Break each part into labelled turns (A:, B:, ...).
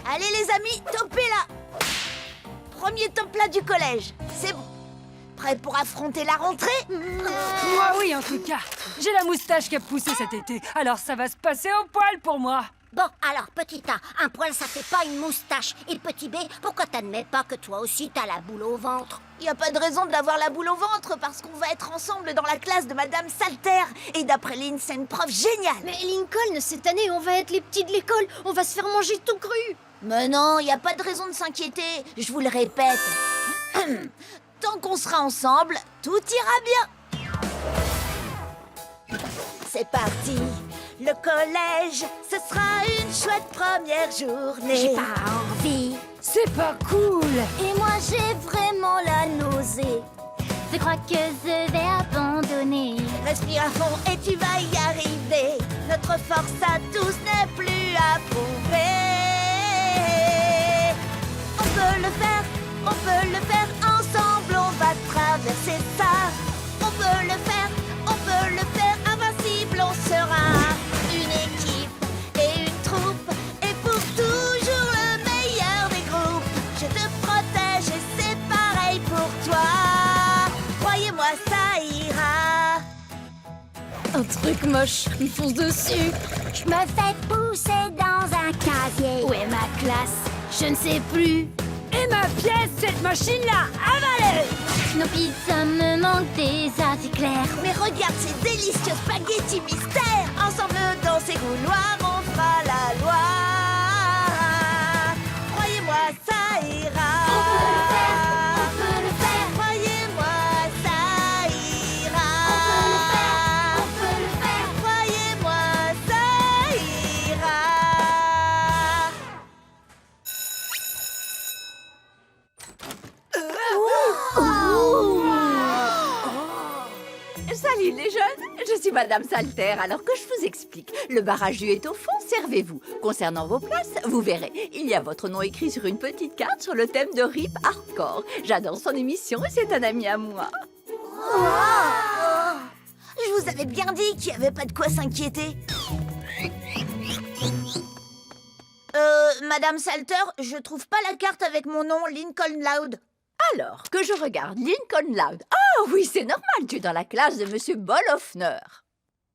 A: Allez les amis, topez là. Premier top là du collège, c'est bon. Prêt pour affronter la rentrée?
B: Moi oui, en tout cas. J'ai la moustache qui a poussé cet été, alors ça va se passer au poil pour moi.
C: Bon, alors, petit A, un poil, ça fait pas une moustache. Et petit B, pourquoi t'admets pas que toi aussi t'as la boule au ventre?
A: Y a pas de raison d'avoir la boule au ventre parce qu'on va être ensemble dans la classe de Madame Salter. Et d'après Lynn, c'est une prof géniale.
D: Mais Lincoln, cette année, on va être les petits de l'école. On va se faire manger tout cru.
A: Mais non, y a pas de raison de s'inquiéter. Je vous le répète. Tant qu'on sera ensemble, tout ira bien. C'est parti. Le collège, ce sera une chouette première journée.
C: J'ai pas envie.
B: C'est pas cool.
C: Et moi, j'ai vraiment la nausée.
D: Je crois que je vais abandonner.
A: Respire à fond et tu vas y arriver. Notre force à tous n'est plus à prouver. On peut le faire ensemble, on va traverser ça. On peut le faire, invincible, on sera une équipe et une troupe. Et pour toujours le meilleur des groupes, je te protège et c'est pareil pour toi. Croyez-moi, ça ira.
D: Un truc moche, il fonce dessus.
C: Je me fais pousser dans un casier.
D: Où est ma classe? Je ne sais plus.
B: Et ma pièce, cette machine-là, avalée.
D: Nos pizzas me manquent déjà, c'est clair.
A: Mais regarde ces délicieux spaghettis mystères. Ensemble dans ces couloirs, on fera la loi. Croyez-moi, ça ira.
D: On peut le faire.
A: Croyez-moi, ça ira.
D: On peut le faire.
A: Croyez-moi, ça ira.
E: Salut les jeunes, je suis Madame Salter, alors que je vous explique. Le bar à jus est au fond, servez-vous. Concernant vos places, vous verrez, il y a votre nom écrit sur une petite carte sur le thème de Rip Hardcore. J'adore son émission et c'est un ami à moi.
A: Je vous avais bien dit qu'il n'y avait pas de quoi s'inquiéter. Madame Salter, je trouve pas la carte avec mon nom, Lincoln Loud.
E: Alors, que je regarde Lincoln Loud. Ah oui, c'est normal, tu es dans la classe de Monsieur Bolofner.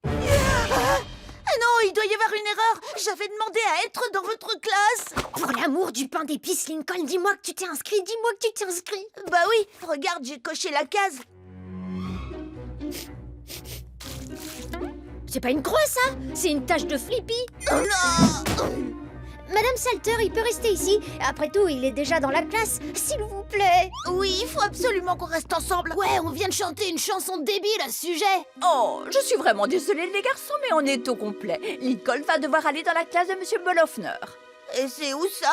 A: Ah non, il doit y avoir une erreur. J'avais demandé à être dans votre classe.
D: Pour l'amour du pain d'épices, Lincoln, dis-moi que tu t'es inscrit. Dis-moi que tu t'es inscrit.
A: Bah oui, regarde, j'ai coché la case.
D: C'est pas une croix, ça. C'est une tache de Flippy.
A: Oh non!
D: Madame Salter, il peut rester ici. Après tout, il est déjà dans la classe. S'il vous plaît.
A: Oui, il faut absolument qu'on reste ensemble.
D: Ouais, on vient de chanter une chanson débile à ce sujet.
E: Oh, je suis vraiment désolée les garçons, mais on est au complet. Lincoln va devoir aller dans la classe de Monsieur Bolofner.
A: Et c'est où ça?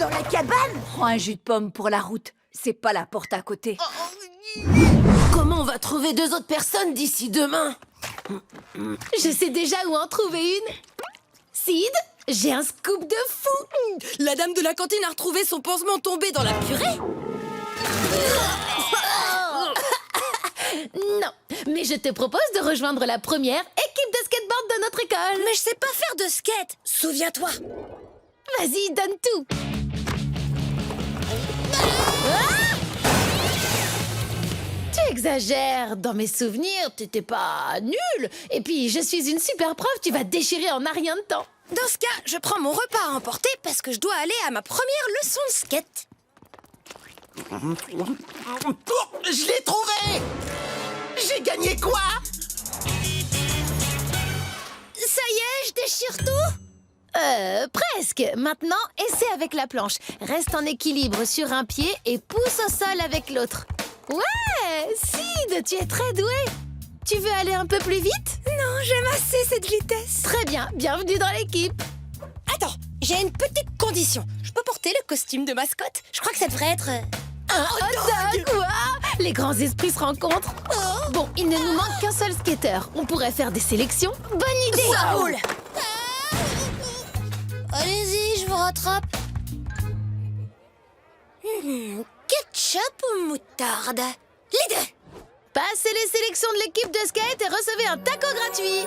A: Dans la cabane?
E: Prends un jus de pomme pour la route. C'est pas la porte à côté.
F: Comment on va trouver 2 autres personnes d'ici demain?
D: Je sais déjà où en trouver une. Sid, j'ai un scoop de fou.
F: La dame de la cantine a retrouvé son pansement tombé dans la purée?
D: Non, mais je te propose de rejoindre la première équipe de skateboard de notre école.
F: Mais je sais pas faire de skate, souviens-toi.
D: Vas-y, donne tout. Tu exagères. Dans mes souvenirs, t'étais pas nulle. Et puis, je suis une super prof, tu vas te déchirer en un rien de temps.
F: Dans ce cas, je prends mon repas à emporter parce que je dois aller à ma première leçon de skate.
G: Je l'ai trouvé! J'ai gagné quoi?
D: Ça y est, je déchire tout. Presque. Maintenant, essaie avec la planche. Reste en équilibre sur un pied et pousse au sol avec l'autre. Ouais, Sid, tu es très doué. Tu veux aller un peu plus vite?
F: Non, j'aime assez cette vitesse.
D: Très bien, bienvenue dans l'équipe.
F: Attends, j'ai une petite condition. Je peux porter le costume de mascotte? Je crois que ça devrait être...
D: Un hot dog, quoi? Les grands esprits se rencontrent. Bon, il ne nous manque qu'un seul skater. On pourrait faire des sélections. Bonne idée.
F: Ça roule.
D: Allez-y, je vous rattrape.
F: Ketchup ou moutarde? Les deux.
D: Passez les sélections de l'équipe de skate et recevez un taco gratuit.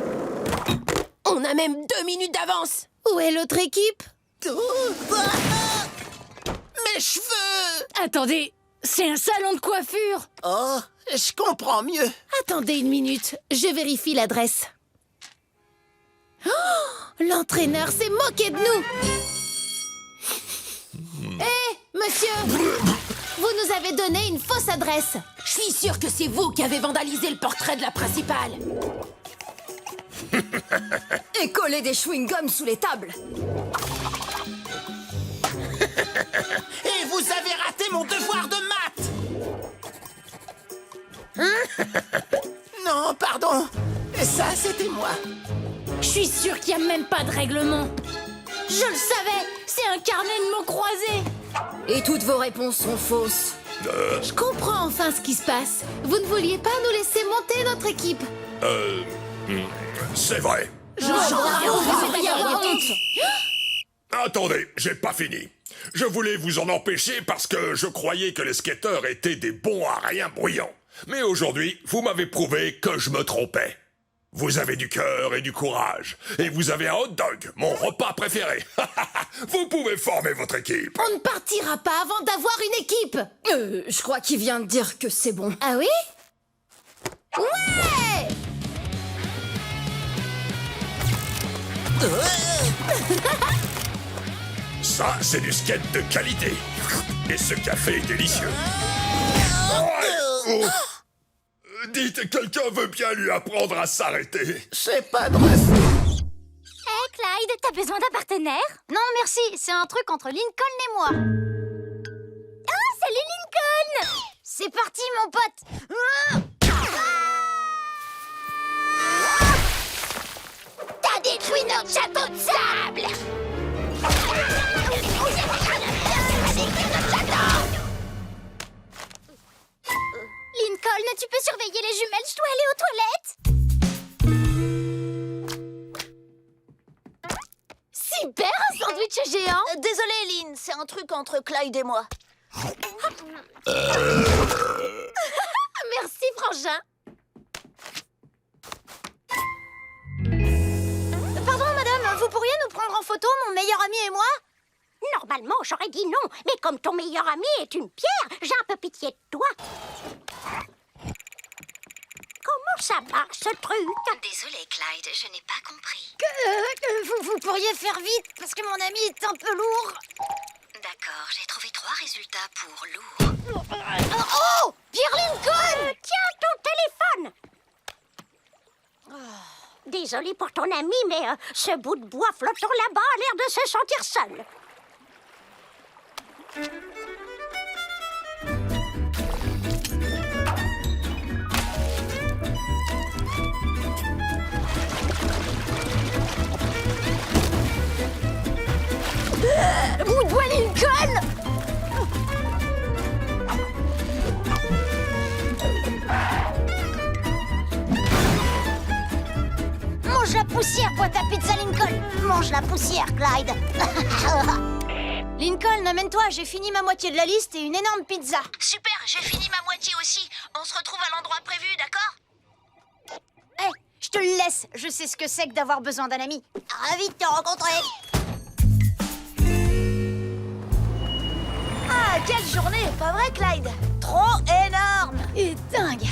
F: On a même 2 minutes d'avance.
D: Où est l'autre équipe?
G: Mes cheveux!
B: Attendez, c'est un salon de coiffure.
G: Oh, je comprends mieux.
D: Attendez une minute, je vérifie l'adresse. Oh, l'entraîneur s'est moqué de nous. Hé, monsieur, vous nous avez donné une fausse adresse.
F: Je suis sûre que c'est vous qui avez vandalisé le portrait de la principale. Et collé des chewing-gums sous les tables.
G: Et vous avez raté mon devoir de maths. Non, pardon. Ça, c'était moi.
F: Je suis sûre qu'il n'y a même pas de règlement. Je le savais, c'est un carnet de mots croisés. Et toutes vos réponses sont fausses.
D: Je comprends enfin ce qui se passe. Vous ne vouliez pas nous laisser monter notre équipe.
H: C'est vrai.
F: Honte.
H: Attendez, j'ai pas fini. Je voulais vous en empêcher parce que je croyais que les skateurs étaient des bons à rien bruyants. Mais aujourd'hui, vous m'avez prouvé que je me trompais. Vous avez du cœur et du courage. Et vous avez un hot dog, mon repas préféré. Vous pouvez former votre équipe.
D: On ne partira pas avant d'avoir une équipe.
F: Je crois qu'il vient de dire que c'est bon.
D: Ah oui? Ouais!
H: Ça, c'est du skate de qualité. Et ce café est délicieux. Oh. Dites, quelqu'un veut bien lui apprendre à s'arrêter.
G: C'est pas drôle.
C: Hé, Clyde, t'as besoin d'un partenaire? Non, merci, c'est un truc entre Lincoln et moi. Oh, salut Lincoln! C'est parti, mon pote! T'as détruit notre château de sable! Lincoln, tu peux surveiller les jumelles, je dois aller aux toilettes. Super, un sandwich géant.
A: Désolée, Lynn, c'est un truc entre Clyde et moi.
C: Merci, frangin. Pardon, madame, vous pourriez nous prendre en photo, mon meilleur ami et moi? Normalement, j'aurais dit non, mais comme ton meilleur ami est une pierre, j'ai un peu pitié de toi. Comment ça marche, ce truc?
I: Désolée, Clyde, je n'ai pas compris.
C: Vous pourriez faire vite, parce que mon ami est un peu lourd.
I: D'accord, j'ai trouvé 3 résultats pour lourd.
C: Oh! Pierre Lincoln!
J: Tiens ton téléphone! Désolée pour ton ami, mais ce bout de bois flottant là-bas a l'air de se sentir seul.
C: Bout de bois Lincoln!
J: Mange la poussière, boîte à pizza Lincoln. Mange la poussière, Clyde.
A: Lincoln, amène-toi, j'ai fini ma moitié de la liste et une énorme pizza.
I: Super, j'ai fini ma moitié aussi. On se retrouve à l'endroit prévu, d'accord?
A: Hé, je te le laisse, je sais ce que c'est que d'avoir besoin d'un ami.
J: Ravi de te rencontrer.
A: Ah, quelle journée, pas vrai, Clyde? Trop énorme et dingue.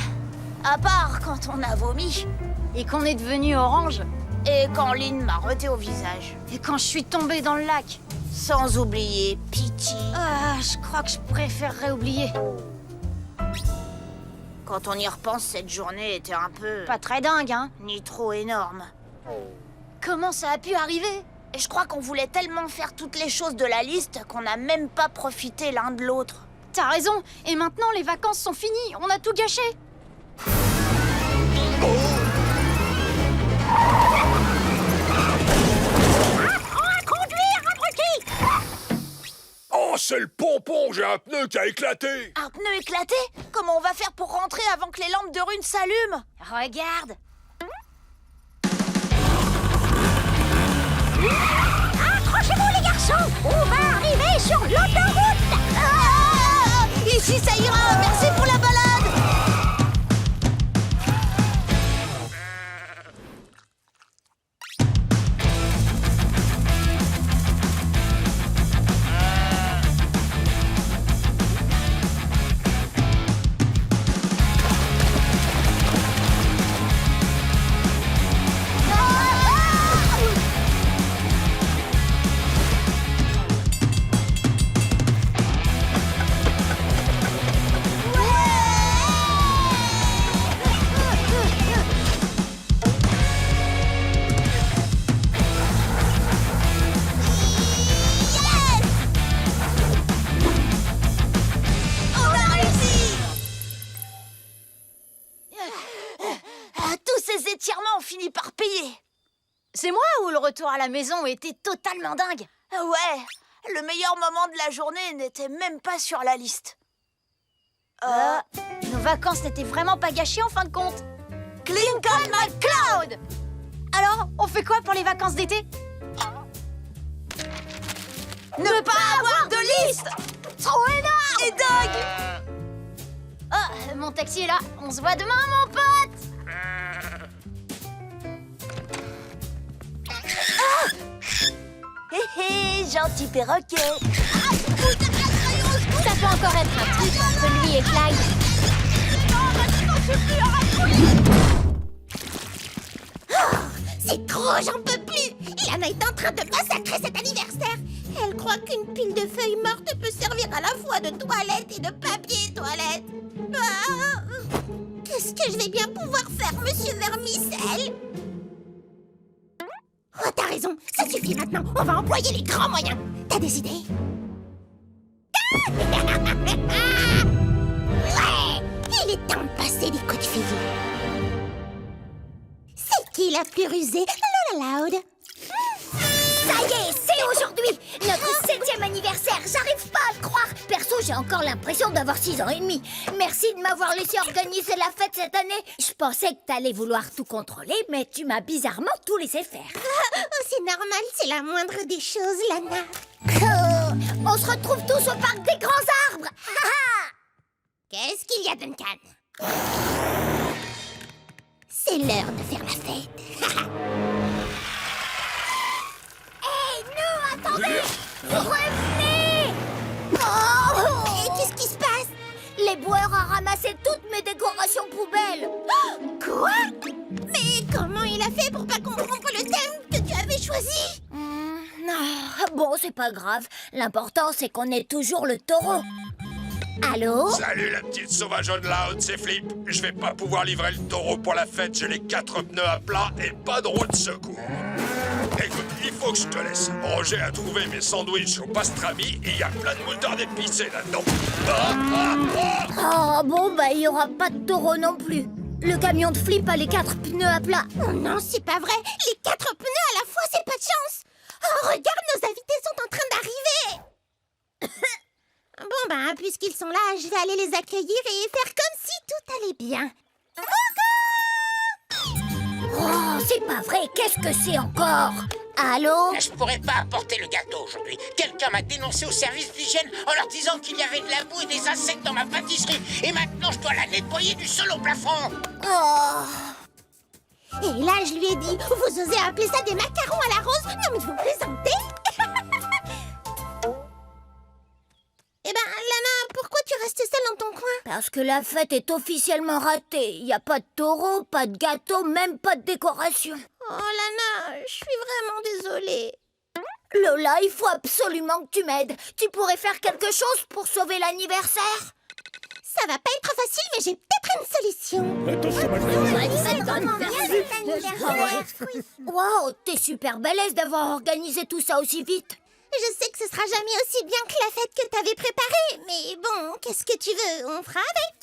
A: À part quand on a vomi et qu'on est devenu orange et quand Lynn m'a reté au visage et quand je suis tombée dans le lac. Sans oublier Pity. Ah, je crois que je préférerais oublier. Quand on y repense, cette journée était un peu... pas très dingue, hein? Ni trop énorme. Comment ça a pu arriver? Et je crois qu'on voulait tellement faire toutes les choses de la liste qu'on n'a même pas profité l'un de l'autre.
B: T'as raison. Et maintenant, les vacances sont finies. On a tout gâché.
H: Oh, c'est le pompon, j'ai un pneu qui a éclaté.
A: Un pneu éclaté? Comment on va faire pour rentrer avant que les lampes de rue ne s'allument? Regarde!
J: Accrochez-vous, les garçons. On va arriver sur l'autoroute.
A: Ah! Ici, ça ira! Merci pour la balade! entièrement fini par payer.
C: C'est moi ou le retour à la maison était totalement dingue?
A: Ouais, le meilleur moment de la journée n'était même pas sur la liste.
C: Nos vacances n'étaient vraiment pas gâchées en fin de compte.
A: Lincoln McCloud!
C: Alors, on fait quoi pour les vacances d'été?
A: Ne pas avoir de liste!
C: Trop énorme!
A: Et dingue!
C: Oh, mon taxi est là. On se voit demain, mon pote!
A: Hé hé, gentil perroquet!
C: Ça peut encore être un truc entre lui et Clyde.
J: C'est trop, j'en peux plus. Lana est en train de massacrer cet anniversaire. Elle croit qu'une pile de feuilles mortes peut servir à la fois de toilette et de papier toilette. Ah, qu'est-ce que je vais bien pouvoir faire, monsieur Vermicelle? Oh, t'as raison, ça suffit maintenant. On va employer les grands moyens. T'as des idées? Ouais, il est temps de passer des coups de fil. C'est qui la plus rusée? Lola Loud.
C: Ça y est, c'est aujourd'hui! Notre 7e anniversaire, j'arrive pas à le croire! Perso, j'ai encore l'impression d'avoir 6 ans et demi. Merci de m'avoir laissé organiser la fête cette année. Je pensais que t'allais vouloir tout contrôler, mais tu m'as bizarrement tout laissé faire.
J: Oh, c'est normal, c'est la moindre des choses, Lana.
C: On se retrouve tous au parc des grands arbres!
J: Qu'est-ce qu'il y a, Duncan? C'est l'heure de faire la fête.
C: Attendez! Revenez! Oh!
J: Et qu'est-ce qui se passe?
C: Les boueurs ont ramassé toutes mes décorations poubelles!
J: Quoi? Mais comment il a fait pour pas comprendre le thème que tu avais choisi?
C: Bon, c'est pas grave. L'important, c'est qu'on ait toujours le taureau. Allô?
H: Salut la petite sauvage Loud, c'est Flip. Je vais pas pouvoir livrer le taureau pour la fête, j'ai les 4 pneus à plat et pas de roue de secours. Écoute, il faut que je te laisse. Roger a trouvé mes sandwichs au pastrami et il y a plein de moutarde épicée là-dedans.
C: Oh, bon, bah, il y aura pas de taureau non plus. Le camion de Flip a les 4 pneus à plat.
J: Oh non, c'est pas vrai. Les 4 pneus à la fois, c'est pas de chance. Oh, regarde, nos invités sont en train d'arriver. Bon, ben, puisqu'ils sont là, je vais aller les accueillir et faire comme si tout allait bien.
C: Oh, c'est pas vrai. Qu'est-ce que c'est encore? Allô?
K: Je pourrais pas apporter le gâteau aujourd'hui. Quelqu'un m'a dénoncé au service d'hygiène en leur disant qu'il y avait de la boue et des insectes dans ma pâtisserie. Et maintenant, je dois la nettoyer du sol au plafond.
C: Oh.
J: Et là, je lui ai dit, vous osez appeler ça des macarons à la rose? Non, mais vous plaisantez? Eh ben, Lana, pourquoi tu restes seule dans ton coin?
C: Parce que la fête est officiellement ratée. Il n'y a pas de taureau, pas de gâteau, même pas de décoration.
J: Oh, Lana, je suis vraiment désolée.
C: Lola, il faut absolument que tu m'aides. Tu pourrais faire quelque chose pour sauver l'anniversaire?
J: Ça va pas être facile, mais j'ai peut-être une solution.
C: Wow, t'es super balèze d'avoir organisé tout ça aussi vite.
J: Je sais que ce sera jamais aussi bien que la fête que t'avais préparée, mais bon, qu'est-ce que tu veux? On fera avec.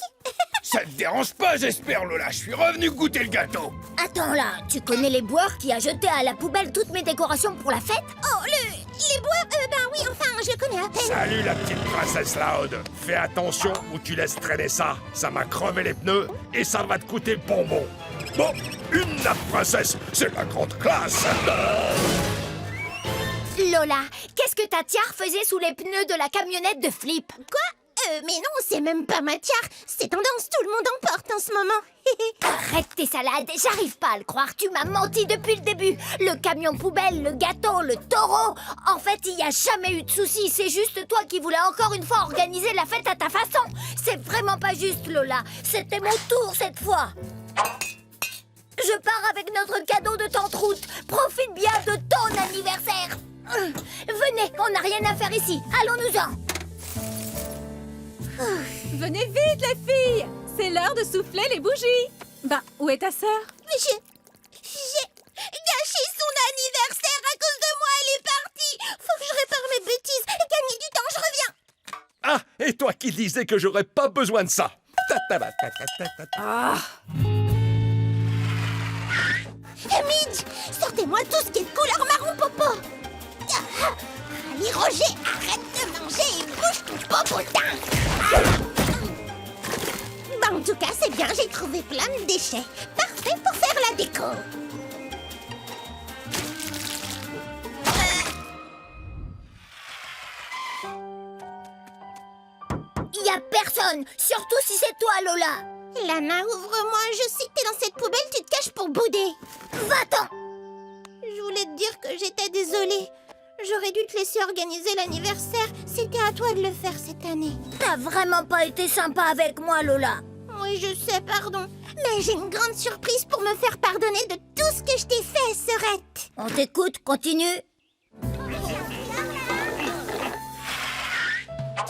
L: Ça te dérange pas, j'espère, Lola. Je suis revenu goûter le gâteau.
C: Attends là, tu connais les boueurs qui a jeté à la poubelle toutes mes décorations pour la fête?
J: Oh, les bois, ben oui, enfin, je le connais à peine.
H: Salut la petite princesse Loud. Fais attention où tu laisses traîner ça. Ça m'a crevé les pneus et ça va te coûter bonbon. Bon, une nappe princesse, c'est la grande classe.
C: Lola, qu'est-ce que ta tiare faisait sous les pneus de la camionnette de Flip?
J: Quoi? Mais non, c'est même pas ma tiare. C'est tendance, tout le monde en porte en ce moment.
C: Arrête tes salades, j'arrive pas à le croire. Tu m'as menti depuis le début. Le camion poubelle, le gâteau, le taureau. En fait, il n'y a jamais eu de soucis. C'est juste toi qui voulais encore une fois organiser la fête à ta façon. C'est vraiment pas juste, Lola. C'était mon tour cette fois. Je pars avec notre cadeau de tante Route. Profite bien de ton anniversaire. Venez, on n'a rien à faire ici. Allons-nous-en.
M: Venez vite, les filles! C'est l'heure de souffler les bougies. Bah, où est ta sœur?
J: J'ai gâché son anniversaire à cause de moi. Elle est partie. Faut que je répare mes bêtises et gagner du temps. Je reviens.
H: Ah, et toi qui disais que j'aurais pas besoin de ça.
B: Ah.
J: Midge, sortez-moi tout ce qui est de couleur marron popo. Allez, Roger, arrête de manger et bouge ton popotin. En tout cas, c'est bien, j'ai trouvé plein de déchets. Parfait pour faire la déco.
C: Y a personne, surtout si c'est toi, Lola.
J: Lana, ouvre-moi, je sais que t'es dans cette poubelle, tu te caches pour bouder.
C: Va-t'en.
J: Je voulais te dire que j'étais désolée. J'aurais dû te laisser organiser l'anniversaire. C'était à toi de le faire cette année.
C: T'as vraiment pas été sympa avec moi, Lola.
J: Oui, je sais, pardon. Mais j'ai une grande surprise pour me faire pardonner de tout ce que je t'ai fait, Serette.
C: On t'écoute, continue.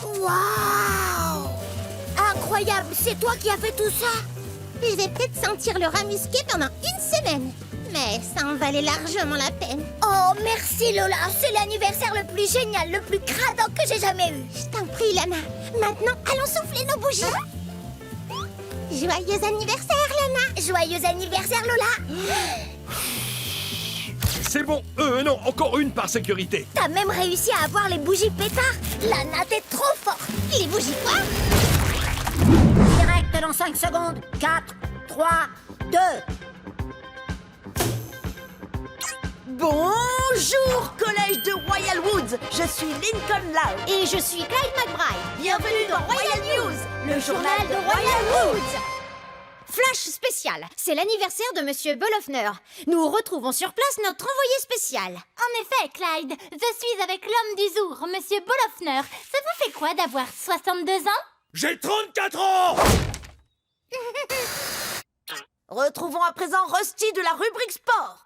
C: Waouh! Incroyable, c'est toi qui as fait tout ça?
J: Je vais peut-être sentir le ramusqué pendant une semaine. Mais ça en valait largement la peine.
C: Oh, merci Lola, c'est l'anniversaire le plus génial, le plus cradant que j'ai jamais eu.
J: Je t'en prie, Lana. Maintenant, allons souffler nos bougies. Joyeux anniversaire, Lana.
C: Joyeux anniversaire, Lola.
L: C'est bon, non, encore une par sécurité.
C: T'as même réussi à avoir les bougies pétards. Lana, t'es trop forte.
J: Les bougies quoi?
C: Direct dans 5 secondes. 4, 3, 2...
A: Bonjour, collège de Royal Woods. Je suis Lincoln Loud.
C: Et je suis Clyde McBride.
A: Bienvenue dans Royal News,
C: le journal de Royal Woods.
F: Flash spécial, c'est l'anniversaire de Monsieur Bolofner. Nous retrouvons sur place notre envoyé spécial.
C: En effet, Clyde, je suis avec l'homme du jour, Monsieur Bolofner. Ça vous fait quoi d'avoir 62 ans?
L: J'ai 34 ans.
A: Retrouvons à présent Rusty de la rubrique sport.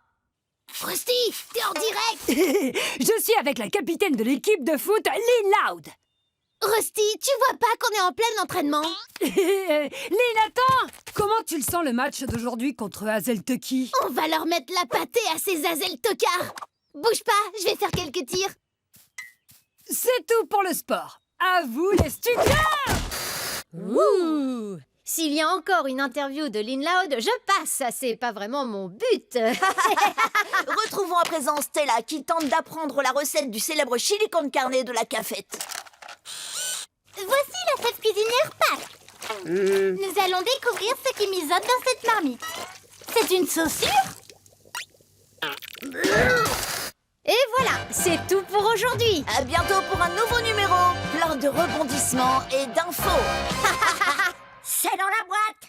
C: Rusty, t'es en direct.
B: Je suis avec la capitaine de l'équipe de foot, Lynn Loud.
F: Rusty, tu vois pas qu'on est en plein entraînement?
B: Lynn, attends! Comment tu le sens le match d'aujourd'hui contre Hazel Tucky?
F: On va leur mettre la pâtée à ces Hazel tocards. Bouge pas, je vais faire quelques tirs.
B: C'est tout pour le sport. À vous les studios!
F: Ouh! S'il y a encore une interview de Lynn Loud, je passe. C'est pas vraiment mon but.
A: Retrouvons à présent Stella qui tente d'apprendre la recette du célèbre chili con carne de la cafette.
C: Voici la chef cuisinière Pat. Nous allons découvrir ce qui mijote dans cette marmite. C'est une sauce sûre?
F: Et voilà, c'est tout pour aujourd'hui.
A: À bientôt pour un nouveau numéro, plein de rebondissements et d'infos.
C: C'est dans la boîte.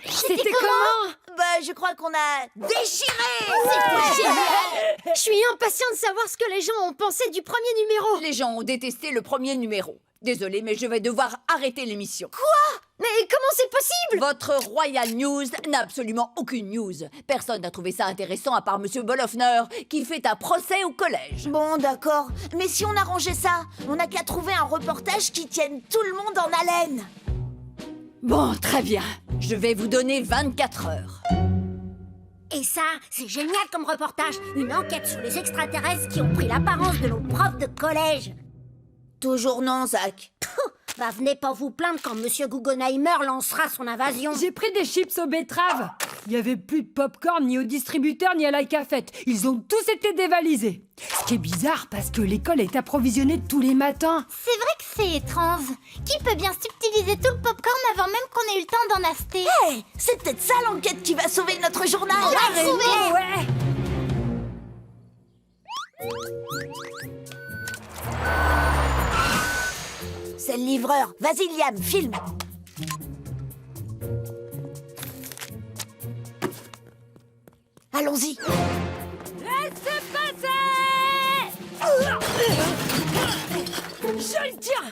F: C'était comment?
A: Bah, je crois qu'on a déchiré.
F: C'était génial. Je suis impatient de savoir ce que les gens ont pensé du premier numéro.
E: Les gens ont détesté le premier numéro. Désolée, mais je vais devoir arrêter l'émission.
F: Quoi? Mais comment c'est possible?
E: Votre Royal News n'a absolument aucune news. Personne n'a trouvé ça intéressant à part Monsieur Bolofner, qui fait un procès au collège.
A: Bon, d'accord. Mais si on arrangeait ça, on n'a qu'à trouver un reportage qui tienne tout le monde en haleine.
E: Bon, très bien. Je vais vous donner 24 heures.
C: Et ça, c'est génial comme reportage. Une enquête sur les extraterrestres qui ont pris l'apparence de nos profs de collège.
A: Toujours non, Zach.
C: Bah, venez pas vous plaindre quand Monsieur Guggenheimer lancera son invasion.
B: J'ai pris des chips aux betteraves. Il n'y avait plus de popcorn ni au distributeur ni à la cafette. Ils ont tous été dévalisés. Ce qui est bizarre parce que l'école est approvisionnée tous les matins.
C: C'est vrai que c'est étrange. Qui peut bien subtiliser tout le popcorn avant même qu'on ait eu le temps d'en acheter?
A: Hey, c'est peut-être ça l'enquête qui va sauver notre journal.
C: On va le sauver.
B: Ouais.
A: C'est le livreur. Vas-y, Liam, filme. Allons-y.
B: Laissez passer! Je le tiens!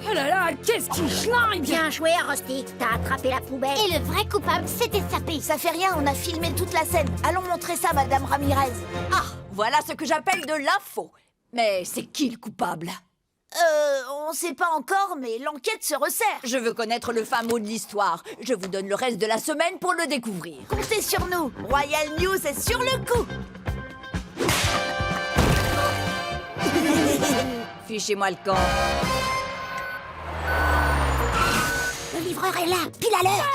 B: Oh là là, qu'est-ce qui schlingue!
C: Bien joué, Rusty. T'as attrapé la poubelle. Et le vrai coupable, c'était sapé.
A: Ça fait rien, on a filmé toute la scène. Allons montrer ça, Madame Ramirez.
E: Ah, voilà ce que j'appelle de l'info. Mais c'est qui le coupable?
A: On sait pas encore, mais l'enquête se resserre.
E: Je veux connaître le fin mot de l'histoire. Je vous donne le reste de la semaine pour le découvrir.
A: Comptez sur nous. Royal News est sur le coup.
E: Fichez-moi le camp.
C: Le livreur est là, pile à l'heure.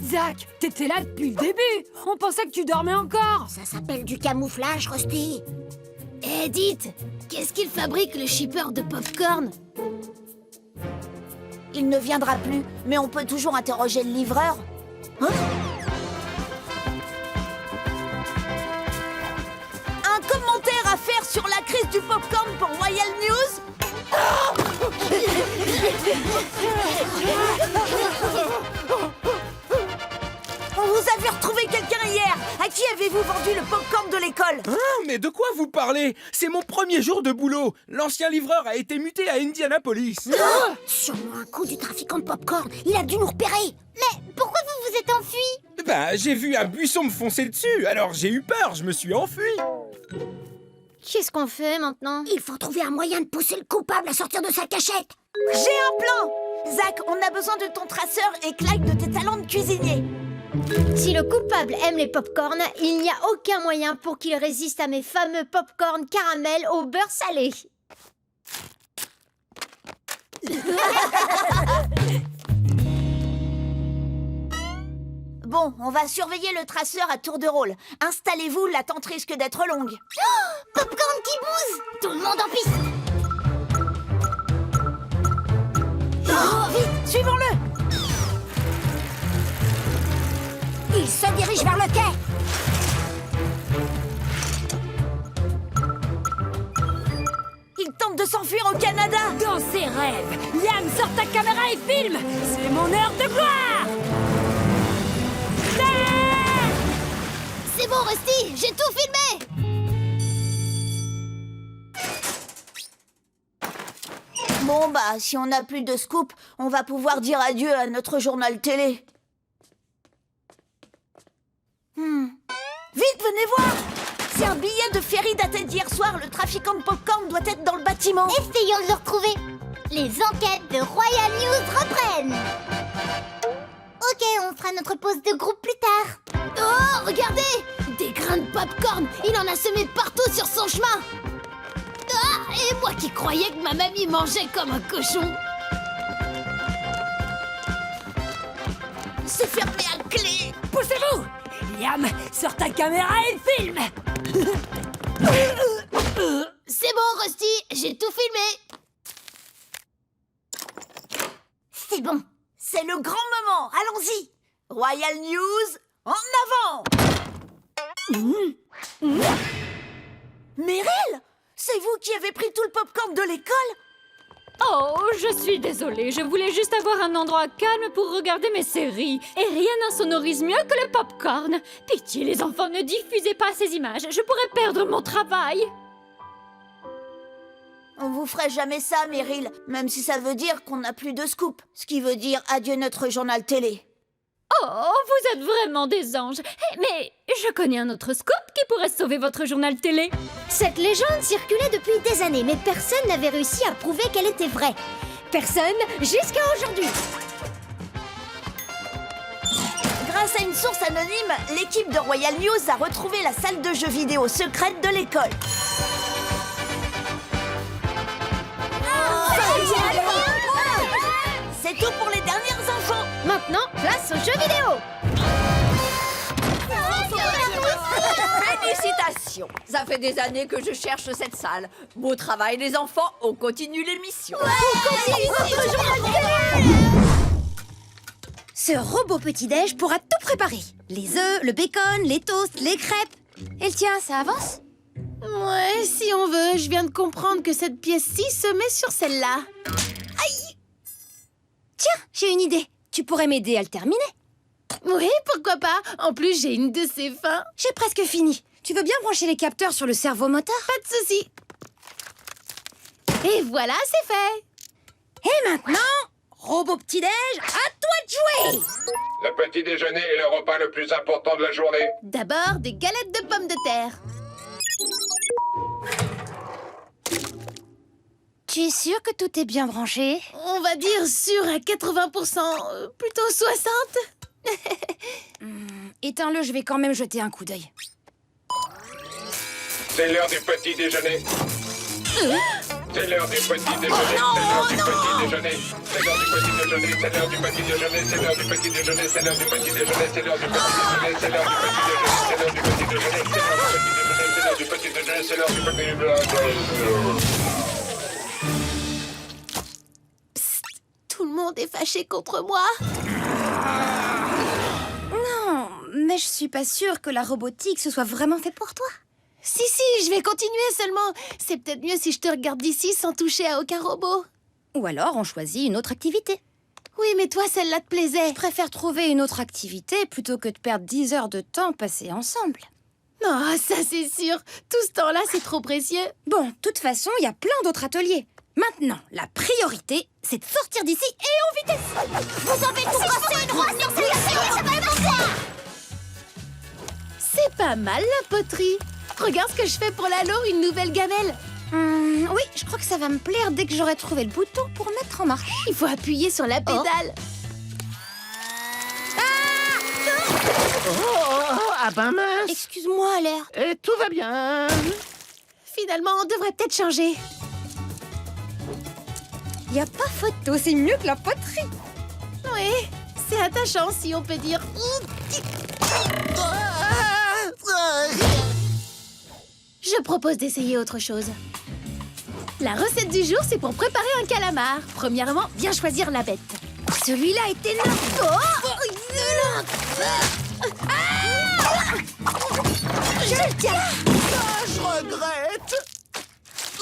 B: Zach, t'étais là depuis le début. On pensait que tu dormais encore.
J: Ça s'appelle du camouflage, Rusty.
D: Eh, dites, qu'est-ce qu'il fabrique, le shipper de popcorn?
A: Il ne viendra plus, mais on peut toujours interroger le livreur. Hein? Un commentaire à faire sur la crise du popcorn pour Royal News? On vous a vu retrouver quelqu'un hier. À qui avez-vous vendu le popcorn de l'école?
L: Hein, mais de quoi vous parlez? C'est mon premier jour de boulot. L'ancien livreur a été muté à Indianapolis.
J: Sûrement un coup du trafiquant de popcorn. Il a dû nous repérer.
C: Mais pourquoi vous vous êtes enfui?
L: Bah, j'ai vu un buisson me foncer dessus, alors j'ai eu peur, je me suis enfui.
C: Qu'est-ce qu'on fait maintenant?
J: Il faut trouver un moyen de pousser le coupable à sortir de sa cachette.
A: J'ai un plan. Zach, on a besoin de ton traceur et Clyde de tes talents de cuisinier.
C: Si le coupable aime les pop-corn, il n'y a aucun moyen pour qu'il résiste à mes fameux pop-corn caramel au beurre salé.
A: Bon, on va surveiller le traceur à tour de rôle. Installez-vous, l'attente risque d'être longue.
C: Popcorn qui bouse! Tout le monde en piste!
A: Vite, suivons-le.
J: Il se dirige vers le quai.
A: Il tente de s'enfuir au Canada.
B: Dans ses rêves, Liam, sors ta caméra et filme. C'est mon heure de gloire.
C: C'est bon, Rusty! J'ai tout filmé!
A: Bon, bah, si on n'a plus de scoop, on va pouvoir dire adieu à notre journal télé. Vite, venez voir! C'est un billet de ferry daté d'hier soir. Le trafiquant de popcorn doit être dans le bâtiment.
C: Essayons de le retrouver. Les enquêtes de Royal News reprennent. Ok, on fera notre pause de groupe plus tard.
D: Oh, regardez! Des grains de popcorn. Il en a semé partout sur son chemin. Ah, et moi qui croyais que ma mamie mangeait comme un cochon.
A: C'est fermé à clé.
B: Poussez-vous. Liam, sors ta caméra et filme.
D: C'est bon, Rusty, j'ai tout filmé.
A: C'est bon. C'est le grand moment. Allons-y. Royal News, en avant. Meryl, c'est vous qui avez pris tout le popcorn de l'école?
M: Oh, je suis désolée. Je voulais juste avoir un endroit calme pour regarder mes séries. Et rien n'insonorise mieux que le popcorn. Pitié, les enfants, ne diffusez pas ces images. Je pourrais perdre mon travail.
A: On vous ferait jamais ça, Meryl, même si ça veut dire qu'on n'a plus de scoop. Ce qui veut dire adieu notre journal télé.
M: Oh, vous êtes vraiment des anges. Mais je connais un autre scoop qui pourrait sauver votre journal télé.
C: Cette légende circulait depuis des années, mais personne n'avait réussi à prouver qu'elle était vraie. Personne jusqu'à aujourd'hui.
A: Grâce à une source anonyme, l'équipe de Royal News a retrouvé la salle de jeux vidéo secrète de l'école. C'est tout pour les dernières infos.
C: Maintenant, place aux jeux vidéo.
E: Félicitations! Ça fait des années que je cherche cette salle. Beau travail, les enfants, on continue l'émission.
F: Ce robot petit-déj pourra tout préparer. Les œufs, le bacon, les toasts, les crêpes. Et le tien, ça avance?
D: Ouais, si on veut. Je viens de comprendre que cette pièce-ci se met sur celle-là.
F: Tiens, j'ai une idée. Tu pourrais m'aider à le terminer.
D: Oui, pourquoi pas. En plus, j'ai une de ces fins.
F: J'ai presque fini. Tu veux bien brancher les capteurs sur le servomoteur?
D: Pas de souci. Et voilà, c'est fait.
F: Et maintenant, robot petit-déj, à toi de jouer!
H: Le petit déjeuner est le repas le plus important de la journée.
D: D'abord, des galettes de pommes de terre.
F: Tu es sûr que tout est bien branché?
D: On va dire sûr à 80%, plutôt 60.
F: Éteins-le, je vais quand même jeter un coup d'œil.
H: C'est l'heure du petit déjeuner. C'est l'heure du petit déjeuner. C'est l'heure du petit déjeuner. C'est l'heure du petit déjeuner. C'est l'heure du petit déjeuner. C'est l'heure du petit déjeuner. C'est l'heure du petit déjeuner. C'est l'heure du petit déjeuner. C'est l'heure du petit déjeuner. C'est l'heure du petit déjeuner. C'est l'heure du petit déjeuner. C'est l'heure du petit déjeuner.
D: Tout le monde est fâché contre moi.
F: Non, mais je suis pas sûre que la robotique se soit vraiment fait pour toi.
D: Si, je vais continuer seulement. C'est peut-être mieux si je te regarde d'ici sans toucher à aucun robot.
F: Ou alors on choisit une autre activité.
D: Oui, mais toi, celle-là te plaisait.
F: Je préfère trouver une autre activité plutôt que de perdre 10 heures de temps passés ensemble.
D: Non, ça c'est sûr. Tout ce temps-là, c'est trop précieux.
F: Bon, de toute façon, il y a plein d'autres ateliers. Maintenant, la priorité, c'est de sortir d'ici et en vitesse.
C: Vous avez tout cassé une roue sur cette atelier.
D: C'est pas mal la poterie. Regarde ce que je fais pour Lalo, une nouvelle gamelle.
F: Oui, je crois que ça va me plaire dès que j'aurai trouvé le bouton pour mettre en marche.
D: Il faut appuyer sur la pédale.
G: Ah ben mince.
F: Excuse-moi, l'air.
G: Tout va bien.
D: Finalement, on devrait peut-être changer.
F: Y a pas photo, c'est mieux que la poterie.
D: Oui, c'est attachant si on peut dire. Je propose d'essayer autre chose. La recette du jour, c'est pour préparer un calamar. Premièrement, bien choisir la bête.
F: Celui-là est énorme.
D: Je le tiens.
G: Ah, je regrette.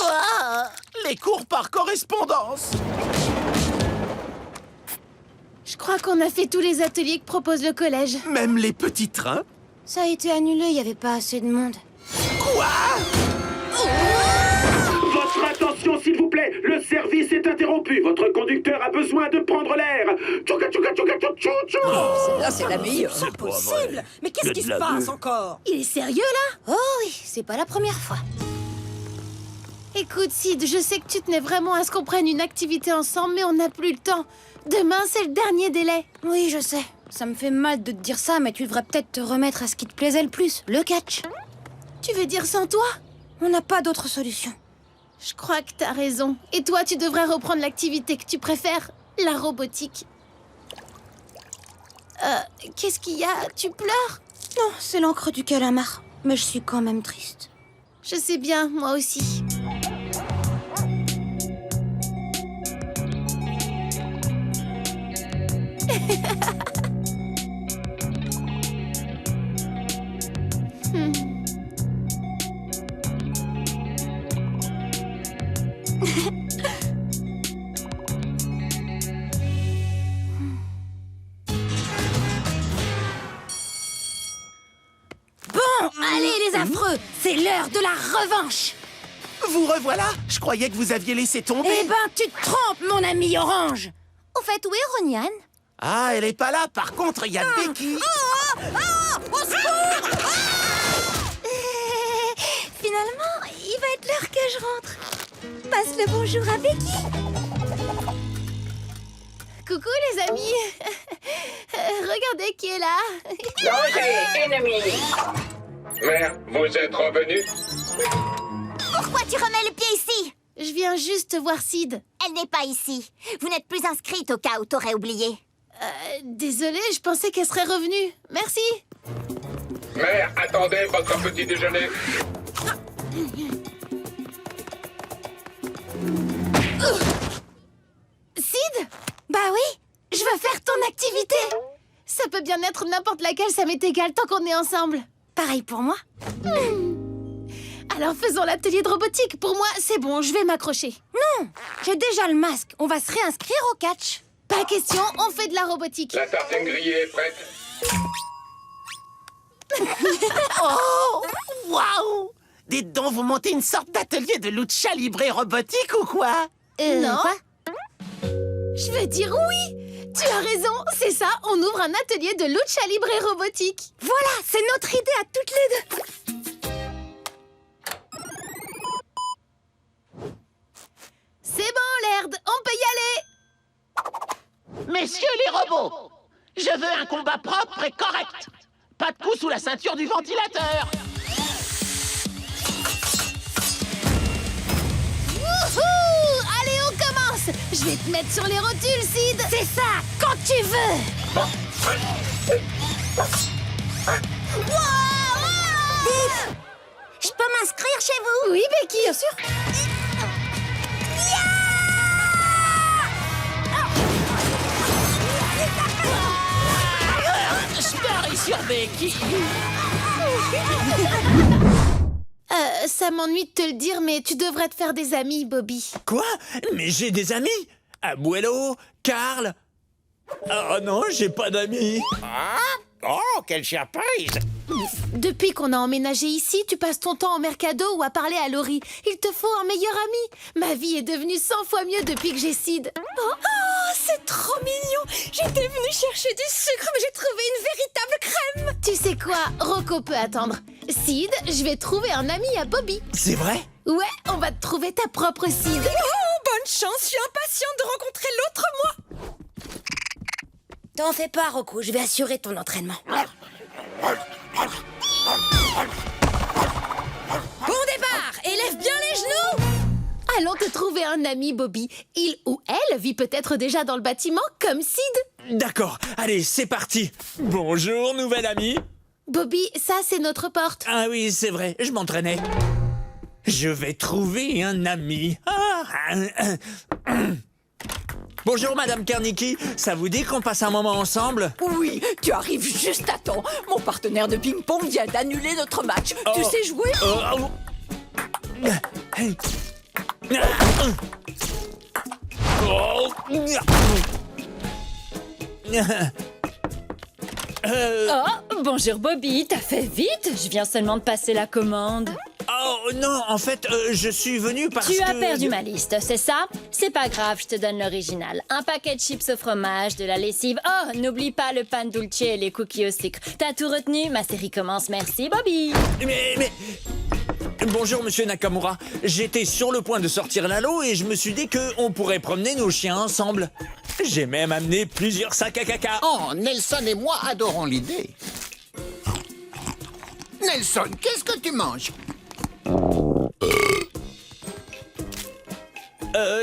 G: Ah, les cours par correspondance.
D: Je crois qu'on a fait tous les ateliers que propose le collège.
G: Même les petits trains.
F: Ça a été annulé, y avait pas assez de monde.
G: Quoi?
N: Votre attention, s'il vous plaît. Le service est interrompu. Votre conducteur a besoin de prendre l'air. Tchouka, tchouka, tchouka, tchou, tchou, tchou.
E: Celle-là, c'est la meilleure.
G: C'est possible.
B: Mais qu'est-ce qui se passe encore?
D: Il est sérieux là?
F: Oh oui, c'est pas la première fois.
D: Écoute, Sid, je sais que tu tenais vraiment à ce qu'on prenne une activité ensemble, mais on n'a plus le temps. Demain, c'est le dernier délai.
F: Oui, je sais. Ça me fait mal de te dire ça, mais tu devrais peut-être te remettre à ce qui te plaisait le plus, le catch.
D: Tu veux dire sans toi?
F: On n'a pas d'autre solution.
D: Je crois que t'as raison. Et toi, tu devrais reprendre l'activité que tu préfères, la robotique. Qu'est-ce qu'il y a? Tu pleures?
F: Non, c'est l'encre du calamar. Mais je suis quand même triste.
D: Je sais bien, moi aussi.
F: Bon, allez les affreux, c'est l'heure de la revanche.
G: Vous revoilà? Je croyais que vous aviez laissé tomber.
F: Eh ben, tu te trompes, mon ami orange. Au fait, où est Roniane?
G: Ah, elle est pas là. Par contre, il y a Becky.
F: Au secours! Finalement, il va être l'heure que je rentre. Passe le bonjour à Becky.
D: Coucou les amis. Regardez qui est là.
H: Danger ennemi. Mère, vous êtes revenu?
C: Pourquoi tu remets le pied ici?
D: Je viens juste voir Sid.
C: Elle n'est pas ici. Vous n'êtes plus inscrite au cas où t'aurais oublié.
D: Désolée, je pensais qu'elle serait revenue. Merci.
H: Mère, attendez votre petit déjeuner.
D: Sid?
F: Bah oui,
D: Je veux faire ton activité. Ça peut bien être n'importe laquelle, ça m'est égal tant qu'on est ensemble.
F: pareil pour moi.
D: Alors faisons l'atelier de robotique. Pour moi, c'est bon, je vais m'accrocher.
F: Non, j'ai déjà le masque. On va se réinscrire au catch.
D: Pas question, on fait de la robotique.
H: La tartine grillée est prête.
G: Oh, waouh! Dites donc, vous montez une sorte d'atelier de lucha libre robotique ou quoi?
D: Non.
F: Quoi?
D: Je veux dire oui. Tu as raison, c'est ça, on ouvre un atelier de lucha libre et robotique.
F: Voilà, c'est notre idée à toutes les deux.
D: C'est bon, Laird, on peut y aller.
G: Messieurs les robots, je veux un combat propre et correct. Pas de coup sous la ceinture du ventilateur.
D: Wouhou! Je vais te mettre sur les rotules, Sid.
C: C'est ça, quand tu veux. Je peux m'inscrire chez vous?
D: Oui, Becky, bien sûr.
G: Je parie sur Becky.
D: Ça m'ennuie de te le dire, mais tu devrais te faire des amis, Bobby.
L: Quoi? Mais j'ai des amis. Abuelo, Carl. Oh non, j'ai pas d'amis.
K: Ah? Oh, quelle surprise!
D: Depuis qu'on a emménagé ici, tu passes ton temps au Mercado ou à parler à Laurie. Il te faut un meilleur ami. Ma vie est devenue 100 fois mieux depuis que j'ai Sid.
F: Oh, c'est trop mignon. J'étais venue chercher du sucre, mais j'ai trouvé une véritable crème.
D: Tu sais quoi? Rocco peut attendre. Sid, je vais trouver un ami à Bobby.
L: C'est vrai?
D: Ouais, on va te trouver ta propre Sid.
F: Oh, bonne chance, je suis impatiente de rencontrer l'autre moi. T'en fais pas, Rocco, je vais assurer ton entraînement. Bon départ, élève bien les genoux.
D: Allons te trouver un ami, Bobby. Il ou elle vit peut-être déjà dans le bâtiment comme Sid.
L: D'accord, allez, c'est parti. Bonjour, nouvelle amie.
D: Bobby, ça c'est notre porte.
L: Ah oui, c'est vrai, je m'entraînais. Je vais trouver un ami. Bonjour, Madame Carnicki. Ça vous dit qu'on passe un moment ensemble?
E: Oui, tu arrives juste à temps. Mon partenaire de ping-pong vient d'annuler notre match. Tu sais jouer?
M: Oh, bonjour Bobby, t'as fait vite? Je viens seulement de passer la commande.
L: Oh non, en fait, je suis venu parce que...
M: Tu as perdu ma liste, c'est ça? C'est pas grave, je te donne l'original. Un paquet de chips au fromage, de la lessive. Oh, n'oublie pas le pan dulce et les cookies au sucre. T'as tout retenu? Ma série commence, merci Bobby.
L: Mais... Bonjour, monsieur Nakamura. J'étais sur le point de sortir l'halo et je me suis dit qu'on pourrait promener nos chiens ensemble. J'ai même amené plusieurs sacs à caca.
K: Oh, Nelson et moi adorons l'idée. Nelson, qu'est-ce que tu manges?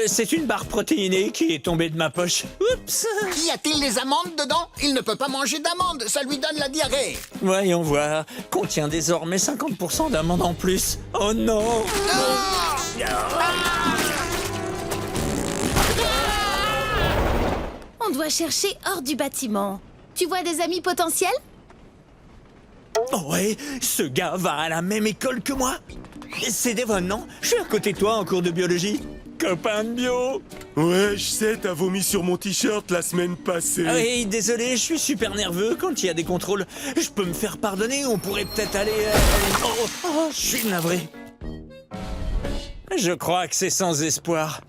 L: C'est une barre protéinée qui est tombée de ma poche. Oups!
K: Y a-t-il des amandes dedans? Il ne peut pas manger d'amandes, ça lui donne la diarrhée.
L: Voyons voir. Contient désormais 50% d'amandes en plus. Oh non!
D: On doit chercher hors du bâtiment. Tu vois des amis potentiels?
L: Oh ouais, ce gars va à la même école que moi. C'est Devon, non? Je suis à côté de toi en cours de biologie. Copain de bio.
O: Ouais, je sais, t'as vomi sur mon t-shirt la semaine passée.
L: Ah oui, désolé, je suis super nerveux quand il y a des contrôles. Je peux me faire pardonner, on pourrait peut-être aller... je suis navré. Je crois que c'est sans espoir.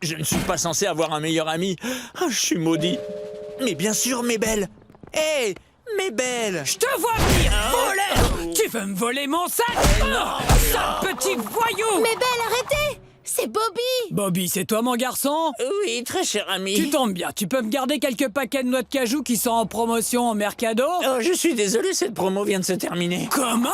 L: Je ne suis pas censé avoir un meilleur ami. Je suis maudit. Mais bien sûr, mes belles. Hé, mes belles.
B: Je te vois venir, voleur! Tu veux me voler mon sac? Non! Sale petit voyou!
D: Mais belle, arrêtez! C'est Bobby!
B: Bobby, c'est toi mon garçon?
L: Oui, très cher ami.
B: Tu tombes bien, tu peux me garder quelques paquets de noix de cajou qui sont en promotion au Mercado?
L: Oh, je suis désolé, cette promo vient de se terminer.
B: Comment?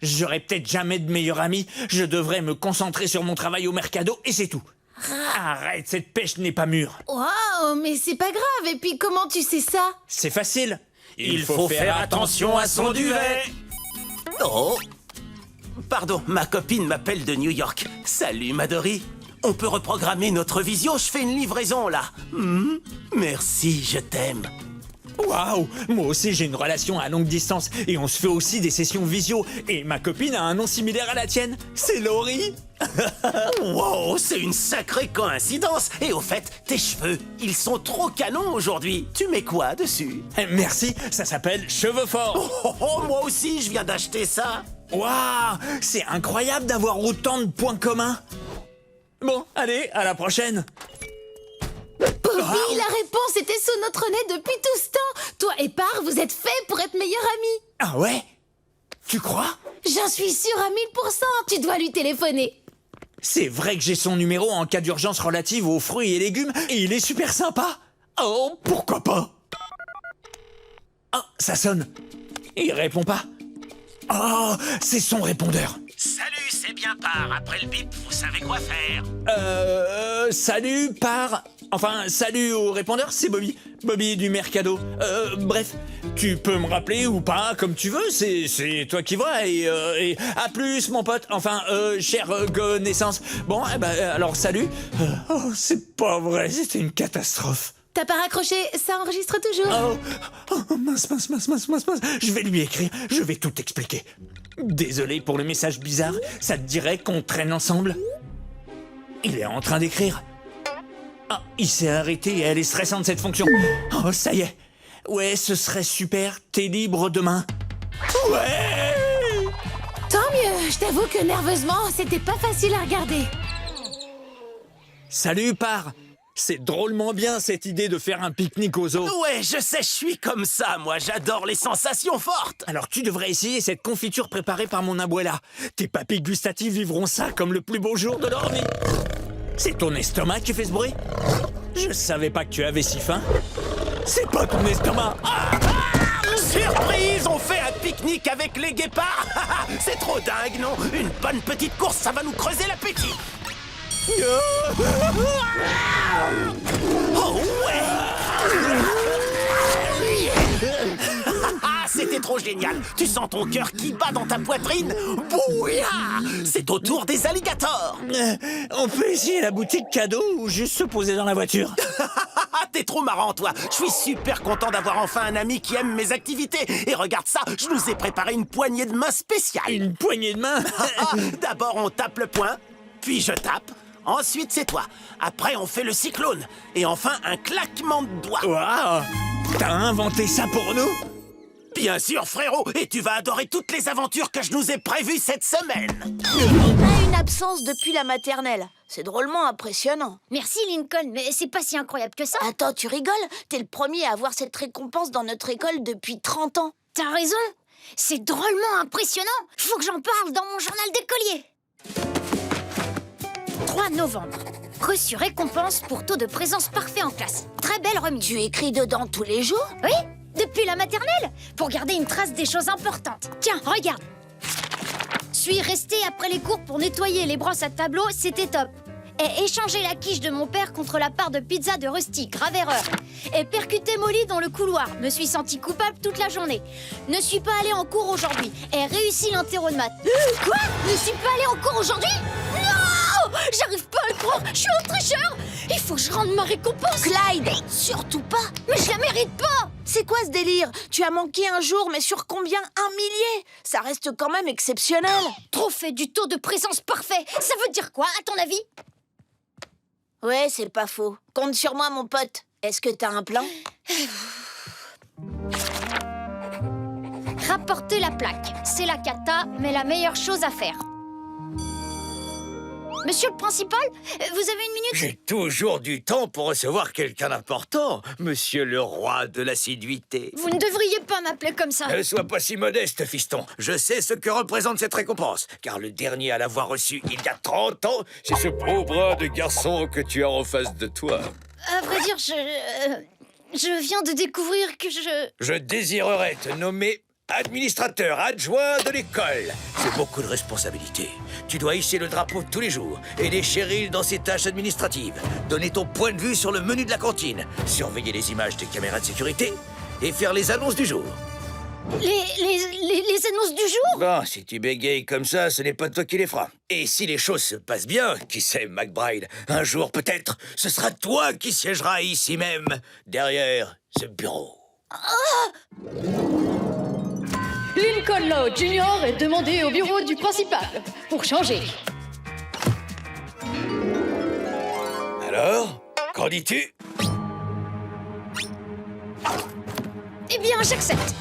L: J'aurai peut-être jamais de meilleur ami. Je devrais me concentrer sur mon travail au Mercado et c'est tout. Arrête, cette pêche n'est pas mûre.
D: Waouh, mais c'est pas grave. Et puis comment tu sais ça?
L: C'est facile. Il faut faire attention à son duvet.
G: Oh! Pardon, ma copine m'appelle de New York. Salut, Madori. On peut reprogrammer notre visio, je fais une livraison, là. Merci, je t'aime.
L: Waouh! Moi aussi j'ai une relation à longue distance et on se fait aussi des sessions visio. Et ma copine a un nom similaire à la tienne. C'est Laurie.
G: Wow, c'est une sacrée coïncidence. Et au fait, tes cheveux, ils sont trop canons aujourd'hui. Tu mets quoi dessus?
L: Merci, ça s'appelle cheveux forts.
G: Moi aussi, je viens d'acheter ça.
L: Waouh! C'est incroyable d'avoir autant de points communs. Bon, allez, à la prochaine.
D: Bobby, la réponse était sous notre nez depuis tout ce temps. Toi et Par, vous êtes faits pour être meilleurs amis.
L: Ah ouais? Tu crois?
D: J'en suis sûre à 1000%. Tu dois lui téléphoner.
L: C'est vrai que j'ai son numéro en cas d'urgence relative aux fruits et légumes et il est super sympa. Oh, pourquoi pas? Ah, ça sonne. Il répond pas. Oh, c'est son répondeur.
G: Salut, c'est bien, Par. Après le bip, vous savez quoi faire.
L: Salut, Par. Enfin, salut au répondeur, c'est Bobby. Bobby du Mercado. Bref, tu peux me rappeler ou pas, comme tu veux, c'est toi qui vois. Et à plus, mon pote. Enfin, chère connaissance. Bon, eh ben, alors salut. Oh, c'est pas vrai, c'était une catastrophe.
D: T'as pas raccroché, ça enregistre toujours.
L: Mince. Je vais lui écrire, je vais tout expliquer. Désolé pour le message bizarre, ça te dirait qu'on traîne ensemble? Il est en train d'écrire. Ah, il s'est arrêté et elle est stressante cette fonction. Oh, ça y est. Ouais, ce serait super, t'es libre demain. Ouais!
D: Tant mieux, je t'avoue que nerveusement, c'était pas facile à regarder.
L: Salut, Par. C'est drôlement bien cette idée de faire un pique-nique aux zoo.
G: Ouais, je sais, je suis comme ça, moi. J'adore les sensations fortes.
L: Alors tu devrais essayer cette confiture préparée par mon abuela. Tes papilles gustatives vivront ça comme le plus beau jour de leur vie. C'est ton estomac qui fait ce bruit? Je savais pas que tu avais si faim. C'est pas ton estomac.
G: Surprise, on fait un pique-nique avec les guépards. C'est trop dingue, non? Une bonne petite course, ça va nous creuser l'appétit. Oh ouais. C'était trop génial. Tu sens ton cœur qui bat dans ta poitrine. Bouya! C'est au tour des alligators.
L: On peut essayer la boutique cadeau ou juste se poser dans la voiture?
G: T'es trop marrant, toi. Je suis super content d'avoir enfin un ami qui aime mes activités. Et regarde ça, je nous ai préparé une poignée de main spéciale.
L: Une poignée de main?
G: D'abord, on tape le poing, puis je tape. Ensuite, c'est toi. Après, on fait le cyclone. Et enfin, un claquement de doigts.
L: Waouh! T'as inventé ça pour nous?
G: Bien sûr, frérot. Et tu vas adorer toutes les aventures que je nous ai prévues cette semaine.
A: On a une absence depuis la maternelle. C'est drôlement impressionnant.
C: Merci, Lincoln, mais c'est pas si incroyable que ça.
A: Attends, tu rigoles? T'es le premier à avoir cette récompense dans notre école depuis 30 ans.
C: T'as raison. C'est drôlement impressionnant. Faut que j'en parle dans mon journal d'écolier. 3 novembre. Reçu récompense pour taux de présence parfait en classe. Très belle remise.
A: Tu écris dedans tous les jours?
C: Oui, depuis la maternelle, pour garder une trace des choses importantes. Tiens, regarde. Suis resté après les cours pour nettoyer les brosses à tableau, c'était top. Et échanger la quiche de mon père contre la part de pizza de Rusty, grave erreur. Et percuter Molly dans le couloir, me suis senti coupable toute la journée. Ne suis pas allé en cours aujourd'hui et réussi l'interro de maths. Quoi? Ne suis pas allé en cours aujourd'hui? Non! J'arrive pas à le croire, je suis un tricheur. Il faut que je rende ma récompense.
A: Clyde, surtout pas.
C: Mais je la mérite pas.
A: C'est quoi ce délire? Tu as manqué un jour, mais sur combien? 1 millier? Ça reste quand même exceptionnel.
C: Trophée du taux de présence parfait, ça veut dire quoi, à ton avis?
A: Ouais, c'est pas faux. Compte sur moi, mon pote. Est-ce que t'as un plan?
C: Rapporter la plaque. C'est la cata, mais la meilleure chose à faire. Monsieur le principal, vous avez une minute?
P: J'ai toujours du temps pour recevoir quelqu'un d'important, monsieur le roi de l'assiduité.
C: Vous ne devriez pas m'appeler comme ça.
P: Ne sois pas si modeste, fiston. Je sais ce que représente cette récompense, car le dernier à l'avoir reçu il y a 30 ans, c'est ce beau bras de garçon que tu as en face de toi.
C: À vrai dire, je viens de découvrir que
P: Je désirerais te nommer administrateur adjoint de l'école. C'est beaucoup de responsabilités. Tu dois hisser le drapeau tous les jours, aider Cheryl dans ses tâches administratives, donner ton point de vue sur le menu de la cantine, surveiller les images des caméras de sécurité et faire les annonces du jour.
C: Les annonces du jour?
P: Bon, si tu bégayes comme ça, ce n'est pas toi qui les feras. Et si les choses se passent bien, qui sait, McBride, un jour peut-être, ce sera toi qui siégeras ici même, derrière ce bureau.
Q: Lincoln Lowe Jr. est demandé au bureau du principal pour changer.
P: Alors, qu'en dis-tu?
C: Eh bien, j'accepte.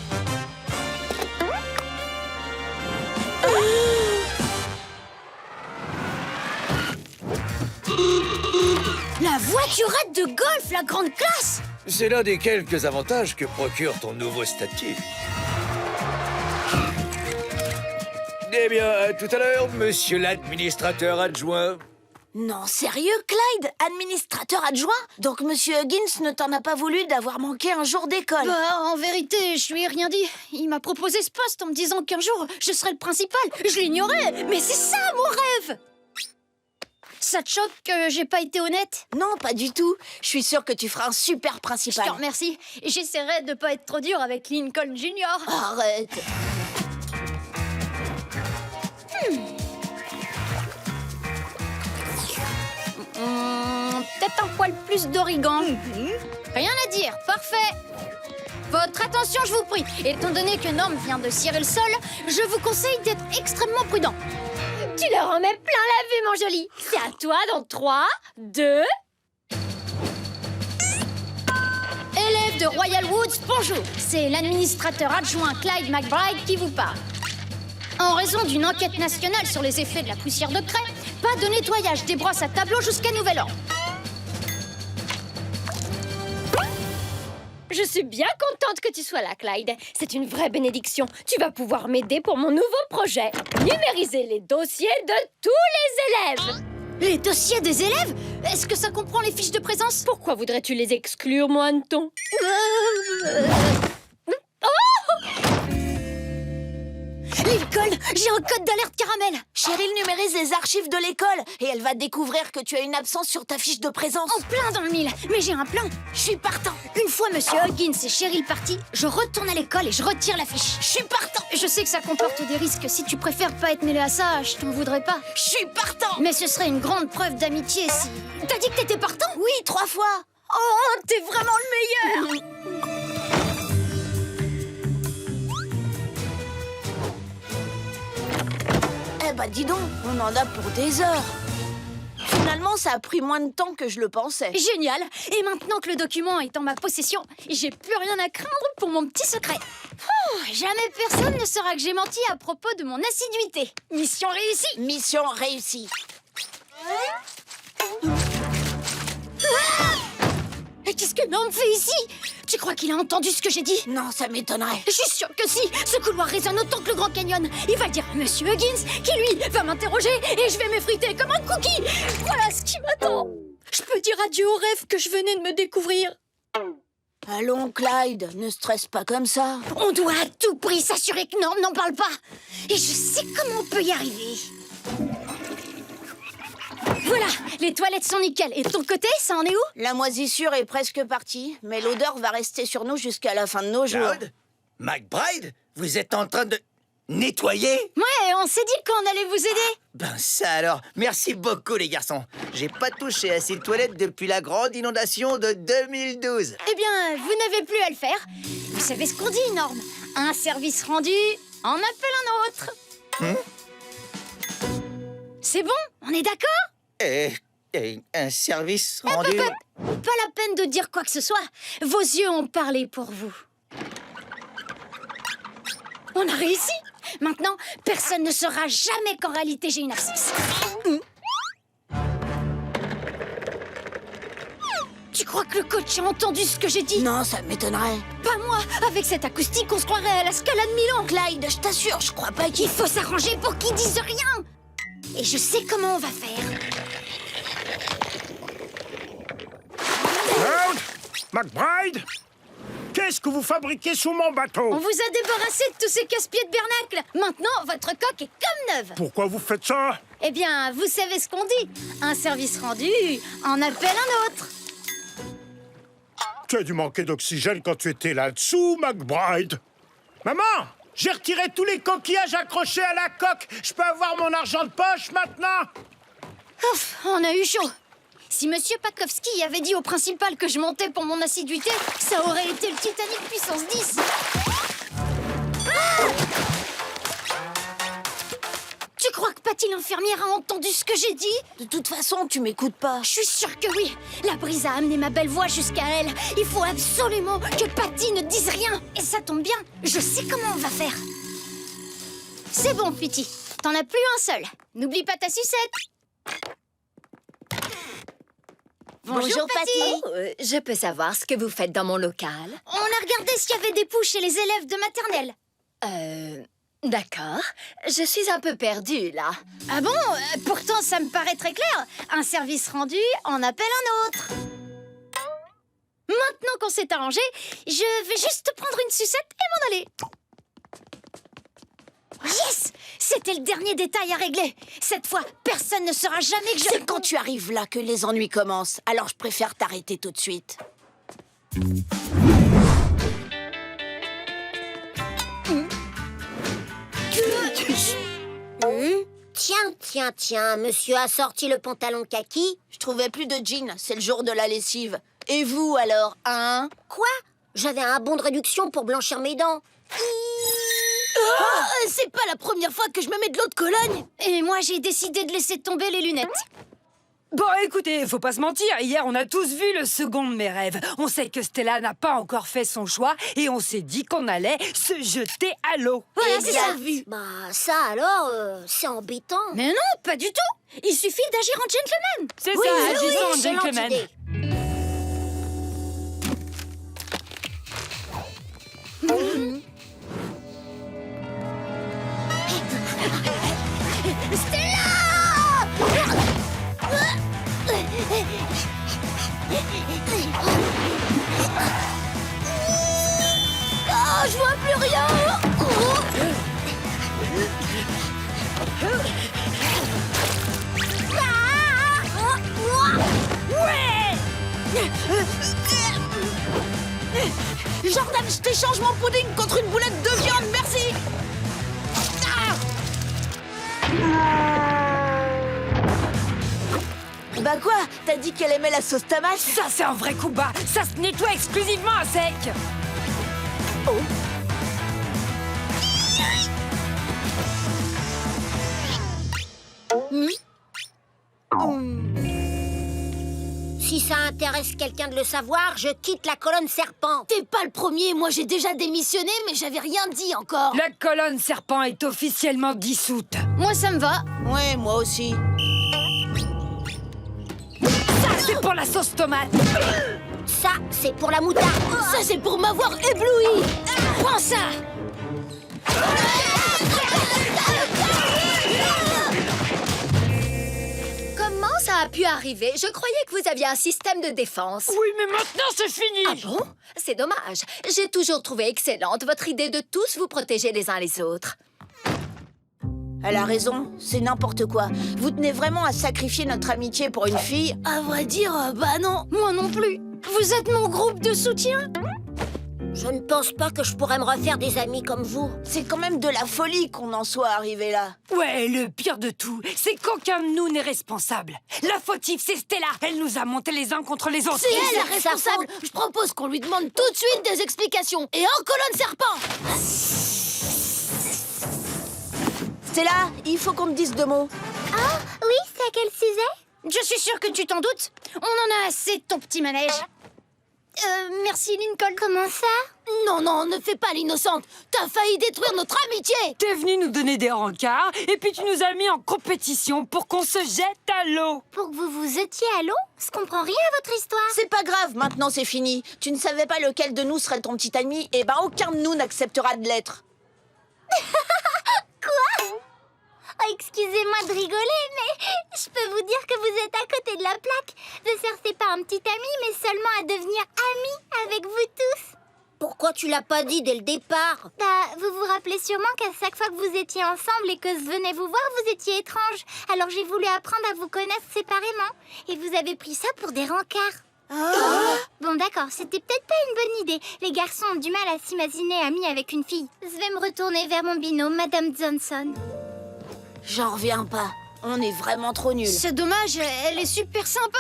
C: La voiturette de golf, la grande classe!
P: C'est l'un des quelques avantages que procure ton nouveau statut. Eh bien, à tout à l'heure, monsieur l'administrateur adjoint.
A: Non, sérieux, Clyde? Administrateur adjoint? Donc Monsieur Huggins ne t'en a pas voulu d'avoir manqué un jour d'école?
F: Bah, en vérité, je lui ai rien dit. Il m'a proposé ce poste en me disant qu'un jour, je serais le principal. Je l'ignorais, mais c'est ça, mon rêve! Ça te choque que j'ai pas été honnête?
A: Non, pas du tout. Je suis sûre que tu feras un super principal.
F: Je te remercie. J'essaierai de pas être trop dur avec Lincoln Junior.
A: Arrête.
F: Peut-être un poil plus d'origan. Rien à dire, parfait. Votre attention, je vous prie. Étant donné que Norm vient de cirer le sol, je vous conseille d'être extrêmement prudent. Tu leur en mets plein la vue, mon joli. C'est à toi dans 3, 2... Élèves de Royal Woods, bonjour. C'est l'administrateur adjoint Clyde McBride qui vous parle. En raison d'une enquête nationale sur les effets de la poussière de craie, pas de nettoyage des brosses à tableau jusqu'à nouvel ordre. Je suis bien contente que tu sois là, Clyde. C'est une vraie bénédiction. Tu vas pouvoir m'aider pour mon nouveau projet. Numériser les dossiers de tous les élèves. Les dossiers des élèves? Est-ce que ça comprend les fiches de présence? Pourquoi voudrais-tu les exclure, mon hanneton? Lincoln, j'ai un code d'alerte caramel.
A: Cheryl numérise les archives de l'école et elle va découvrir que tu as une absence sur ta fiche de présence.
F: En plein dans le mille. Mais j'ai un plan.
A: Je suis partant.
F: Une fois Monsieur Huggins et Cheryl partis, je retourne à l'école et je retire la fiche.
A: Je suis partant.
F: Je sais que ça comporte des risques. Si tu préfères pas être mêlé à ça, je t'en voudrais pas.
A: Je suis partant.
F: Mais ce serait une grande preuve d'amitié si... T'as dit que t'étais partant?
A: Oui, 3 fois.
F: Oh, t'es vraiment le meilleur.
A: Eh bah dis donc, on en a pour des heures. Finalement, ça a pris moins de temps que je le pensais.
F: Génial. Et maintenant que le document est en ma possession, j'ai plus rien à craindre pour mon petit secret. Jamais personne ne saura que j'ai menti à propos de mon assiduité. Mission réussie.
A: Mission réussie.
F: Et qu'est-ce que Norm fait ici? Tu crois qu'il a entendu ce que j'ai dit?
A: Non, ça m'étonnerait.
F: Je suis sûre que si. Ce couloir résonne autant que le Grand Canyon. Il va le dire à Monsieur Huggins, qui lui va m'interroger et je vais m'effriter comme un cookie. Voilà ce qui m'attend. Je peux dire adieu au rêve que je venais de me découvrir.
A: Allons, Clyde, ne stresse pas comme ça.
F: On doit à tout prix s'assurer que Norm n'en parle pas. Et je sais comment on peut y arriver. Voilà, les toilettes sont nickel. Et de ton côté, ça en est où?
A: La moisissure est presque partie, mais l'odeur va rester sur nous jusqu'à la fin de nos jours.
P: Cloud? McBride? Vous êtes en train de nettoyer?
F: Ouais, on s'est dit qu'on allait vous aider.
R: Ben ça alors, merci beaucoup les garçons. J'ai pas touché à ces toilettes depuis la grande inondation de 2012.
F: Eh bien, vous n'avez plus à le faire. Vous savez ce qu'on dit, Norm? Un service rendu en appelle un autre. C'est bon? On est d'accord?
R: Un service rendu...
F: Pas la peine de dire quoi que ce soit. Vos yeux ont parlé pour vous. On a réussi. Maintenant, personne ne saura jamais qu'en réalité j'ai une abscisse. Tu crois que le coach a entendu ce que j'ai dit?
A: Non, ça m'étonnerait.
F: Pas moi. Avec cette acoustique, on se croirait à la Scala de Milan.
A: Clyde, je t'assure, je crois pas qu'il
F: Il faut s'arranger pour qu'ils disent rien. Et je sais comment on va faire.
N: Cloud? McBride? Qu'est-ce que vous fabriquez sous mon bateau?
F: On vous a débarrassé de tous ces casse-pieds de bernacle. Maintenant, votre coque est comme neuve.
N: Pourquoi vous faites ça?
F: Eh bien, vous savez ce qu'on dit. Un service rendu en appelle un autre.
N: Tu as dû manquer d'oxygène quand tu étais là-dessous, McBride. Maman, j'ai retiré tous les coquillages accrochés à la coque. Je peux avoir mon argent de poche maintenant?
F: Ouf, on a eu chaud. Si Monsieur Pakowski avait dit au principal que je montais pour mon assiduité, ça aurait été le Titanic puissance 10. Tu crois que Patty l'infirmière a entendu ce que j'ai dit?
A: De toute façon, tu m'écoutes pas.
F: Je suis sûre que oui. La brise a amené ma belle voix jusqu'à elle. Il faut absolument que Patty ne dise rien. Et ça tombe bien, je sais comment on va faire. C'est bon, Pitty. T'en as plus un seul. N'oublie pas ta sucette.
A: Bonjour, Patty.
E: Je peux savoir ce que vous faites dans mon local?
F: On a regardé s'il y avait des poux chez les élèves de maternelle.
C: D'accord. Je suis un peu perdue, là. Ah bon? Pourtant, ça me paraît très clair. Un service rendu en appelle un autre. Maintenant qu'on s'est arrangé, je vais juste prendre une sucette et m'en aller. Yes! C'était le dernier détail à régler. Cette fois, personne ne saura jamais que je...
A: C'est quand tu arrives là que les ennuis commencent. Alors je préfère t'arrêter tout de suite.
J: Tiens, monsieur a sorti le pantalon kaki.
A: Je trouvais plus de jeans, c'est le jour de la lessive. Et vous alors, hein?
J: Quoi? J'avais un bon de réduction pour blanchir mes dents.
C: C'est pas la première fois que je me mets de l'eau de Cologne. Et moi, j'ai décidé de laisser tomber les lunettes.
B: Bon, écoutez, faut pas se mentir, hier on a tous vu le second de mes rêves. On sait que Stella n'a pas encore fait son choix et on s'est dit qu'on allait se jeter à l'eau.
C: Voilà, c'est ça.
J: Bah, ça alors, c'est embêtant.
C: Mais non, pas du tout. Il suffit d'agir en gentleman.
B: C'est ça, agissons en
J: excellente
B: gentleman.
J: idée.
C: Oh, je vois plus rien.
A: Jordan, je t'échange mon pudding contre une boulette de viande, merci. Bah quoi? T'as dit qu'elle aimait la sauce tomate?
B: Ça, c'est un vrai coup bas. Ça se nettoie exclusivement à sec.
A: Oh.
J: Si ça intéresse quelqu'un de le savoir, je quitte la colonne serpent.
C: T'es pas le premier. Moi, j'ai déjà démissionné, mais j'avais rien dit encore.
B: La colonne serpent est officiellement dissoute.
C: Moi, ça me va.
A: Ouais, moi aussi.
B: Ça, c'est pour la sauce tomate.
J: Ça, c'est pour la moutarde.
C: Ça, c'est pour m'avoir ébloui. Prends ça. Comment ça a pu arriver? Je croyais que vous aviez un système de défense.
B: Oui, mais maintenant, c'est fini.
C: Ah bon? C'est dommage. J'ai toujours trouvé excellente votre idée de tous vous protéger les uns les autres.
A: Elle a raison, c'est n'importe quoi. Vous tenez vraiment à sacrifier notre amitié pour une fille?
C: À vrai dire, bah non, moi non plus. Vous êtes mon groupe de soutien?
J: Je ne pense pas que je pourrais me refaire des amis comme vous.
A: C'est quand même de la folie qu'on en soit arrivé là.
B: Ouais, le pire de tout, c'est qu'aucun de nous n'est responsable. La fautive, c'est Stella. Elle nous a monté les uns contre les autres.
C: C'est elle la responsable. Je propose qu'on lui demande tout de suite des explications. Et en colonne serpent.
A: Stella, il faut qu'on te dise 2 mots.
C: Ah, oui, c'est à quel sujet? Je suis sûre que tu t'en doutes. On en a assez de ton petit manège. Merci Lincoln.
J: Comment ça?
C: Non, ne fais pas l'innocente. T'as failli détruire notre amitié.
B: T'es venu nous donner des rencarts et puis tu nous as mis en compétition pour qu'on se jette à l'eau.
C: Pour que vous vous jetiez à l'eau? Je comprends rien à votre histoire.
A: C'est pas grave, maintenant c'est fini. Tu ne savais pas lequel de nous serait ton petit ami, et ben aucun de nous n'acceptera de l'être.
C: Quoi? Oh, excusez-moi de rigoler, mais je peux vous dire que vous êtes à côté de la plaque. Ne cherchez pas un petit ami, mais seulement à devenir ami avec vous tous.
J: Pourquoi tu l'as pas dit dès le départ?
C: Bah, vous vous rappelez sûrement qu'à chaque fois que vous étiez ensemble et que je venais vous voir, vous étiez étranges. Alors j'ai voulu apprendre à vous connaître séparément. Et vous avez pris ça pour des rencarts. Bon d'accord, c'était peut-être pas une bonne idée. Les garçons ont du mal à s'imaginer amis avec une fille. Je vais me retourner vers mon binôme, Madame Johnson.
A: J'en reviens pas. On est vraiment trop nuls.
C: C'est dommage, elle est super sympa.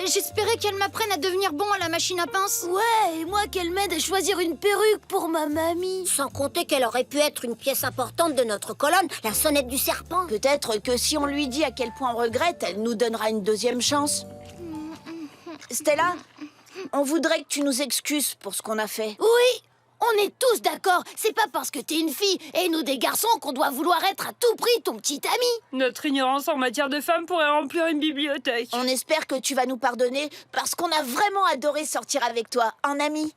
C: J'espérais qu'elle m'apprenne à devenir bon à la machine à pince. Ouais, et moi qu'elle m'aide à choisir une perruque pour ma mamie.
J: Sans compter qu'elle aurait pu être une pièce importante de notre colonne, la sonnette du serpent.
A: Peut-être que si on lui dit à quel point on regrette, elle nous donnera une 2e chance. Stella, on voudrait que tu nous excuses pour ce qu'on a fait.
C: Oui, on est tous d'accord. C'est pas parce que t'es une fille et nous des garçons qu'on doit vouloir être à tout prix ton petit ami.
B: Notre ignorance en matière de femmes pourrait remplir une bibliothèque.
A: On espère que tu vas nous pardonner parce qu'on a vraiment adoré sortir avec toi, en ami.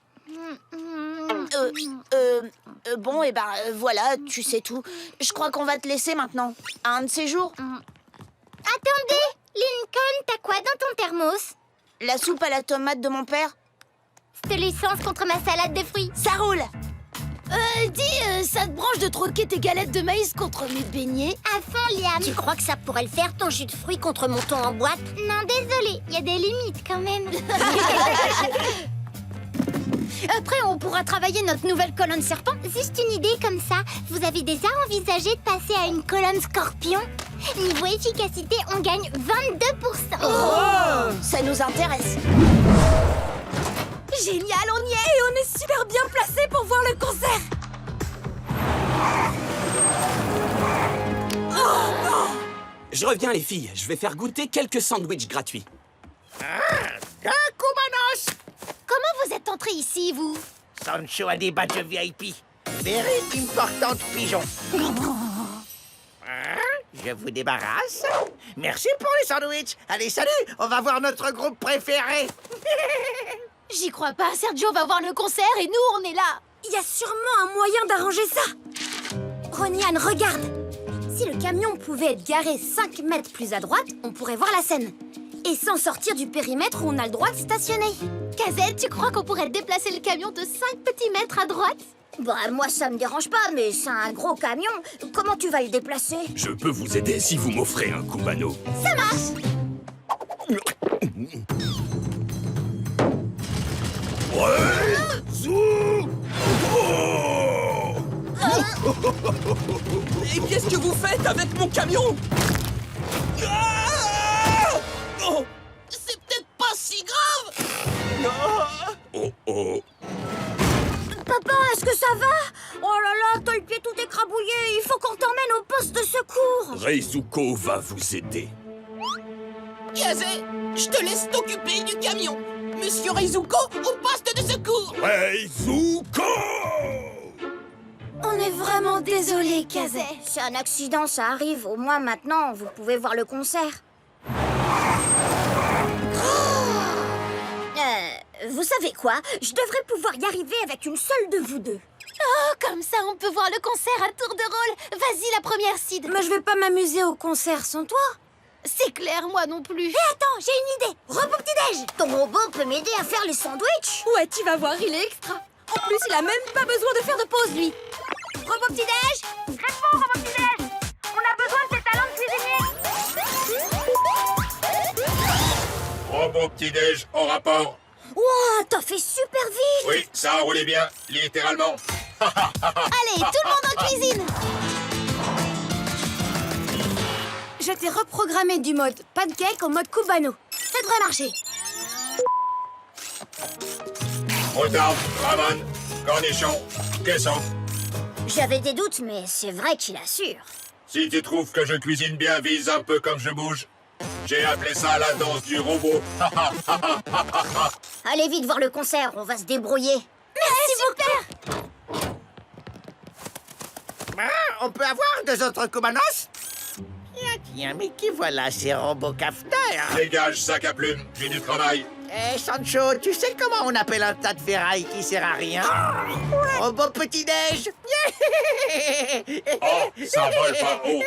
A: Bon, et voilà, tu sais tout. Je crois qu'on va te laisser maintenant. Un de ces jours.
C: Attendez, Lincoln, t'as quoi dans ton thermos?
A: La soupe à la tomate de mon père.
C: Cette licence contre ma salade de fruits.
A: Ça roule.
D: Ça te branche de troquer tes galettes de maïs contre mes beignets?
C: À fond, Liam.
J: Tu crois que ça pourrait le faire, ton jus de fruits contre mon thon en boîte?
C: Non, désolé, il y a des limites quand même.
F: Après, on pourra travailler notre nouvelle colonne serpent.
C: Juste une idée comme ça, vous avez déjà envisagé de passer à une colonne scorpion? Niveau efficacité, on gagne 22%.
A: Oh, ça nous intéresse.
D: Génial, on y est et on est super bien placés pour voir le concert.
G: Oh non! Je reviens les filles, je vais faire goûter quelques sandwichs gratuits.
R: Koumanos!
F: Comment vous êtes entrés ici, vous?
R: Sancho a des badges VIP. Very important pigeon. Je vous débarrasse. Merci pour les sandwichs. Allez, salut! On va voir notre groupe préféré.
F: J'y crois pas, Sergio va voir le concert et nous, on est là.
D: Il y a sûrement un moyen d'arranger ça.
F: Ronian, regarde. Si le camion pouvait être garé 5 mètres plus à droite, on pourrait voir la scène. Et sans sortir du périmètre où on a le droit de stationner. Kazelle, tu crois qu'on pourrait déplacer le camion de 5 petits mètres à droite?
J: Bah, moi, ça me dérange pas, mais c'est un gros camion. Comment tu vas le déplacer?
O: Je peux vous aider si vous m'offrez un Kumano.
F: Ça marche.
G: Et qu'est-ce que vous faites avec mon camion?
A: C'est peut-être pas si grave.
O: Oh oh.
J: Papa, est-ce que ça va? Oh là là, t'as le pied tout écrabouillé. Il faut qu'on t'emmène au poste de secours.
O: Reizuko va vous aider.
A: Kazé, je te laisse t'occuper du camion. Monsieur Reizuko, au poste de secours.
O: Reizuko!
F: On est vraiment désolé, Kazé.
J: C'est un accident, ça arrive. Au moins maintenant, vous pouvez voir le concert. Vous savez quoi? Je devrais pouvoir y arriver avec une seule de vous deux.
F: Oh, comme ça, on peut voir le concert à tour de rôle. Vas-y, la première, Sid. Mais je vais pas m'amuser au concert sans toi. C'est clair, moi non plus.
J: Hé, attends, j'ai une idée. Robot petit-déj. Ton robot peut m'aider à faire les sandwichs.
D: Ouais, tu vas voir, il est extra. En plus, il a même pas besoin de faire de pause, lui.
J: Robot petit-déj. Réponds, robot petit-déj. On a besoin de tes talents de cuisinier.
H: Robot petit-déj au rapport.
J: Wow, t'as fait super vite.
H: Oui, ça a roulé bien, littéralement.
F: Allez, tout le monde en cuisine. Je t'ai reprogrammé du mode pancake au mode cubano. Ça devrait marcher.
H: Moutarde, ramon, cornichon, caisson.
J: J'avais des doutes, mais c'est vrai qu'il assure.
H: Si tu trouves que je cuisine bien, vise un peu comme je bouge. J'ai appelé ça la danse du robot.
J: Allez vite voir le concert, on va se débrouiller.
F: Merci beaucoup.
R: On peut avoir 2 autres Koumanos? Tiens, mais qui voilà ces robots cafeteurs?
H: Dégage, sac à plumes, j'ai du travail.
R: Eh, Sancho, tu sais comment on appelle un tas de ferraille qui sert à rien? Robot petit-déj.
H: Oh, ça vole pas haut.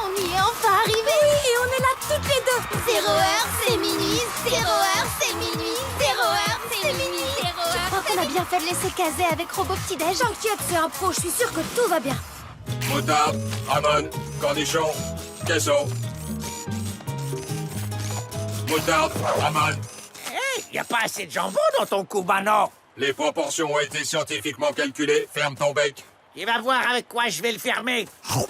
F: On y est enfin arrivé. Oui, et on est là toutes les deux. 0h, c'est minuit. 0h, c'est minuit. 0h, c'est minuit. 0h. Je crois qu'on a bien fait de laisser caser avec Robot Petit-Déj. T'inquiète, c'est un pro, je suis sûre que tout va bien.
H: Moutarde, ramon, cornichon, caisson. Moutarde, ramon.
R: Y a pas assez de jambon dans ton Kubano.
H: Les proportions ont été scientifiquement calculées. Ferme ton bec.
R: Tu vas voir avec quoi je vais le fermer.
J: Oh,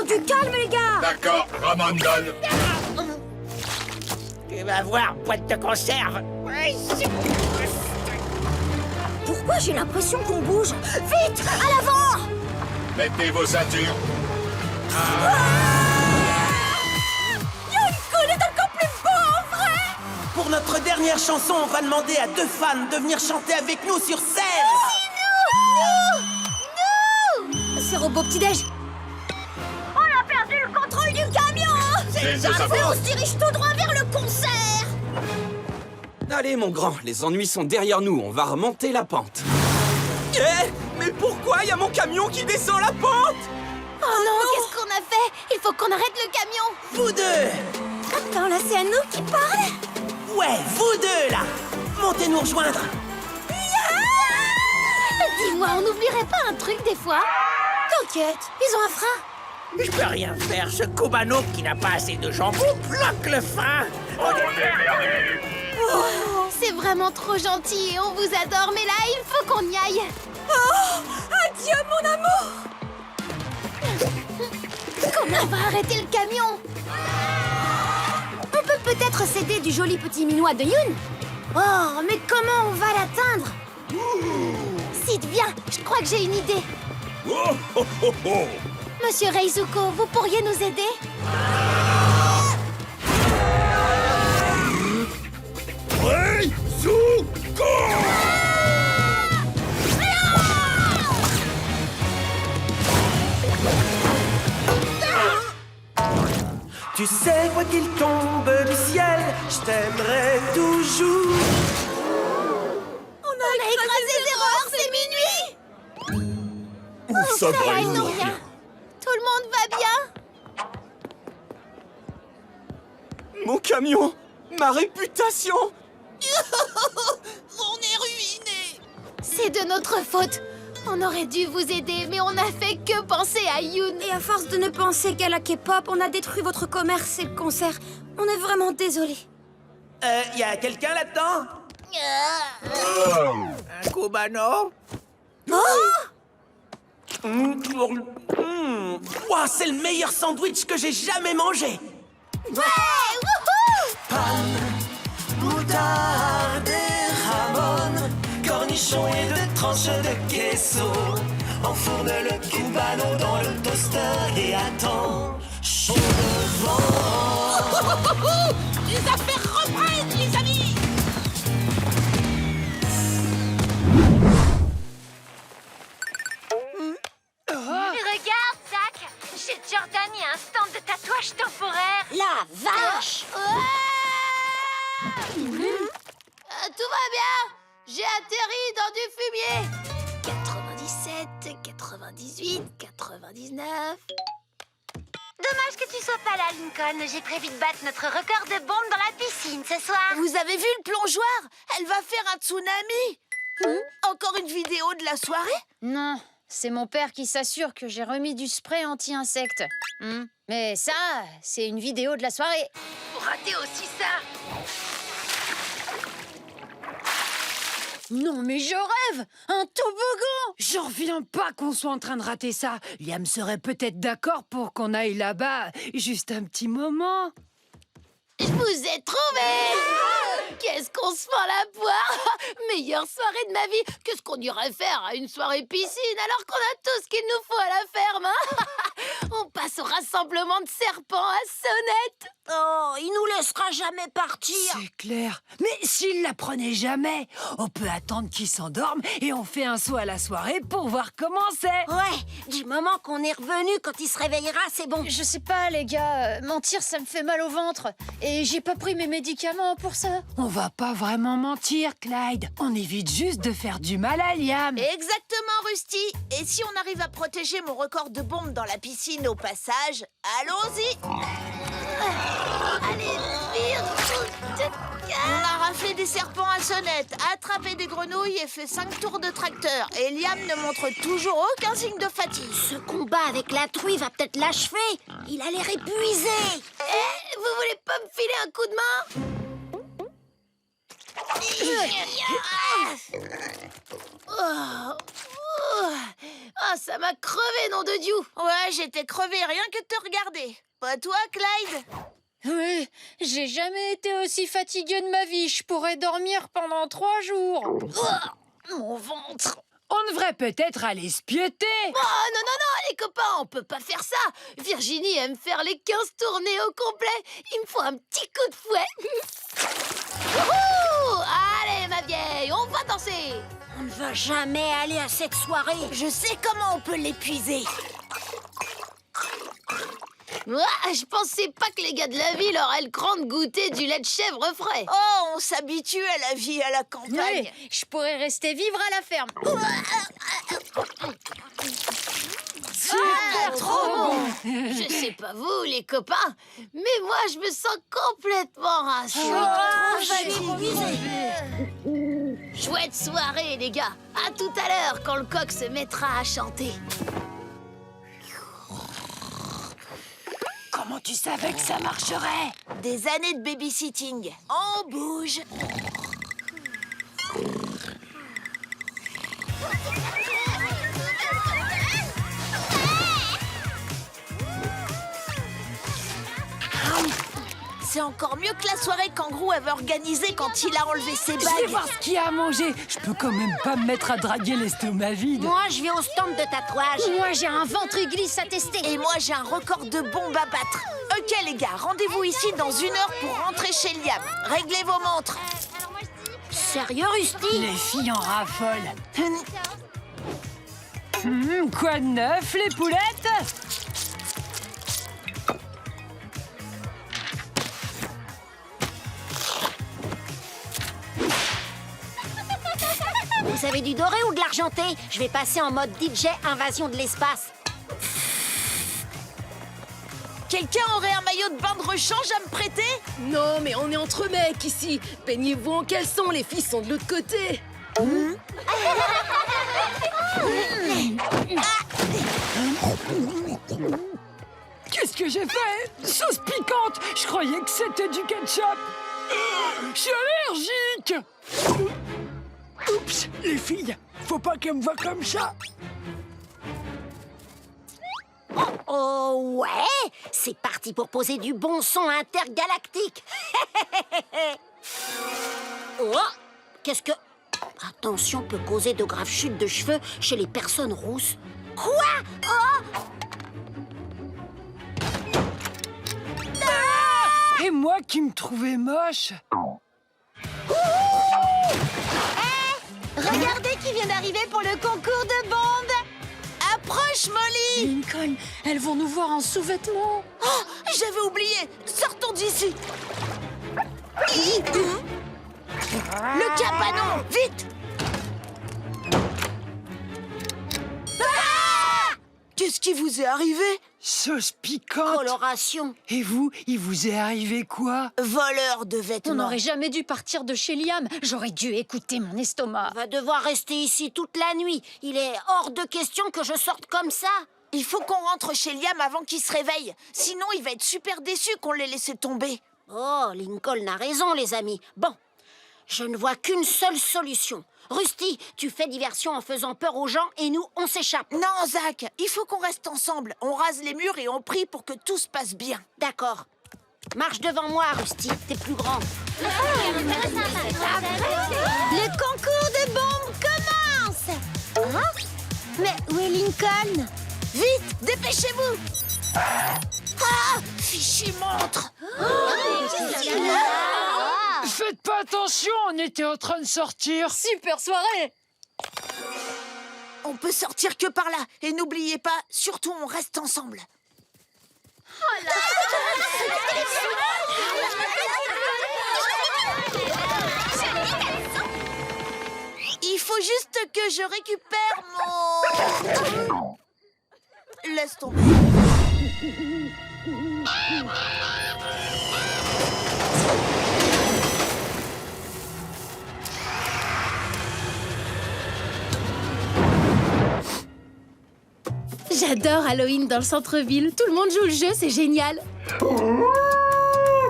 J: du calme, les gars.
H: D'accord, ramon donne.
R: Tu vas voir, boîte de conserve.
J: Pourquoi j'ai l'impression qu'on bouge? Vite, à l'avant.
H: Mettez vos ceintures.
J: Yoiko est encore plus beau en vrai.
G: Pour notre dernière chanson, on va demander à 2 fans de venir chanter avec nous sur scène.
F: C'est Robot Petit-Déj.
J: On a perdu le contrôle du camion.
H: C'est de sa
J: On se dirige tout droit vers le concert.
S: Allez, mon grand, les ennuis sont derrière nous, on va remonter la pente. Mais pourquoi y a mon camion qui descend la pente?
J: Oh non, qu'est-ce qu'on a fait? Il faut qu'on arrête le camion.
G: Vous deux!
J: Attends, là, c'est à nous qui parle?
G: Ouais, vous deux, là! Montez nous rejoindre!
C: Dis-moi, on n'oublierait pas un truc des fois?
J: T'inquiète, ils ont un frein.
K: Je peux rien faire, ce Kubano qui n'a pas assez de jambon bloque le frein.
J: Oh, c'est vraiment trop gentil et on vous adore, mais là, il faut qu'on y aille. Oh, adieu, mon amour. Comment on va arrêter le camion?
C: On peut peut-être s'aider du joli petit minois de Yoon. Oh, mais comment on va l'atteindre?
J: Sid, viens, je crois que j'ai une idée.
H: Oh, oh, oh, oh.
J: Monsieur Reizuko, vous pourriez nous aider?
H: Reizuko!
G: Tu sais, quoi qu'il tombe du ciel, je t'aimerai toujours.
J: On a écrasé Zeror, c'est minuit.
H: Où ça
J: Ça y est,
H: brille?
J: ils n'ont rien. Tout le monde va bien?
S: Mon camion! Ma réputation!
J: On est ruinés. C'est de notre faute. On aurait dû vous aider, mais on n'a fait que penser à Yoon.
C: Et à force de ne penser qu'à la K-pop, on a détruit votre commerce et le concert. On est vraiment désolés.
G: Y a quelqu'un là-dedans?
K: Un Kubano?
G: Ouah, c'est le meilleur sandwich que j'ai jamais mangé!
J: Ouais, wouhou!
G: Moutarde et ramon, cornichons et deux tranches de queso. Enfourne le cubano dans le toaster et attends chaud devant.
J: Les affaires reprennent, les amis!
C: Regarde, Zach! Chez Jordan, il y a un stand de tatouage temporaire.
J: La vache! Tout va bien! J'ai atterri dans du fumier! 97, 98, 99...
C: Dommage que tu sois pas là, Lincoln. J'ai prévu de battre notre record de bombes dans la piscine ce soir.
A: Vous avez vu le plongeoir? Elle va faire un tsunami. Encore une vidéo de la soirée?
F: Non, c'est mon père qui s'assure que j'ai remis du spray anti-insectes. Mais ça, c'est une vidéo de la soirée.
J: Vous ratez aussi ça!
B: Non, mais je rêve! Un toboggan! J'en reviens pas qu'on soit en train de rater ça. Liam serait peut-être d'accord pour qu'on aille là-bas juste un petit moment.
J: Je vous ai trouvé! Qu'est-ce qu'on se fend la poire! Meilleure soirée de ma vie! Qu'est-ce qu'on irait faire à une soirée piscine alors qu'on a tout ce qu'il nous faut à la ferme, hein? On passe au rassemblement de serpents à sonnette!
A: Oh, il nous laissera jamais partir.
B: C'est clair. Mais s'il la prenait jamais, on peut attendre qu'il s'endorme et on fait un saut à la soirée pour voir comment c'est.
A: Ouais, du moment qu'on est revenu, quand il se réveillera, c'est bon.
F: Je sais pas, les gars. Mentir, ça me fait mal au ventre. Et j'ai pas pris mes médicaments pour ça.
B: On va pas vraiment mentir, Clyde. On évite juste de faire du mal à Liam.
A: Exactement, Rusty. Et si on arrive à protéger mon record de bombes dans la piscine au passage, allons-y.
J: Allez, vire!
A: On a raflé des serpents à sonnette, attrapé des grenouilles et fait 5 tours de tracteur. Et Liam ne montre toujours aucun signe de fatigue.
J: Ce combat avec la truie va peut-être l'achever. Il a l'air épuisé. Vous voulez pas me filer un coup de main? Ah, ça m'a crevé, nom de Dieu.
A: Ouais, j'étais crevé rien que de te regarder. Pas toi, Clyde?
F: Oui, j'ai jamais été aussi fatiguée de ma vie. Je pourrais dormir pendant 3 jours.
J: Mon ventre.
B: On devrait peut-être aller se piéter.
J: Oh, non, les copains, on peut pas faire ça. Virginie aime faire les 15 tournées au complet. Il me faut un petit coup de fouet. Wouhou! Allez, ma vieille, on va danser.
A: On ne va jamais aller à cette soirée. Je sais comment on peut l'épuiser.
D: Je pensais pas que les gars de la ville auraient le cran de goûter du lait de chèvre frais.
A: Oh, on s'habitue à la vie à la campagne.
F: Ouais, je pourrais rester vivre à la ferme.
D: Super, trop bon. Je sais pas vous, les copains, mais moi, je me sens complètement rassurée. Chouette soirée, les gars. À tout à l'heure, quand le coq se mettra à chanter.
B: Comment tu savais que ça marcherait?
A: Des années de babysitting. On bouge. C'est encore mieux que la soirée qu'Angrou avait organisée quand il a enlevé ses bagues.
B: Je vais voir ce qu'il y a à manger. Je peux quand même pas me mettre à draguer l'estomac vide.
C: Moi, je vais au stand de tatouage.
F: Moi, j'ai un ventre glisse à tester.
A: Et moi, j'ai un record de bombes à battre. Ok, les gars, rendez-vous ici dans 1 heure pour rentrer chez Liam. Réglez vos montres.
C: Sérieux, Rusty?
B: Les filles en raffolent. Quoi de neuf, les poulettes?
C: Vous avez du doré ou de l'argenté? Je vais passer en mode DJ Invasion de l'espace.
A: Quelqu'un aurait un maillot de bain de rechange à me prêter?
F: Non, mais on est entre mecs ici. Peignez-vous en caleçon, les filles sont de l'autre côté.
B: Qu'est-ce que j'ai fait? Sauce piquante! Je croyais que c'était du ketchup. Je suis allergique. Oups, les filles, faut pas qu'elles me voient comme ça.
C: Oh ouais, c'est parti pour poser du bon son intergalactique. Oh, qu'est-ce que... Attention peut causer de graves chutes de cheveux chez les personnes rousses. Quoi? Oh!
B: Et moi qui me trouvais moche.
A: Regardez qui vient d'arriver pour le concours de bombes. Approche, Molly.
Q: Lincoln, elles vont nous voir en sous-vêtements.
A: Oh, j'avais oublié. Sortons d'ici. Le cabanon, vite. Qu'est-ce qui vous est arrivé?
B: Sauce piquante.
C: Coloration.
B: Et vous, il vous est arrivé quoi?
A: Voleur de vêtements.
Q: On n'aurait jamais dû partir de chez Liam. J'aurais dû écouter mon estomac.
C: On va devoir rester ici toute la nuit. Il est hors de question que je sorte comme ça.
A: Il faut qu'on rentre chez Liam avant qu'il se réveille. Sinon, il va être super déçu qu'on l'ait laissé tomber.
C: Oh, Lincoln a raison, les amis. Bon, je ne vois qu'une seule solution. Rusty, tu fais diversion en faisant peur aux gens et nous, on s'échappe.
A: Non, Zach, il faut qu'on reste ensemble. On rase les murs et on prie pour que tout se passe bien.
C: D'accord. Marche devant moi, Rusty, t'es plus grand.
J: Le concours de bombes commence. Hein? Mais où est Lincoln?
A: Vite, dépêchez-vous. Ah, fichu montre.
B: Faites pas attention, on était en train de sortir.
Q: Super soirée.
A: On peut sortir que par là. Et n'oubliez pas, surtout on reste ensemble. Il faut juste que je récupère mon... Laisse tomber.
D: J'adore Halloween dans le centre-ville. Tout le monde joue le jeu, c'est génial.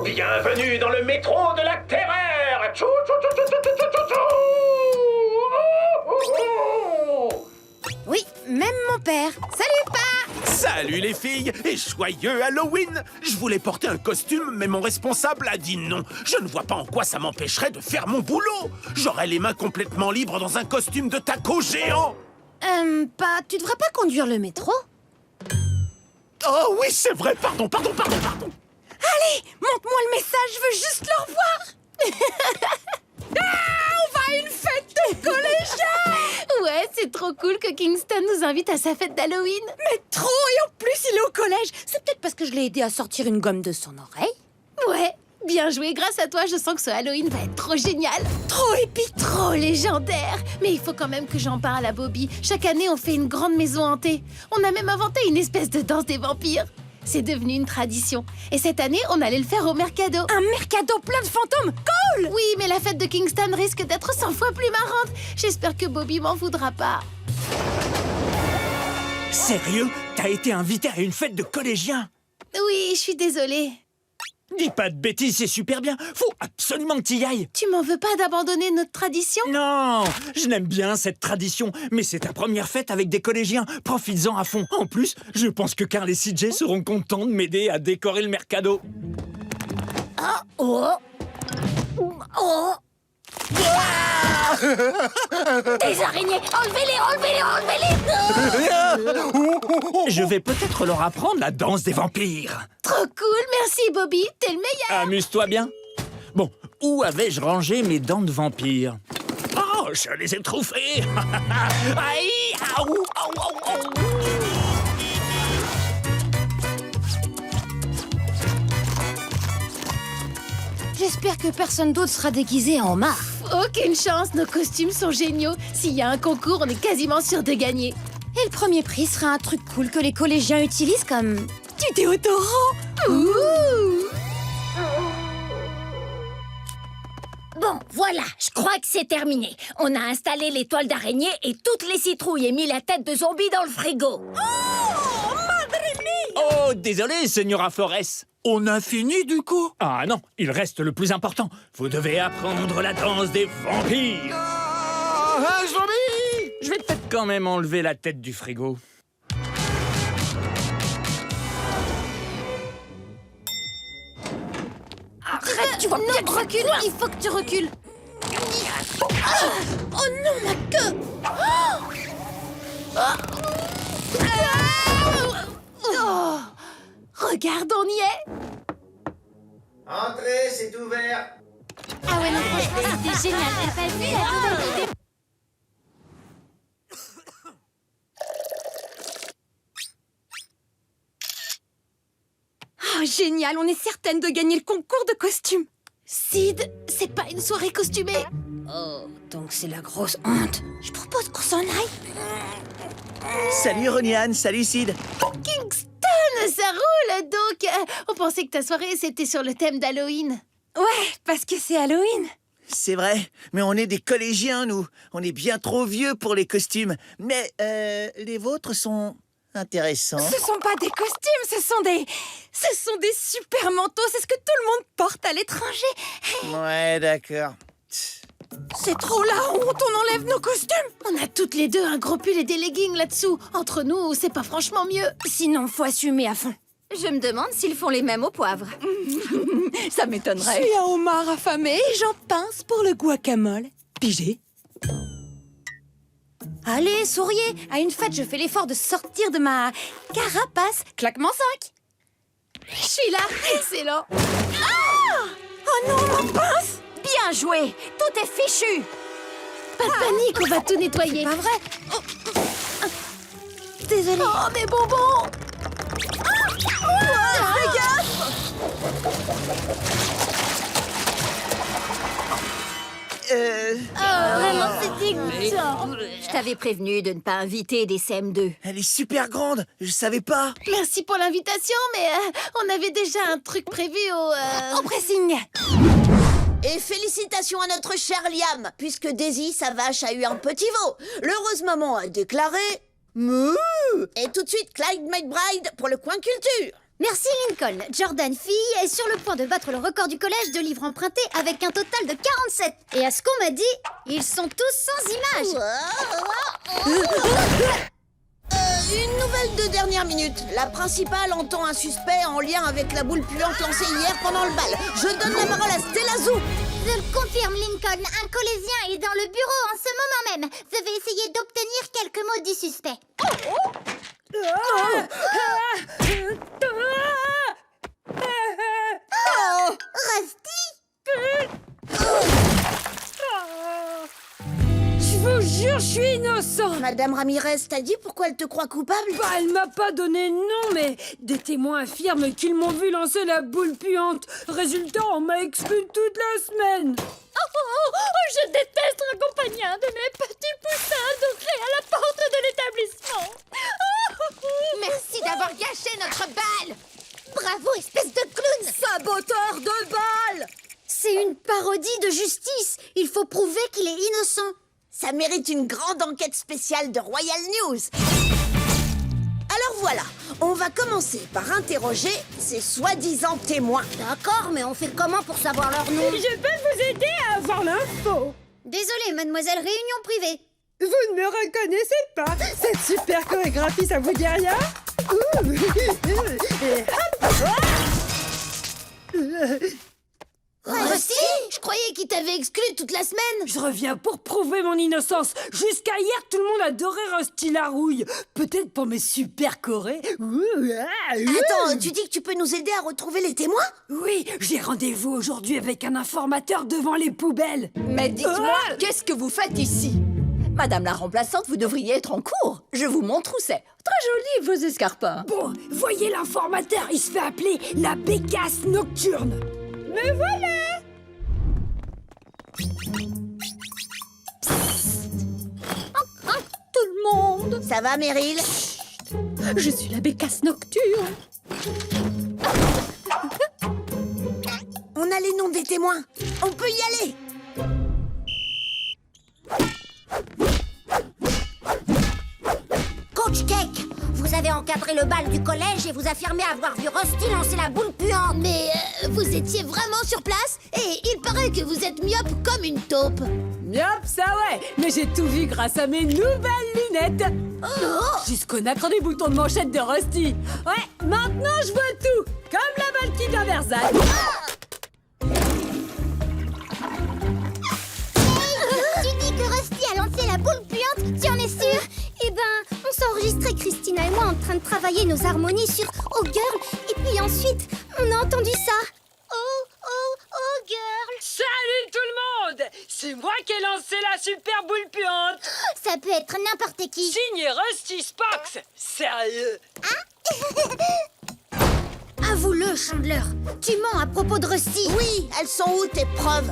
T: Bienvenue dans le métro de la terreur. Tchou, tchou, tchou, tchou, tchou, tchou, tchou, tchou.
F: Oui, même mon père. Salut, Pa!
G: Salut les filles et joyeux Halloween! Je voulais porter un costume, mais mon responsable a dit non. Je ne vois pas en quoi ça m'empêcherait de faire mon boulot. J'aurais les mains complètement libres dans un costume de taco géant.
D: Pa, tu devrais pas conduire le métro?
G: Oh oui, c'est vrai, pardon.
D: Allez, montre-moi le message, je veux juste le revoir. On va à une fête de collégiens. Ouais, c'est C'est trop cool que Kingston nous invite à sa fête d'Halloween.
F: Mais trop, et en plus il est au collège. C'est peut-être parce que je l'ai aidé à sortir une gomme de son oreille.
D: Ouais, bien joué. Grâce à toi, je sens que ce Halloween va être trop génial. Trop épique, trop légendaire. Mais il faut quand même que j'en parle à Bobby. Chaque année, on fait une grande maison hantée. On a même inventé une espèce de danse des vampires. C'est devenu une tradition. Et cette année, on allait le faire au Mercado.
F: Un Mercado plein de fantômes. Cool!
D: Oui, mais la fête de Kingston risque d'être 100 fois plus marrante. J'espère que Bobby m'en voudra pas.
L: Sérieux? T'as été invité à une fête de collégiens?
D: Oui, je suis désolée.
L: Dis pas de bêtises, c'est super bien. Faut absolument que t'y ailles.
D: Tu m'en veux pas d'abandonner notre tradition?
L: Non, je n'aime bien cette tradition, mais c'est ta première fête avec des collégiens. Profites-en à fond. En plus, je pense que Carl et CJ seront contents de m'aider à décorer le Mercado.
C: Des araignées! Enlevez-les!
L: Je vais peut-être leur apprendre la danse des vampires.
D: Trop cool, merci Bobby, t'es le meilleur.
L: Amuse-toi bien. Bon, où avais-je rangé mes dents de vampire? Oh, je les ai trouffées. Aïe, aou, aou, aou, aou.
F: J'espère que personne d'autre sera déguisé en homard.
D: Aucune chance, nos costumes sont géniaux. S'il y a un concours, on est quasiment sûr de gagner.
F: Et le premier prix sera un truc cool que les collégiens utilisent comme du déodorant.
C: Bon, voilà, je crois que c'est terminé. On a installé les toiles d'araignée et toutes les citrouilles et mis la tête de zombie dans le frigo.
L: Oh, désolé, Señora Flores. On a fini du coup? Ah non, il reste le plus important. Vous devez apprendre la danse des vampires. Un zombie! Je vais peut-être quand même enlever la tête du frigo.
C: Arrête, tu vas
D: Non, recule, il faut que tu recules. Oh non, ma queue. Oh, regarde, on y est.
R: Entrez, c'est ouvert.
C: Ah ouais, non, franchement, c'était génial. T'as pas vu la nouvelle idée?
F: Oh, génial, on est certaine de gagner le concours de costumes.
D: Sid, c'est pas une soirée costumée.
F: Oh, donc c'est la grosse honte. Je propose qu'on s'en aille.
R: Salut Roniane, salut Sid.
D: Kingston, ça roule donc. On pensait que ta soirée, c'était sur le thème d'Halloween.
F: Ouais, parce que c'est Halloween.
R: C'est vrai, mais on est des collégiens, nous. On est bien trop vieux pour les costumes. Mais les vôtres sont intéressants.
F: Ce sont pas des costumes, ce sont des super manteaux. C'est ce que tout le monde porte à l'étranger.
R: Ouais, d'accord.
F: C'est trop la honte, on enlève nos costumes.
D: On a toutes les deux un gros pull et des leggings là-dessous. Entre nous, c'est pas franchement mieux.
F: Sinon, faut assumer à fond.
E: Je me demande s'ils font les mêmes au poivre. Ça
F: Je
E: m'étonnerait.
F: suis un homard affamé et j'en pince pour le guacamole. Pigé. Allez, souriez. À une fête, je fais l'effort de sortir de ma carapace. Claquement 5.
D: Je suis là, excellent.
F: Oh non, ma pince.
C: Bien joué! Tout est fichu!
D: Pas de panique, on va tout nettoyer.
F: Pas vrai. Désolée.
D: Oh, mes bonbons.
F: Fais gaffe.
C: Vraiment, c'est dégoûtant!
E: Je t'avais prévenu de ne pas inviter des CM2.
R: Elle est super grande, je savais pas.
D: Merci pour l'invitation, mais on avait déjà un truc prévu
F: Au pressing.
A: Et félicitations à notre cher Liam, puisque Daisy, sa vache, a eu un petit veau. L'heureuse maman a déclaré... Mouh! Et tout de suite, Clyde McBride pour le coin culture.
C: Merci Lincoln. Jordan, fille, est sur le point de battre le record du collège de livres empruntés avec un total de 47. Et à ce qu'on m'a dit, ils sont tous sans images.
A: Une nouvelle de dernière minute. La principale entend un suspect en lien avec la boule puante lancée hier pendant le bal. Je donne la parole à Stella Zou.
C: Je le confirme, Lincoln. Un collégien est dans le bureau en ce moment même. Je vais essayer d'obtenir quelques mots du suspect.
F: Je vous
B: jure, je suis innocent.
A: Madame Ramirez t'a dit pourquoi elle te croit coupable?
B: Bah, elle m'a pas donné de nom, mais des témoins affirment qu'ils m'ont vu lancer la boule puante. Résultat, on m'a exclu toute la semaine.
M: Je déteste raccompagner un de mes petits poussins dorés à la porte de l'établissement.
D: Merci d'avoir gâché notre bal. Bravo, espèce de clown.
A: Saboteur de bal!
C: C'est une parodie de justice. Il faut prouver qu'il est innocent.
A: Ça mérite une grande enquête spéciale de Royal News. Alors voilà, on va commencer par interroger ces soi-disant témoins.
C: D'accord, mais on fait comment pour savoir leur nom?
B: Je peux vous aider à avoir l'info.
C: Désolée, mademoiselle, réunion privée.
B: Vous ne me reconnaissez pas? Cette super chorégraphie, ça vous dit rien? Ouh. Et hop.
D: Rusty, je croyais qu'il t'avait exclu toute la semaine.
B: Je reviens pour prouver mon innocence. Jusqu'à hier, tout le monde adorait Rusty la rouille. Peut-être pour mes super chorés.
A: Attends, tu dis que tu peux nous aider à retrouver les témoins?
B: Oui, j'ai rendez-vous aujourd'hui avec un informateur devant les poubelles.
E: Mais dites-moi, qu'est-ce que vous faites ici? Madame la remplaçante, vous devriez être en cours. Je vous montre où c'est. Très joli, vos escarpins.
B: Bon, voyez l'informateur, il se fait appeler la bécasse nocturne. Me voilà!
M: Tout le monde!
A: Ça va, Meryl?
M: Je suis la bécasse nocturne.
A: On a les noms des témoins. On peut y aller.
C: Coach Cake, vous avez encadré le bal du collège et vous affirmez avoir vu Rusty lancer la boule puante.
D: Mais vous étiez vraiment sur place? Et il paraît que vous êtes myope comme une taupe.
B: Myope, ça ouais. Mais j'ai tout vu grâce à mes nouvelles lunettes. Jusqu'au nacre des boutons de manchette de Rusty. Ouais, maintenant je vois tout. Comme la Valkyrie d'un Versailles.
C: Tu dis que Rusty a lancé la boule puante, tu en es sûre? Eh ben, on s'est enregistré, Christina et moi, en train de travailler nos harmonies sur Oh Girl, et puis ensuite, on a entendu ça. Oh Girl.
B: Salut tout le monde. C'est moi qui ai lancé la super boule puante.
C: Ça peut être n'importe qui.
B: Signé Rusty Sparks. Sérieux?
C: Avoue-le, Chandler. Tu mens à propos de Rusty.
A: Oui, elles sont où tes preuves?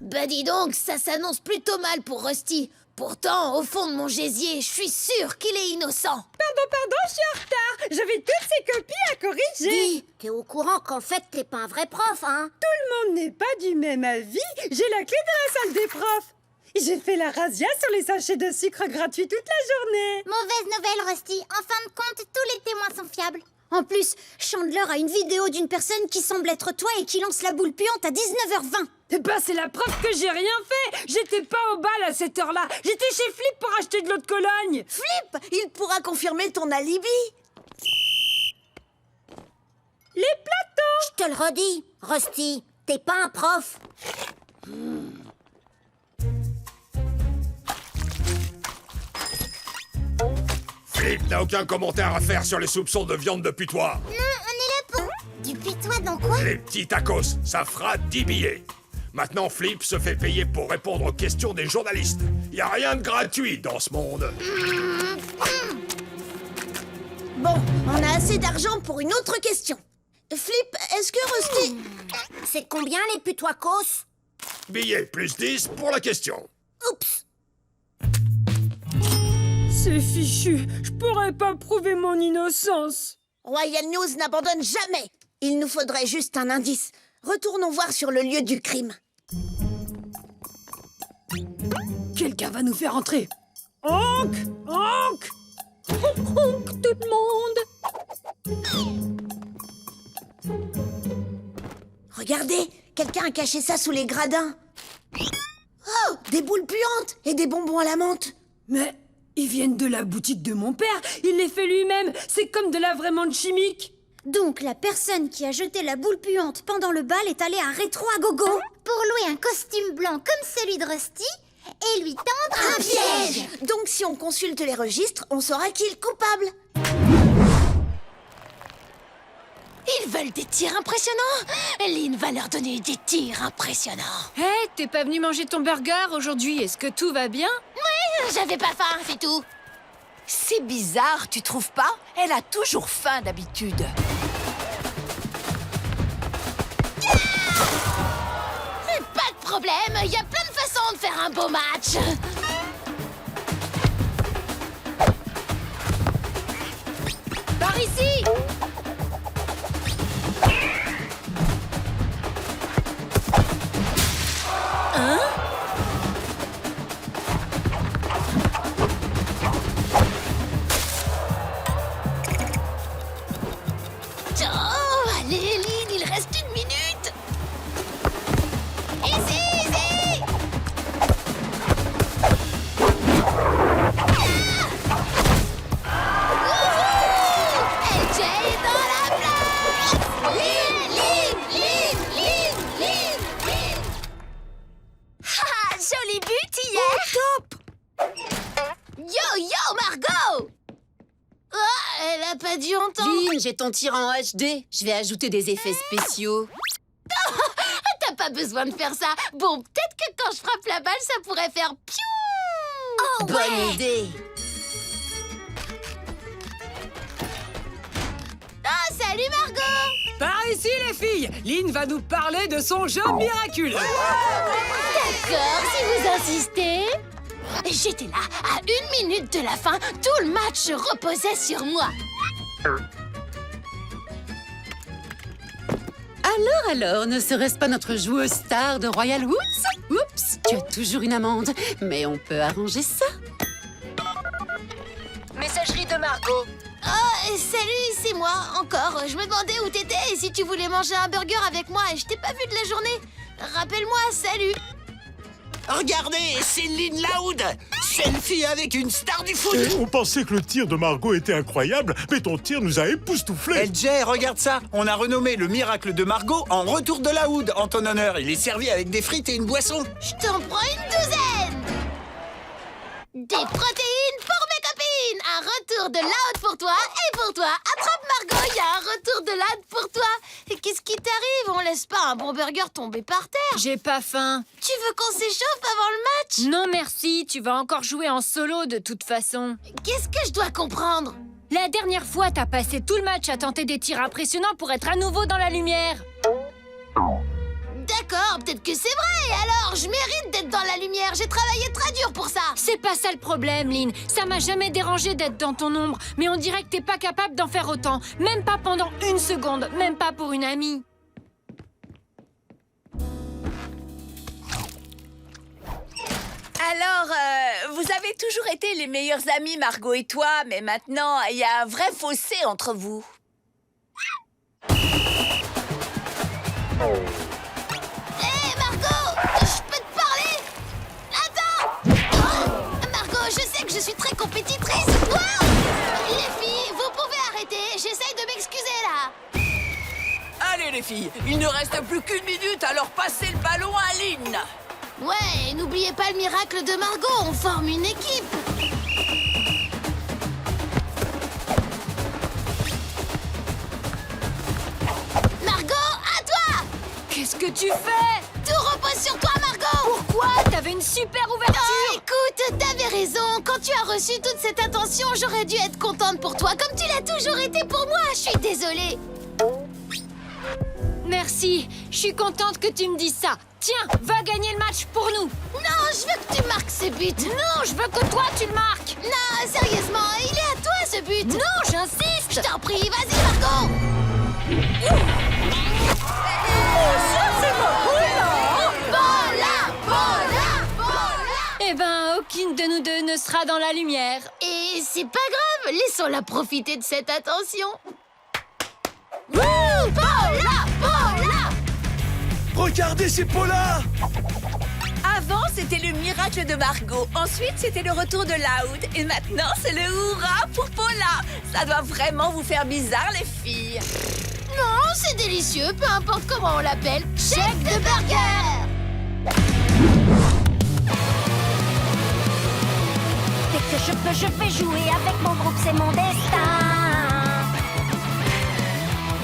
D: Bah dis donc, ça s'annonce plutôt mal pour Rusty. Pourtant, au fond de mon gésier, je suis sûre qu'il est innocent.
B: Pardon, je suis en retard. J'avais toutes ces copies à corriger.
C: Dis, t'es au courant qu'en fait, t'es pas un vrai prof, hein?
B: Tout le monde n'est pas du même avis. J'ai la clé de la salle des profs. J'ai fait la razzia sur les sachets de sucre gratuits toute la journée.
C: Mauvaise nouvelle, Rusty. En fin de compte, tous les témoins sont fiables. En plus, Chandler a une vidéo d'une personne qui semble être toi et qui lance la boule puante à 19h20.
B: Eh ben, c'est la preuve que j'ai rien fait. J'étais pas au bal à cette heure-là. J'étais chez Flip pour acheter de l'eau de Cologne.
A: Flip, il pourra confirmer ton alibi.
B: Les plateaux.
C: Je te le redis, Rusty, t'es pas un prof.
H: Flip n'a aucun commentaire à faire sur les soupçons de viande de putois.
C: Non, on est là pour... Du putois dans quoi?
H: Les petits tacos, ça fera 10 billets. Maintenant, Flip se fait payer pour répondre aux questions des journalistes. Y a rien de gratuit dans ce monde.
A: Bon, on a assez d'argent pour une autre question. Flip, est-ce que Rusty...
C: C'est combien les putois-cos?
H: Billet plus 10 pour la question.
C: Oups.
B: C'est fichu. Je pourrais pas prouver mon innocence.
A: Royal News n'abandonne jamais. Il nous faudrait juste un indice. Retournons voir sur le lieu du crime.
B: Quelqu'un va nous faire entrer. Honk! Honk!
M: Honk, honk, tout le monde!
A: Regardez, quelqu'un a caché ça sous les gradins. Oh, des boules puantes et des bonbons à la menthe.
B: Mais ils viennent de la boutique de mon père. Il les fait lui-même. C'est comme de la vraie menthe chimique.
C: Donc la personne qui a jeté la boule puante pendant le bal est allée à Rétro à Gogo pour louer un costume blanc comme celui de Rusty et lui tendre un piège.
A: Donc si on consulte les registres, on saura qui est le coupable.
D: Ils veulent des tirs impressionnants. Lynn va leur donner des tirs impressionnants.
Q: Hé, t'es pas venu manger ton burger aujourd'hui? Est-ce que tout va bien?
D: Oui, j'avais pas faim, c'est tout.
E: C'est bizarre, tu trouves pas? Elle a toujours faim d'habitude.
D: Mais pas de problème, il y a plein de façons de faire un beau match.
Q: Par ici!
D: Hein? Oh, allez, Lynn, il reste 1 minute. Ici, ici. LJ est dans la place. Lynn.
A: Ah, joli but hier.
D: Yo, Margot. Oh, elle a pas dû entendre.
B: Lynn, j'ai ton tir en HD. Je vais ajouter des effets spéciaux.
D: T'as pas besoin de faire ça. Bon, peut-être que quand je frappe la balle, ça pourrait faire piou.
A: Oh,
B: Bonne idée.
D: Ah, salut Margot.
B: Par ici, les filles. Lynn va nous parler de son jeu miraculeux.
D: D'accord, si vous insistez. J'étais là, à 1 minute de la fin, tout le match reposait sur moi.
B: Alors, ne serait-ce pas notre joueuse star de Royal Woods? Oups, tu as toujours une amende, mais on peut arranger ça. Messagerie de Margot.
D: Oh, salut, c'est moi, encore. Je me demandais où t'étais et si tu voulais manger un burger avec moi et je t'ai pas vu de la journée. Rappelle-moi, salut.
R: Regardez, c'est Lynn Loud. Selfie avec une star du foot.
N: On pensait que le tir de Margot était incroyable, mais ton tir nous a époustouflés.
U: LJ, regarde ça. On a renommé le miracle de Margot en retour de la Hood en ton honneur. Il est servi avec des frites et une boisson.
D: Je t'en prends une douzaine. Des protéines pour mes copines. Un retour de l'out pour toi et pour toi. Attrape Margot, il y a un retour de l'out pour toi. Et qu'est-ce qui t'arrive? On laisse pas un bon burger tomber par terre.
Q: J'ai pas faim.
D: Tu veux qu'on s'échauffe avant le match?
Q: Non merci, tu vas encore jouer en solo de toute façon.
D: Qu'est-ce que je dois comprendre?
Q: La dernière fois, t'as passé tout le match à tenter des tirs impressionnants pour être à nouveau dans la lumière.
D: D'accord, peut-être que c'est vrai. Et alors, je mérite d'être dans la lumière. J'ai travaillé très dur pour ça.
Q: C'est pas ça le problème, Lynn. Ça m'a jamais dérangé d'être dans ton ombre. Mais on dirait que t'es pas capable d'en faire autant. Même pas pendant 1 seconde. Même pas pour une amie.
E: Alors, vous avez toujours été les meilleurs amis, Margot et toi, mais maintenant, il y a un vrai fossé entre vous.
D: Hé, Margot, je peux te parler? Attends. Oh, Margot, je sais que je suis très compétitrice. Wow. Les filles, vous pouvez arrêter. J'essaye de m'excuser, là.
E: Allez, les filles, il ne reste plus qu'1 minute, alors passez le ballon à Lynn.
D: Ouais, et n'oubliez pas le miracle de Margot. On forme une équipe. Margot, à toi.
Q: Qu'est-ce que tu fais?
D: Tout repose sur toi, Margot.
Q: Pourquoi? T'avais une super ouverture.
D: Oh, écoute, t'avais raison. Quand tu as reçu toute cette attention, j'aurais dû être contente pour toi, comme tu l'as toujours été pour moi. Je suis désolée.
Q: Merci. Je suis contente que tu me dises ça. Tiens, va gagner le match pour nous.
D: Non, je veux que tu marques ce but.
Q: Non, je veux que toi, tu le marques.
D: Non, sérieusement, il est à toi, ce but.
Q: Non, j'insiste.
D: Je t'en prie, vas-y, Margot.
Q: Eh ben, aucune de nous deux ne sera dans la lumière.
D: Et c'est pas grave, laissons-la profiter de cette attention. Wouh, Paula.
U: Regardez ces Paula.
E: Avant, c'était le miracle de Margot. Ensuite, c'était le retour de Loud. Et maintenant, c'est le hurrah pour Paula. Ça doit vraiment vous faire bizarre, les filles.
D: Non, c'est délicieux, peu importe comment on l'appelle. Chef de burger.
C: Dès que je peux, je vais jouer avec mon groupe, c'est mon destin.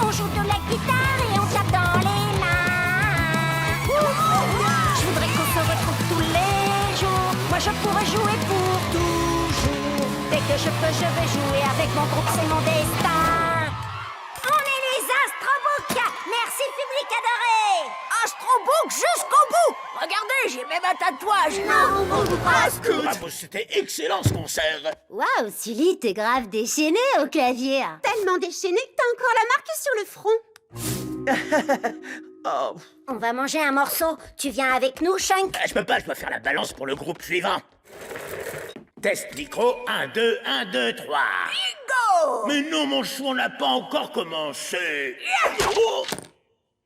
C: On joue de la guitare et on tape dans les mains. Je voudrais qu'on se retrouve tous les jours. Moi je pourrais jouer pour toujours. Dès que je peux, je vais jouer avec mon groupe, c'est mon destin. On est les Astrobooks. Merci public adoré. Astrobook jusqu'au bout. Regardez, j'ai même un tatouage. Non, on joue pas.
U: Ah, c'était excellent ce concert.
C: Waouh, Sully, t'es grave déchaîné au clavier.
J: Tellement déchaîné que t'as encore la marque sur le front.
U: Oh.
C: On va manger un morceau. Tu viens avec nous, Shank?
U: Je peux pas, je dois faire la balance pour le groupe suivant. Test micro, 1, 2, 1, 2, 3.
C: Bingo!
U: Mais non, mon chou, on n'a pas encore commencé. Oh.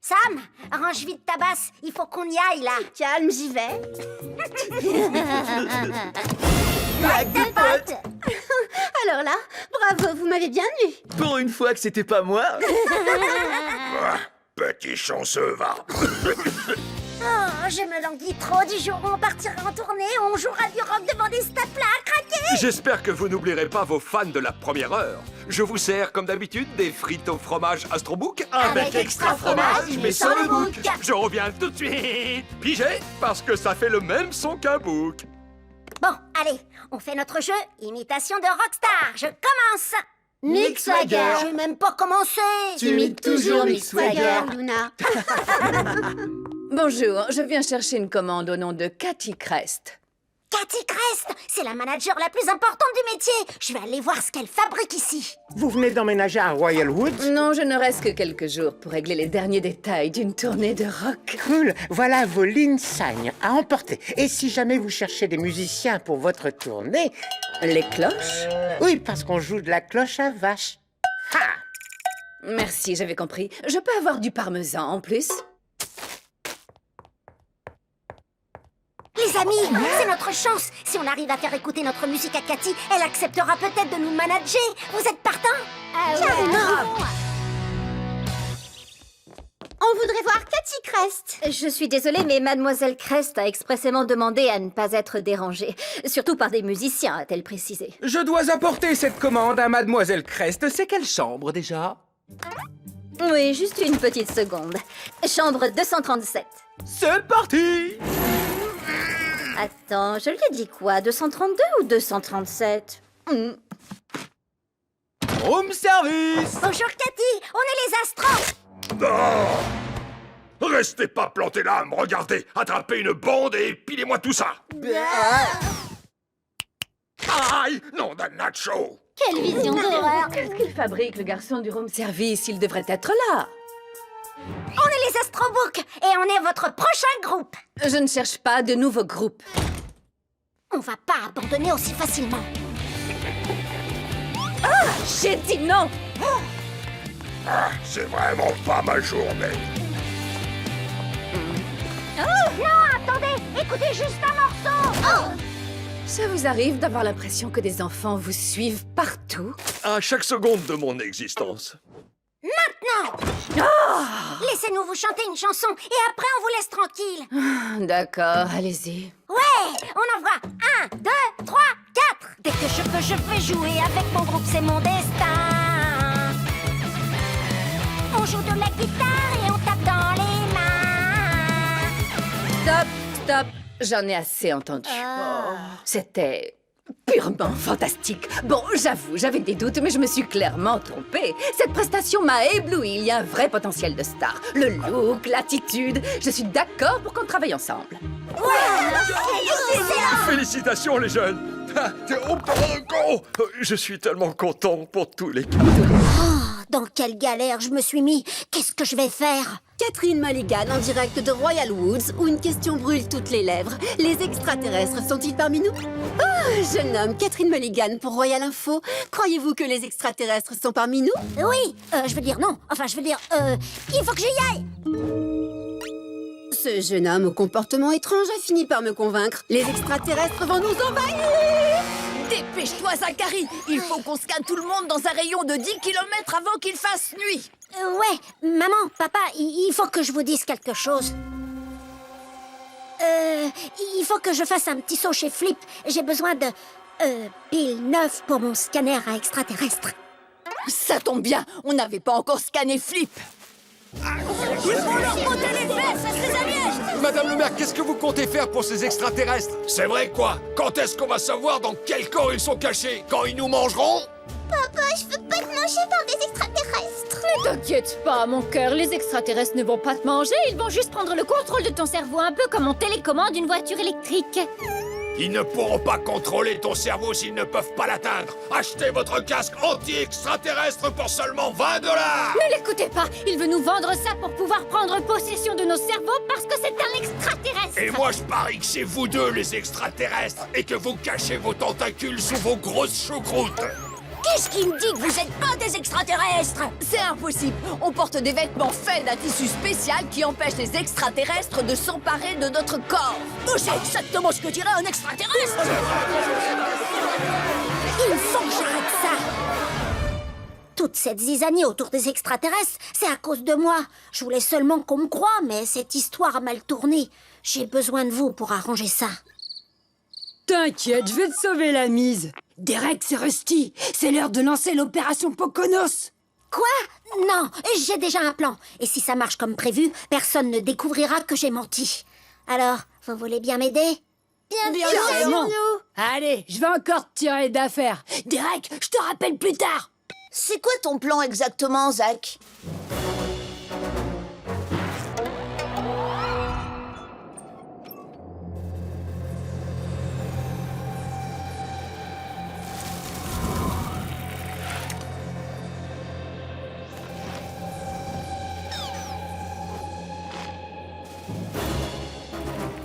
C: Sam, arrange vite ta basse. Il faut qu'on y aille, là.
J: Calme, j'y vais.
C: Blague de pote.
J: Alors là, bravo, vous m'avez bien eu.
R: Pour une fois que c'était pas moi.
H: Ah, petit chanceux, va.
C: Oh, je me languis trop du jour où on partira en tournée, où on jouera du rock devant des stades plats à craquer.
O: J'espère que vous n'oublierez pas vos fans de la première heure. Je vous sers, comme d'habitude, des frites au fromage Astrobook
C: Avec extra fromage, mais sans le bouc.
O: Je reviens tout de suite. Pigé, parce que ça fait le même son qu'un bouc.
C: Bon, allez, on fait notre jeu imitation de rockstar. Je commence.
J: Mick Swagger.
C: J'ai même pas commencé.
J: Tu imites toujours Mick Swagger, Luna.
E: Bonjour, je viens chercher une commande au nom de Cathy Crest.
C: Cathy Crest, c'est la manager la plus importante du métier. Je vais aller voir ce qu'elle fabrique ici.
N: Vous venez d'emménager à Royal Woods?
E: Non, je ne reste que quelques jours pour régler les derniers détails d'une tournée de rock.
N: Cool, voilà vos Linsignes à emporter. Et si jamais vous cherchez des musiciens pour votre tournée...
E: Les cloches?
N: Oui, parce qu'on joue de la cloche à vache. Ha!
E: Merci, j'avais compris. Je peux avoir du parmesan en plus?
C: Les amis, c'est notre chance. Si on arrive à faire écouter notre musique à Cathy, elle acceptera peut-être de nous manager. Vous êtes partants?
J: On voudrait voir Cathy Crest.
C: Je suis désolée, mais Mademoiselle Crest a expressément demandé à ne pas être dérangée. Surtout par des musiciens, a-t-elle précisé.
S: Je dois apporter cette commande à Mademoiselle Crest. C'est quelle chambre déjà?
C: Oui, juste une petite seconde. Chambre 237.
S: C'est parti!
C: Attends, je lui ai dit quoi? 232 ou 237?
S: Room service!
C: Bonjour Cathy, on est les Astros.
H: Non! Restez pas plantés là, me regardez. Attrapez une bande et pilez-moi tout ça. Aïe! Non d'un nacho!
C: Quelle vision d'horreur!
E: Qu'est-ce qu'il fabrique, le garçon du room service? Il devrait être là.
C: On est les Astrobooks et on est votre prochain groupe.
E: Je ne cherche pas de nouveau groupe.
C: On va pas abandonner aussi facilement.
E: Ah! J'ai dit non!
H: C'est vraiment pas ma journée.
C: Non, attendez! Écoutez juste un morceau!
E: Ça vous arrive d'avoir l'impression que des enfants vous suivent partout?
O: À chaque seconde de mon existence.
C: Maintenant! Laissez-nous vous chanter une chanson et après on vous laisse tranquille.
E: D'accord, allez-y.
C: Ouais! On envoie 1, 2, 3, 4! Dès que je peux, je vais jouer avec mon groupe, c'est mon destin. On joue de la guitare et on tape dans les mains.
E: Stop, stop. J'en ai assez entendu. C'était purement fantastique. Bon, j'avoue, j'avais des doutes, mais je me suis clairement trompée. Cette prestation m'a ébloui. Il y a un vrai potentiel de star. Le look, l'attitude. Je suis d'accord pour qu'on travaille ensemble.
O: Félicitations les jeunes. Je suis tellement content pour tous les cas.
C: Dans quelle galère je me suis mis? Qu'est-ce que je vais faire?
I: Catherine Mulligan en direct de Royal Woods, où une question brûle toutes les lèvres. Les extraterrestres sont-ils parmi nous? Jeune homme, Catherine Mulligan pour Royal Info. Croyez-vous que les extraterrestres sont parmi nous?
C: Oui, je veux dire non. Enfin, je veux dire, il faut que j'y aille.
I: Ce jeune homme au comportement étrange a fini par me convaincre. Les extraterrestres vont nous envahir!
F: Dépêche-toi, Zachary! Il faut qu'on scanne tout le monde dans un rayon de 10 km avant qu'il fasse nuit!
C: Ouais, maman, papa, il faut que je vous dise quelque chose. Il faut que je fasse un petit saut chez Flip. J'ai besoin de piles neuves pour mon scanner à extraterrestres.
F: Ça tombe bien, on n'avait pas encore scanné Flip.
A: Il faut leur botter les fesses à ces alièges.
O: Madame le maire, qu'est-ce que vous comptez faire pour ces extraterrestres?
H: C'est vrai quoi? Quand est-ce qu'on va savoir dans quel corps ils sont cachés? Quand ils nous mangeront?
J: Papa, je veux pas te manger par des extraterrestres.
M: Ne t'inquiète pas, mon cœur, les extraterrestres ne vont pas te manger, ils vont juste prendre le contrôle de ton cerveau, un peu comme on télécommande une voiture électrique.
H: Ils ne pourront pas contrôler ton cerveau s'ils ne peuvent pas l'atteindre. Achetez votre casque anti-extraterrestre pour seulement 20 $.
M: Ne l'écoutez pas, il veut nous vendre ça pour pouvoir prendre possession de nos cerveaux parce que c'est un extraterrestre.
H: Et moi je parie que c'est vous deux les extraterrestres et que vous cachez vos tentacules sous vos grosses choucroutes.
A: Qu'est-ce qui me dit que vous êtes pas des extraterrestres?
E: C'est impossible. On porte des vêtements faits d'un tissu spécial qui empêche les extraterrestres de s'emparer de notre corps.
A: Oh, c'est exactement ce que dirait un extraterrestre. Il faut que j'arrête ça. Toute cette zizanie autour des extraterrestres, c'est à cause de moi. Je voulais seulement qu'on me croie, mais cette histoire a mal tourné. J'ai besoin de vous pour arranger ça.
B: T'inquiète, je vais te sauver la mise. Derek, c'est Rusty. C'est l'heure de lancer l'opération Poconos.
A: Quoi? Non, j'ai déjà un plan. Et si ça marche comme prévu, personne ne découvrira que j'ai menti. Alors, vous voulez bien m'aider?
B: Bien sûr. Allez, je vais encore te tirer d'affaire. Derek, je te rappelle plus tard.
A: C'est quoi ton plan exactement, Zach?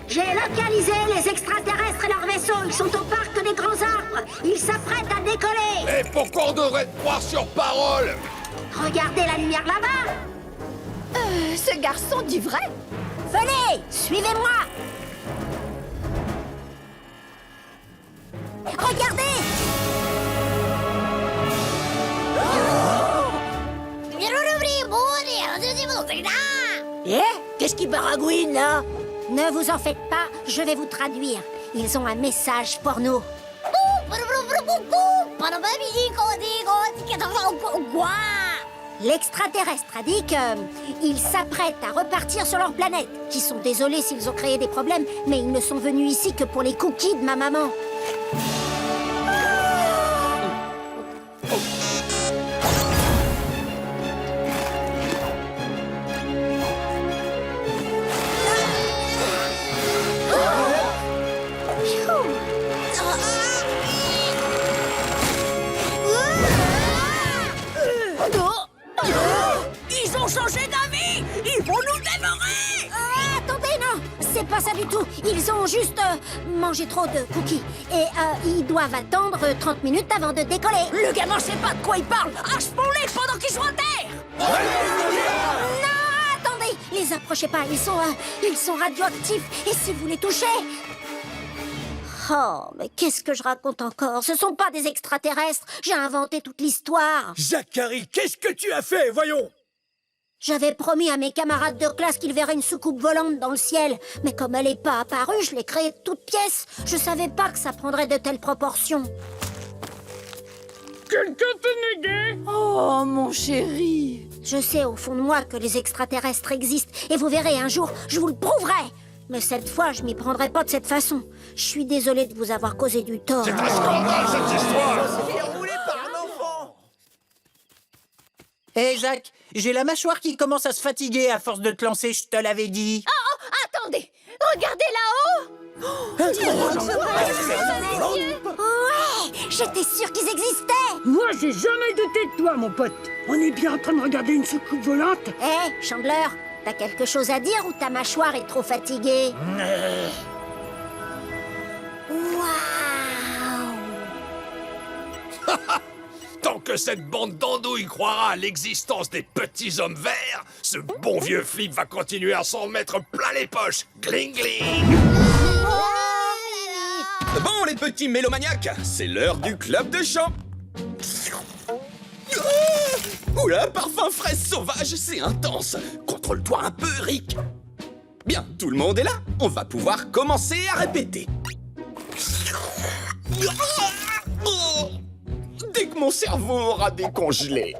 A: J'ai localisé les extraterrestres et leurs vaisseaux. Ils sont au parc des grands arbres. Ils s'apprêtent à décoller.
H: Et pourquoi on devrait te croire sur parole?
A: Regardez la lumière là-bas.
E: Ce garçon dit vrai.
A: Venez, suivez-moi. Regardez. Qu'est-ce qui baragouine là? Ne vous en faites pas, je vais vous traduire. Ils ont un message pour nous. L'extraterrestre a dit qu'ils s'apprêtent à repartir sur leur planète. Qu'ils sont désolés s'ils ont créé des problèmes, mais ils ne sont venus ici que pour les cookies de ma maman.
B: Ils ont changé d'avis. Ils vont nous dévorer.
A: Attendez, non, c'est pas ça du tout. Ils ont juste mangé trop de cookies. Et ils doivent attendre 30 minutes avant de décoller.
B: Le gamin sait pas de quoi il parle. Hache-les pendant qu'ils sont à terre.
A: Non, attendez, les approchez pas. Ils sont radioactifs. Et si vous les touchez... Oh, mais qu'est-ce que je raconte encore? Ce sont pas des extraterrestres. J'ai inventé toute l'histoire.
U: Zachary, qu'est-ce que tu as fait? Voyons.
A: J'avais promis à mes camarades de classe qu'ils verraient une soucoupe volante dans le ciel. Mais comme elle n'est pas apparue, je l'ai créée de toutes pièces. Je savais pas que ça prendrait de telles proportions.
B: Quelqu'un te néguait? Oh, mon chéri.
A: Je sais au fond de moi que les extraterrestres existent. Et vous verrez, un jour, je vous le prouverai. Mais cette fois, je m'y prendrai pas de cette façon. Je suis désolée de vous avoir causé du tort.
H: C'est un scandale, cette histoire.
U: Hé, Jacques, j'ai la mâchoire qui commence à se fatiguer à force de te lancer, je te l'avais dit.
C: Oh, attendez! Regardez là-haut!
A: Ouais, j'étais sûre qu'ils existaient.
B: Moi, j'ai jamais douté de toi, mon pote. On est bien en train de regarder une soucoupe volante.
A: Hé, Chandler, t'as quelque chose à dire ou ta mâchoire est trop fatiguée? Waouh!
H: Tant que cette bande d'andouilles croira à l'existence des petits hommes verts, ce bon vieux Flip va continuer à s'en mettre plein les poches. Gling gling.
S: Bon, les petits mélomaniaques, c'est l'heure du club de chant. Oula, parfum fraise sauvage, c'est intense. Contrôle-toi un peu, Rick. Bien, tout le monde est là. On va pouvoir commencer à répéter. Dès que mon cerveau aura décongelé.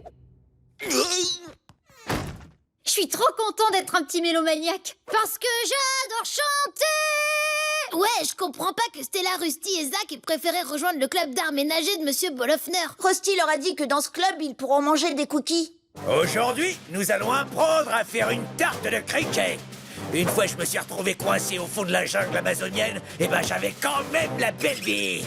C: Je suis trop content d'être un petit mélomaniaque. Parce que j'adore chanter.
D: Ouais, je comprends pas que Stella, Rusty et Zach aient préféré rejoindre le club d'art ménager de Monsieur Bolofner.
A: Rusty leur a dit que dans ce club, ils pourront manger des cookies.
P: Aujourd'hui, nous allons apprendre à faire une tarte de cricket. Une fois, je me suis retrouvé coincé au fond de la jungle amazonienne, et ben j'avais quand même la belle vie.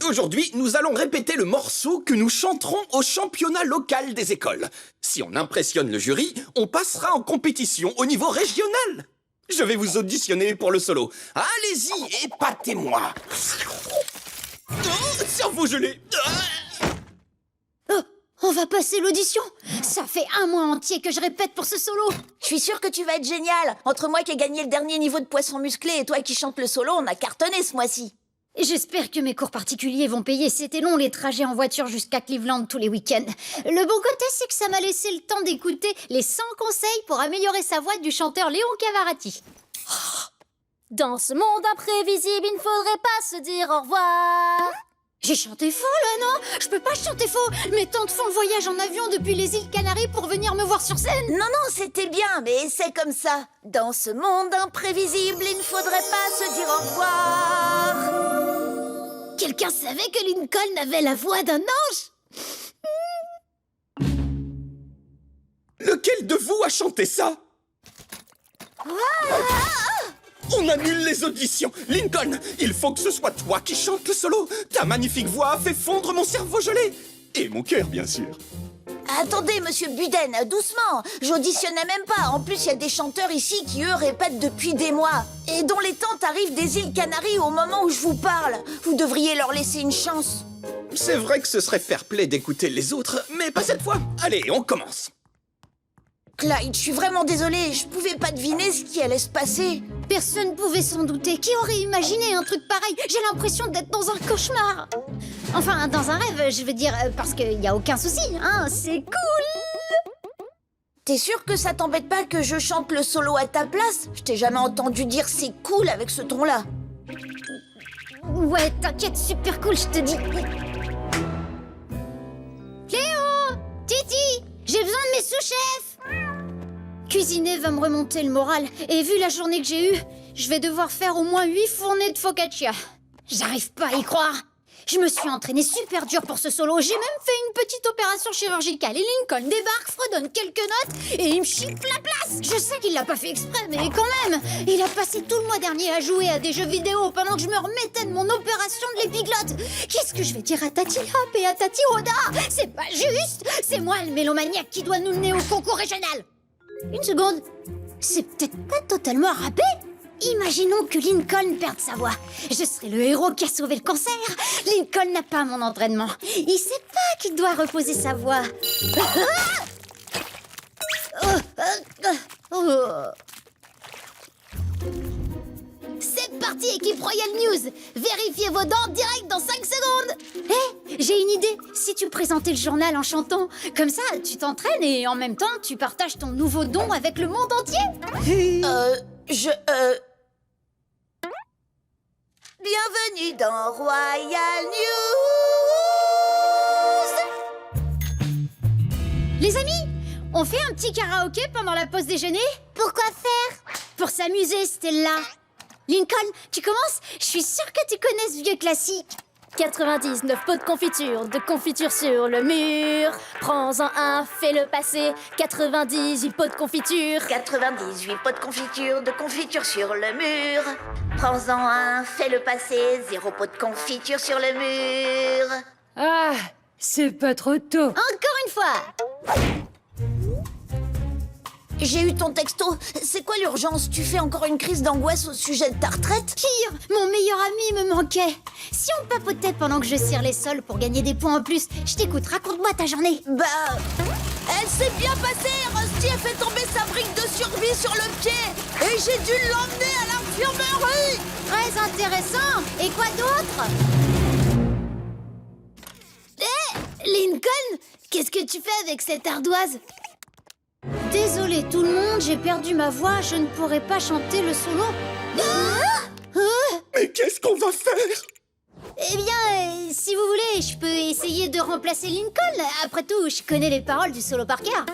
S: Aujourd'hui, nous allons répéter le morceau que nous chanterons au championnat local des écoles. Si on impressionne le jury, on passera en compétition au niveau régional. Je vais vous auditionner pour le solo. Allez-y, épatez-moi. Oh, cerveau gelé.
C: Oh, on va passer l'audition. Ça fait un mois entier que je répète pour ce solo.
A: Je suis sûre que tu vas être génial. Entre moi qui ai gagné le dernier niveau de poisson musclé et toi qui chante le solo, on a cartonné ce mois-ci.
C: J'espère que mes cours particuliers vont payer. C'était long les trajets en voiture jusqu'à Cleveland tous les week-ends. Le bon côté, c'est que ça m'a laissé le temps d'écouter les 100 conseils pour améliorer sa voix du chanteur Léon Cavarati. Dans ce monde imprévisible, il ne faudrait pas se dire au revoir. J'ai chanté faux là, non? Je peux pas chanter faux. Mes tantes font le voyage en avion depuis les îles Canaries pour venir me voir sur scène.
A: Non, c'était bien, mais c'est comme ça. Dans ce monde imprévisible, il ne faudrait pas se dire au revoir.
D: Quelqu'un savait que Lincoln avait la voix d'un ange?
S: Lequel de vous a chanté ça? On annule les auditions. Lincoln, il faut que ce soit toi qui chantes le solo. Ta magnifique voix a fait fondre mon cerveau gelé. Et mon cœur, bien sûr.
A: Attendez, monsieur Buden, doucement. J'auditionnais même pas. En plus, il y a des chanteurs ici qui, eux, répètent depuis des mois. Et dont les tantes arrivent des îles Canaries au moment où je vous parle. Vous devriez leur laisser une chance.
S: C'est vrai que ce serait fair-play d'écouter les autres, mais pas cette fois. Allez, on commence.
A: Clyde, je suis vraiment désolée. Je pouvais pas deviner ce qui allait se passer.
C: Personne pouvait s'en douter. Qui aurait imaginé un truc pareil? J'ai l'impression d'être dans un cauchemar. Enfin, dans un rêve, je veux dire, parce qu'il y a aucun souci, hein, c'est cool.
A: T'es sûr que ça t'embête pas que je chante le solo à ta place? Je t'ai jamais entendu dire c'est cool avec ce ton-là.
C: Ouais, t'inquiète, super cool, je te dis. Cléo! Titi! J'ai besoin de mes sous-chefs! Cuisiner va me remonter le moral. Et vu la journée que j'ai eue, je vais devoir faire au moins 8 fournées de focaccia. J'arrive pas à y croire. Je me suis entraînée super dur pour ce solo. J'ai même fait une petite opération chirurgicale. Et Lincoln débarque, fredonne quelques notes et il me chifle la place. Je sais qu'il l'a pas fait exprès, mais quand même. Il a passé tout le mois dernier à jouer à des jeux vidéo pendant que je me remettais de mon opération de l'épiglotte. Qu'est-ce que je vais dire à Tati Hop et à Tati Oda? C'est pas juste. C'est moi le mélomaniaque qui doit nous mener au concours régional. Une seconde. C'est peut-être pas totalement râpé. Imaginons que Lincoln perde sa voix. Je serai le héros qui a sauvé le cancer. Lincoln n'a pas mon entraînement. Il sait pas qu'il doit reposer sa voix.
D: C'est parti, équipe Royal News. Vérifiez vos dents direct dans 5 secondes.
C: Hé, j'ai une idée. Si tu présentais le journal en chantant, comme ça, tu t'entraînes et en même temps, tu partages ton nouveau don avec le monde entier.
A: Bienvenue dans Royal News.
C: Les amis, on fait un petit karaoké pendant la pause déjeuner? Pourquoi faire? Pour s'amuser, Stella. Lincoln, tu commences? Je suis sûre que tu connais ce vieux classique. 99 pots de confiture sur le mur. Prends-en un, fais-le passer. 98 pots de confiture.
A: 98 pots de confiture sur le mur. Prends-en un, fais-le passer. 0 pot de confiture sur le mur.
B: Ah, c'est pas trop tôt.
C: Encore une fois.
A: J'ai eu ton texto. C'est quoi l'urgence? Tu fais encore une crise d'angoisse au sujet de ta retraite?
C: Pire, mon meilleur ami me manquait. Si on papotait pendant que je cire les sols pour gagner des points en plus, je t'écoute, raconte-moi ta journée.
A: Bah, elle s'est bien passée. Rusty a fait tomber sa brique de survie sur le pied et j'ai dû l'emmener à l'infirmerie.
C: Très intéressant. Et quoi d'autre?
D: Lincoln, qu'est-ce que tu fais avec cette ardoise?
C: Désolée tout le monde, j'ai perdu ma voix, je ne pourrai pas chanter le solo.
S: Mais qu'est-ce qu'on va faire?
C: Eh bien, si vous voulez, je peux essayer de remplacer Lincoln. Après tout, je connais les paroles du solo par cœur.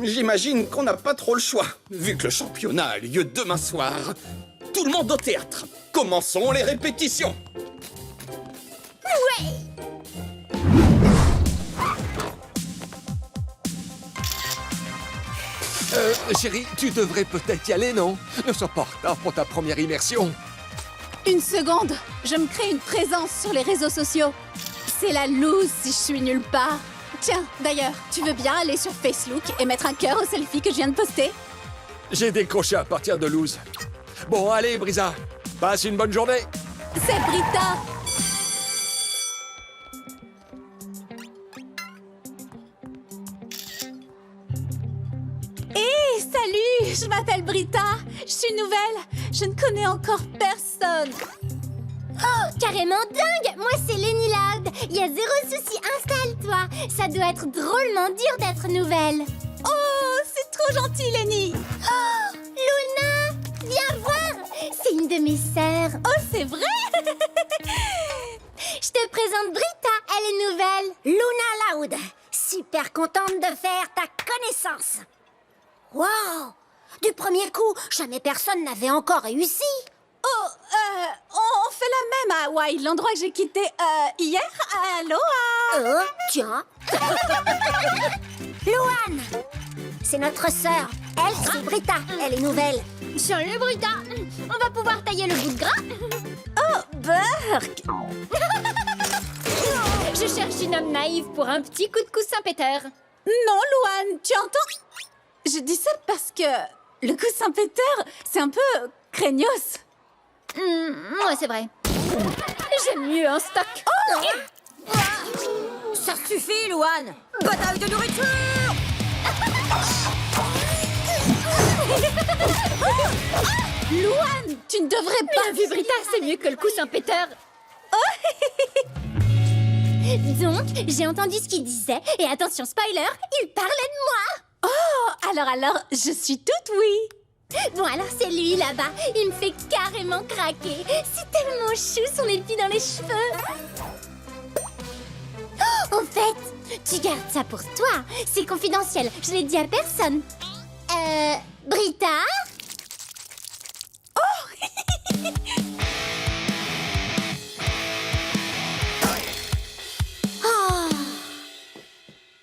S: J'imagine qu'on n'a pas trop le choix, vu que le championnat a lieu demain soir. Tout le monde au théâtre. Commençons les répétitions.
C: Ouais.
O: Chérie, tu devrais peut-être y aller, non? Ne sois pas en retard pour ta première immersion.
K: Une seconde, je me crée une présence sur les réseaux sociaux. C'est la loose si je suis nulle part. Tiens, d'ailleurs, tu veux bien aller sur Facebook et mettre un cœur au selfie que je viens de poster?
O: J'ai décroché à partir de Luz. Bon, allez, Brisa, passe une bonne journée.
K: C'est Brita. Hé, salut, je m'appelle Brita. Je suis nouvelle. Je ne connais encore personne.
C: Oh, carrément dingue! Moi, c'est Lenny Loud. Il y a zéro souci, installe-toi. Ça doit être drôlement dur d'être nouvelle.
K: Oh, c'est trop gentil, Lenny.
C: Oh, Luna, viens voir. C'est une de mes sœurs.
K: Oh, c'est vrai?
C: Je te présente Brita, elle est nouvelle. Luna Loud. Super contente de faire ta connaissance. Wow! Du premier coup, jamais personne n'avait encore réussi.
K: Oh, on fait la même à Hawaï, l'endroit que j'ai quitté hier. Aloha!
C: Oh, tiens. Luan, c'est notre sœur. Elle, c'est Brita. Elle est nouvelle. Salut, Brita. On va pouvoir tailler le bout de gras.
K: Oh, Burk!
M: Je cherche une homme naïve pour un petit coup de coussin Peter.
K: Non, Luan, tu entends? Je dis ça parce que le coussin Peter, c'est un peu craignos.
C: Ouais, c'est vrai.
M: J'aime mieux en stock.
C: Oh! Ça suffit, Luan. Bataille de nourriture.
K: Luan, tu ne devrais pas...
M: Bien vu, Brita, c'est mieux que le coussin Peter.
C: Donc, j'ai entendu ce qu'il disait, et attention, spoiler, il parlait de moi.
K: Oh, alors, je suis toute oui.
C: Bon, alors c'est lui, là-bas. Il me fait carrément craquer. C'est tellement chou, son épi dans les cheveux. Oh, en fait, tu gardes ça pour toi. C'est confidentiel, je l'ai dit à personne. Brita?
K: Oh.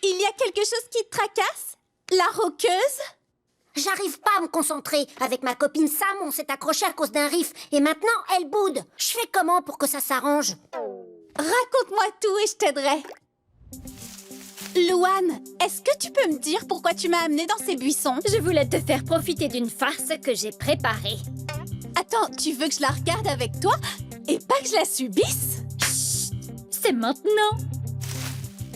K: Il y a quelque chose qui te tracasse? La roqueuse?
C: J'arrive pas à me concentrer. Avec ma copine Sam, on s'est accroché à cause d'un riff. Et maintenant, elle boude. Je fais comment pour que ça s'arrange?
K: Raconte-moi tout et je t'aiderai. Luan, est-ce que tu peux me dire pourquoi tu m'as amenée dans ces buissons?
M: Je voulais te faire profiter d'une farce que j'ai préparée.
K: Attends, tu veux que je la regarde avec toi et pas que je la subisse?
M: Chut, c'est maintenant.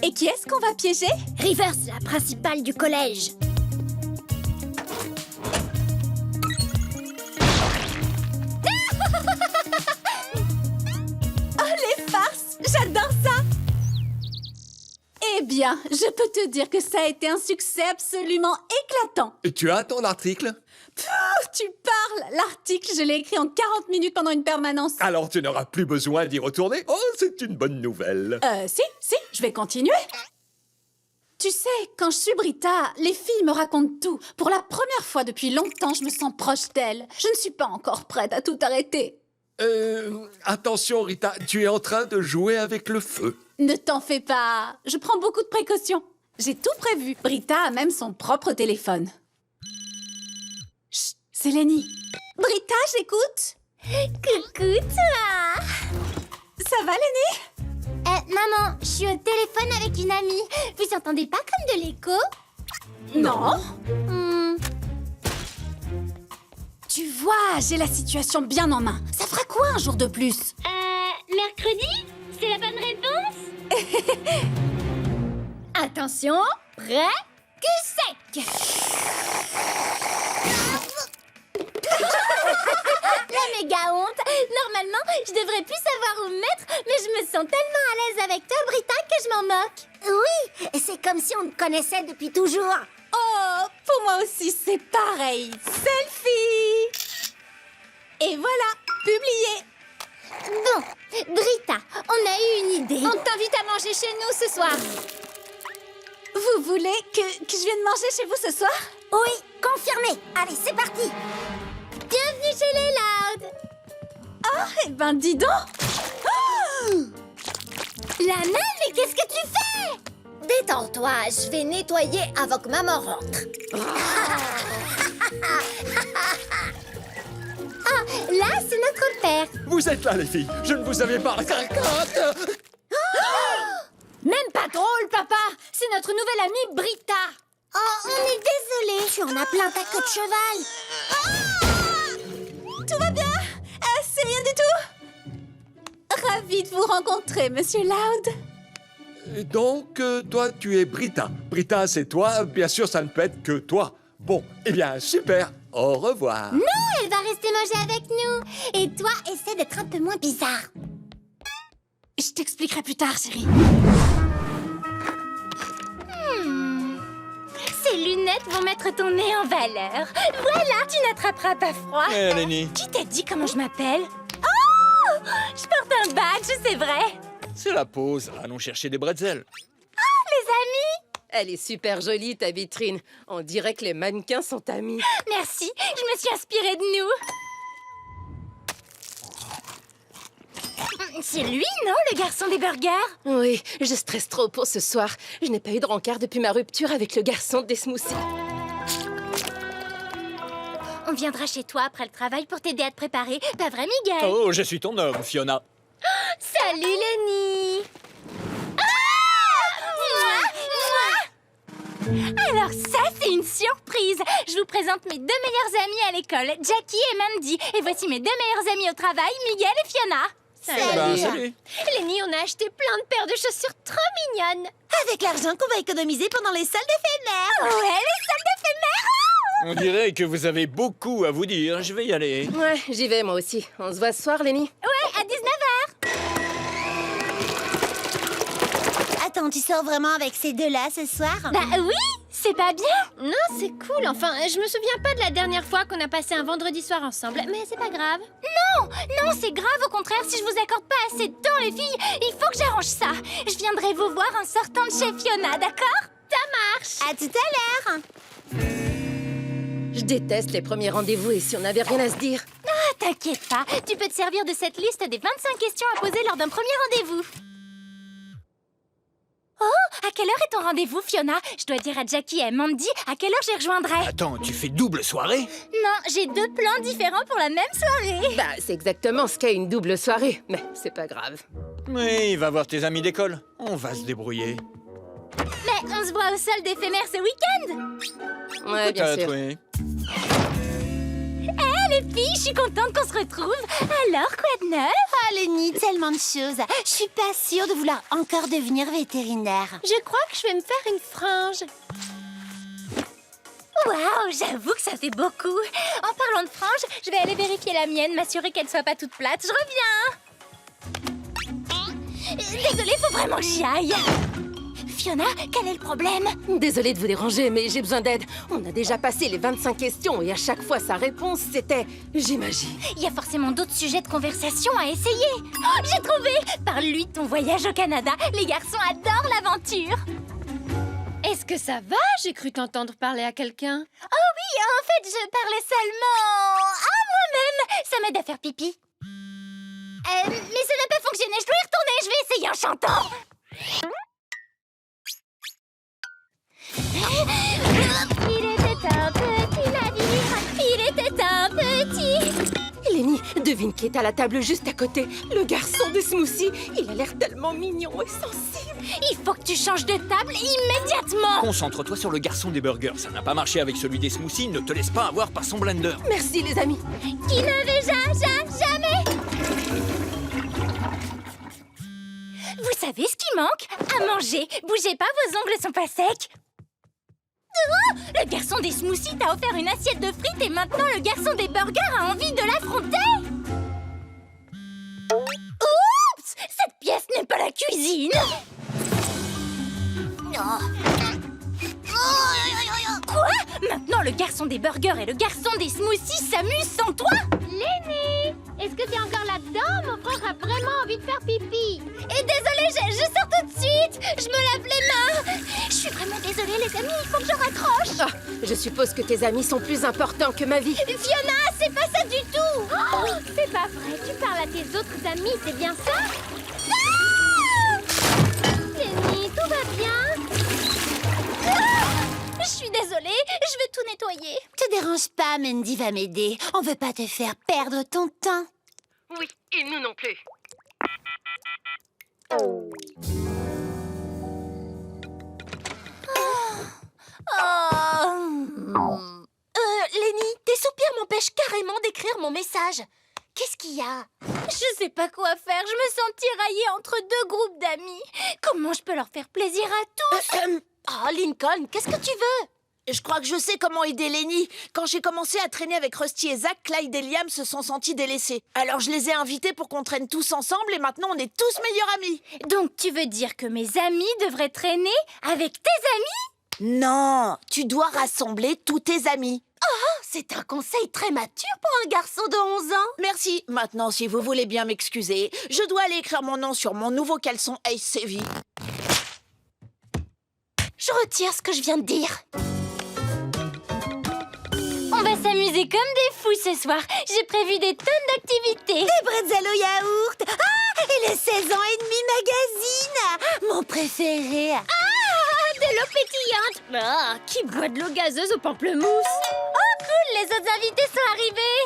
K: Et qui est-ce qu'on va piéger?
C: Rivers, la principale du collège.
K: J'adore ça! Eh bien, je peux te dire que ça a été un succès absolument éclatant.
O: Tu as ton article?
K: Tu parles! L'article, je l'ai écrit en 40 minutes pendant une permanence.
O: Alors tu n'auras plus besoin d'y retourner? Oh, c'est une bonne nouvelle.
K: Si, je vais continuer. Tu sais, quand je suis Brita, les filles me racontent tout. Pour la première fois depuis longtemps, je me sens proche d'elles. Je ne suis pas encore prête à tout arrêter.
O: Attention Rita, tu es en train de jouer avec le feu.
K: Ne t'en fais pas, je prends beaucoup de précautions. J'ai tout prévu. Brita a même son propre téléphone. Chut, c'est Lenny. Brita, j'écoute.
C: Coucou, toi.
K: Ça va, Lenny?
C: Maman, je suis au téléphone avec une amie. Vous entendez pas comme de l'écho?
K: Non. Tu vois, j'ai la situation bien en main. Ça fera quoi un jour de plus?
C: Mercredi? C'est la bonne réponse?
M: Attention, prêt, que sec.
C: La méga honte. Normalement, je devrais plus savoir où me mettre, mais je me sens tellement à l'aise avec toi, Brita, que je m'en moque. Oui, c'est comme si on te connaissait depuis toujours.
K: Oh, pour moi aussi, c'est pareil. Selfie! Et voilà, publié.
C: Bon, Brita, on a eu une idée.
K: On t'invite à manger chez nous ce soir. Vous voulez que je vienne manger chez vous ce soir?
C: Oui, confirmé. Allez, c'est parti. Bienvenue chez les Loud.
K: Oh, eh ben dis donc. Oh
C: La même, mais qu'est-ce que tu fais? Détends-toi, je vais nettoyer avant que maman rentre. Ah, là, c'est notre père.
O: Vous êtes là, les filles. Je ne vous avais pas...
Q: Même pas drôle, papa. C'est notre nouvelle amie Brita.
C: Oh, on est désolé. Tu en as plein ta queue de cheval.
K: Tout va bien? C'est rien du tout. Ravie de vous rencontrer, Monsieur Loud.
O: Et donc, toi, tu es Brita. Brita, c'est toi. Bien sûr, ça ne peut être que toi. Bon, eh bien, super. Au revoir.
C: Non, elle va rester manger avec nous. Et toi, essaie d'être un peu moins bizarre.
K: Je t'expliquerai plus tard, chérie.
C: Ces lunettes vont mettre ton nez en valeur. Voilà, tu n'attraperas pas froid.
L: Hé, Lenny.
C: Qui t'a dit comment je m'appelle? Oh, je porte un badge, c'est vrai.
L: C'est la pause. Allons chercher des bretzels.
C: Les amis.
T: Elle est super jolie, ta vitrine. On dirait que les mannequins sont amis.
C: Merci, je me suis inspirée de nous. C'est lui, non, le garçon des burgers?
T: Oui, je stresse trop pour ce soir. Je n'ai pas eu de rencard depuis ma rupture avec le garçon des smoothies.
C: On viendra chez toi après le travail pour t'aider à te préparer. Pas vrai, Miguel?
L: Oh, je suis ton homme, Fiona.
C: Salut, Lenny. Alors ça, c'est une surprise. Je vous présente mes deux meilleures amies à l'école, Jackie et Mandy. Et voici mes deux meilleures amies au travail, Miguel et Fiona.
L: Salut.
C: Lenny, on a acheté plein de paires de chaussures trop mignonnes.
A: Avec l'argent qu'on va économiser pendant les soldes éphémères.
C: Ouais, les soldes éphémères.
L: On dirait que vous avez beaucoup à vous dire. Je vais y aller.
T: Ouais, j'y vais moi aussi. On se voit ce soir, Lenny?
C: Ouais, à 19h.
A: Attends, tu sors vraiment avec ces deux-là ce soir?
C: Bah oui, c'est pas bien?
Q: Non, c'est cool. Enfin, je me souviens pas de la dernière fois qu'on a passé un vendredi soir ensemble, mais c'est pas grave.
C: Non, c'est grave, au contraire, si je vous accorde pas assez de temps, les filles, il faut que j'arrange ça. Je viendrai vous voir en sortant de chez Fiona, d'accord? Ça marche.
A: À tout à l'heure.
T: Je déteste les premiers rendez-vous et si on n'avait rien à se dire.
C: Ah, t'inquiète pas, tu peux te servir de cette liste des 25 questions à poser lors d'un premier rendez-vous. Oh, à quelle heure est ton rendez-vous, Fiona? Je dois dire à Jackie et Mandy à quelle heure j'y rejoindrai.
L: Attends, tu fais double soirée?
C: Non, j'ai deux plans différents pour la même soirée.
T: Bah, c'est exactement ce qu'est une double soirée. Mais c'est pas grave.
L: Oui, va voir tes amis d'école. On va se débrouiller.
C: Mais on se voit au solde éphémère ce week-end.
T: Ouais, bien sûr.
L: Oui.
C: Les filles, je suis contente qu'on se retrouve. Alors, quoi de neuf?
A: Oh, Lenny, tellement de choses. Je suis pas sûre de vouloir encore devenir vétérinaire.
Q: Je crois que je vais me faire une frange.
C: Waouh, j'avoue que ça fait beaucoup. En parlant de frange, je vais aller vérifier la mienne, m'assurer qu'elle soit pas toute plate. Je reviens. Désolée, faut vraiment que j'y aille. Fiona, quel est le problème?
T: Désolée de vous déranger, mais j'ai besoin d'aide. On a déjà passé les 25 questions et à chaque fois, sa réponse, c'était « j'imagine ».
C: Il y a forcément d'autres sujets de conversation à essayer. Oh, j'ai trouvé! Parle-lui de ton voyage au Canada. Les garçons adorent l'aventure.
Q: Est-ce que ça va? J'ai cru t'entendre parler à quelqu'un.
C: Oh oui, en fait, je parlais seulement à moi-même. Ça m'aide à faire pipi. Mais ça n'a pas fonctionné. Je dois y retourner. Je vais essayer en chantant. Il était un petit navire, il était un petit...
T: Lenny, devine qui est à la table juste à côté. Le garçon des smoothies. Il a l'air tellement mignon et sensible.
C: Il faut que tu changes de table immédiatement.
L: Concentre-toi sur le garçon des burgers. Ça n'a pas marché avec celui des smoothies. Ne te laisse pas avoir par son blender.
T: Merci les amis.
C: Qui ne veut jamais... Vous savez ce qui manque? À manger. Bougez pas, vos ongles sont pas secs. Oh, le garçon des smoothies t'a offert une assiette de frites et maintenant le garçon des burgers a envie de l'affronter. Oups! Cette pièce n'est pas la cuisine. Quoi? Maintenant le garçon des burgers et le garçon des smoothies s'amusent sans toi?
Q: Lenny, est-ce que t'es encore là-dedans,
C: mon frère a vraiment envie de faire pipi. Et désolée, je sors tout de suite. Je me lave les mains. Je suis vraiment désolée, les amis, il faut que je raccroche.
T: Ah, je suppose que tes amis sont plus importants que ma vie.
C: Fiona, c'est pas ça du tout. Oh, c'est pas vrai, tu parles à tes autres amis, c'est bien ça? Lenny, tout va bien? Je suis désolée, je vais tout nettoyer.
J: Te dérange pas, Mandy va m'aider. On veut pas te faire perdre ton temps.
T: Oui, et nous non plus.
J: Lenny, tes soupirs m'empêchent carrément d'écrire mon message. Qu'est-ce qu'il y a?
C: Je sais pas quoi faire, je me sens tiraillée entre deux groupes d'amis. Comment je peux leur faire plaisir à tous?
J: Oh, Lincoln, qu'est-ce que tu veux?
A: Je crois que je sais comment aider Lenny. Quand j'ai commencé à traîner avec Rusty et Zach, Clyde et Liam se sont sentis délaissés. Alors je les ai invités pour qu'on traîne tous ensemble et maintenant on est tous meilleurs amis.
C: Donc tu veux dire que mes amis devraient traîner avec tes amis?
A: Non, tu dois rassembler tous tes amis.
J: Oh, c'est un conseil très mature pour un garçon de 11 ans.
A: Merci. Maintenant, si vous voulez bien m'excuser, je dois aller écrire mon nom sur mon nouveau caleçon Ace Sevy.
J: Je retire ce que je viens de dire.
C: On va s'amuser comme des fous ce soir. J'ai prévu des tonnes d'activités.
J: Des bretzels au yaourt. Ah, et le 16 ans et demi magazine. Mon préféré.
C: Ah, de l'eau pétillante. Ah, qui boit de l'eau gazeuse au pamplemousse? Oh, cool, les autres invités sont arrivés.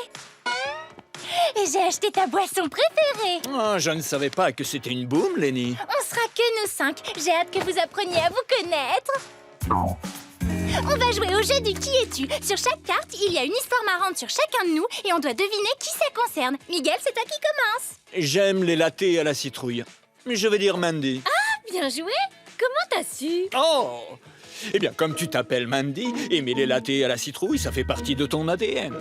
C: Et j'ai acheté ta boisson préférée.
L: Oh, je ne savais pas que c'était une boum, Lenny.
C: On sera que nous 5. J'ai hâte que vous appreniez à vous connaître. On va jouer au jeu du qui es-tu. Sur chaque carte, il y a une histoire marrante sur chacun de nous et on doit deviner qui ça concerne. Miguel, c'est toi qui commence.
L: J'aime les lattés à la citrouille. Je vais dire Mandy.
C: Ah, bien joué. Comment t'as su?
L: Oh! Eh bien, comme tu t'appelles Mandy, aimer les lattés à la citrouille, ça fait partie de ton ADN.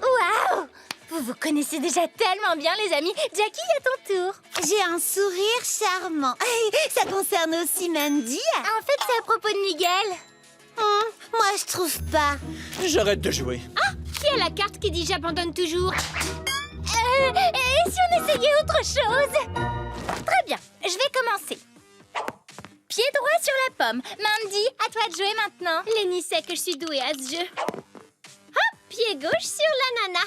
C: Waouh! Vous vous connaissez déjà tellement bien, les amis. Jackie, à ton tour.
J: J'ai un sourire charmant. Ça concerne aussi Mandy.
C: En fait, c'est à propos de Miguel.
J: Moi, je trouve pas.
L: J'arrête de jouer.
C: Ah! Qui a la carte qui dit j'abandonne toujours? Et si on essayait autre chose? Très bien, je vais commencer. Pied droit sur la pomme. Mandy, à toi de jouer maintenant. Lenny sait que je suis douée à ce jeu. Hop, pied gauche sur la nana.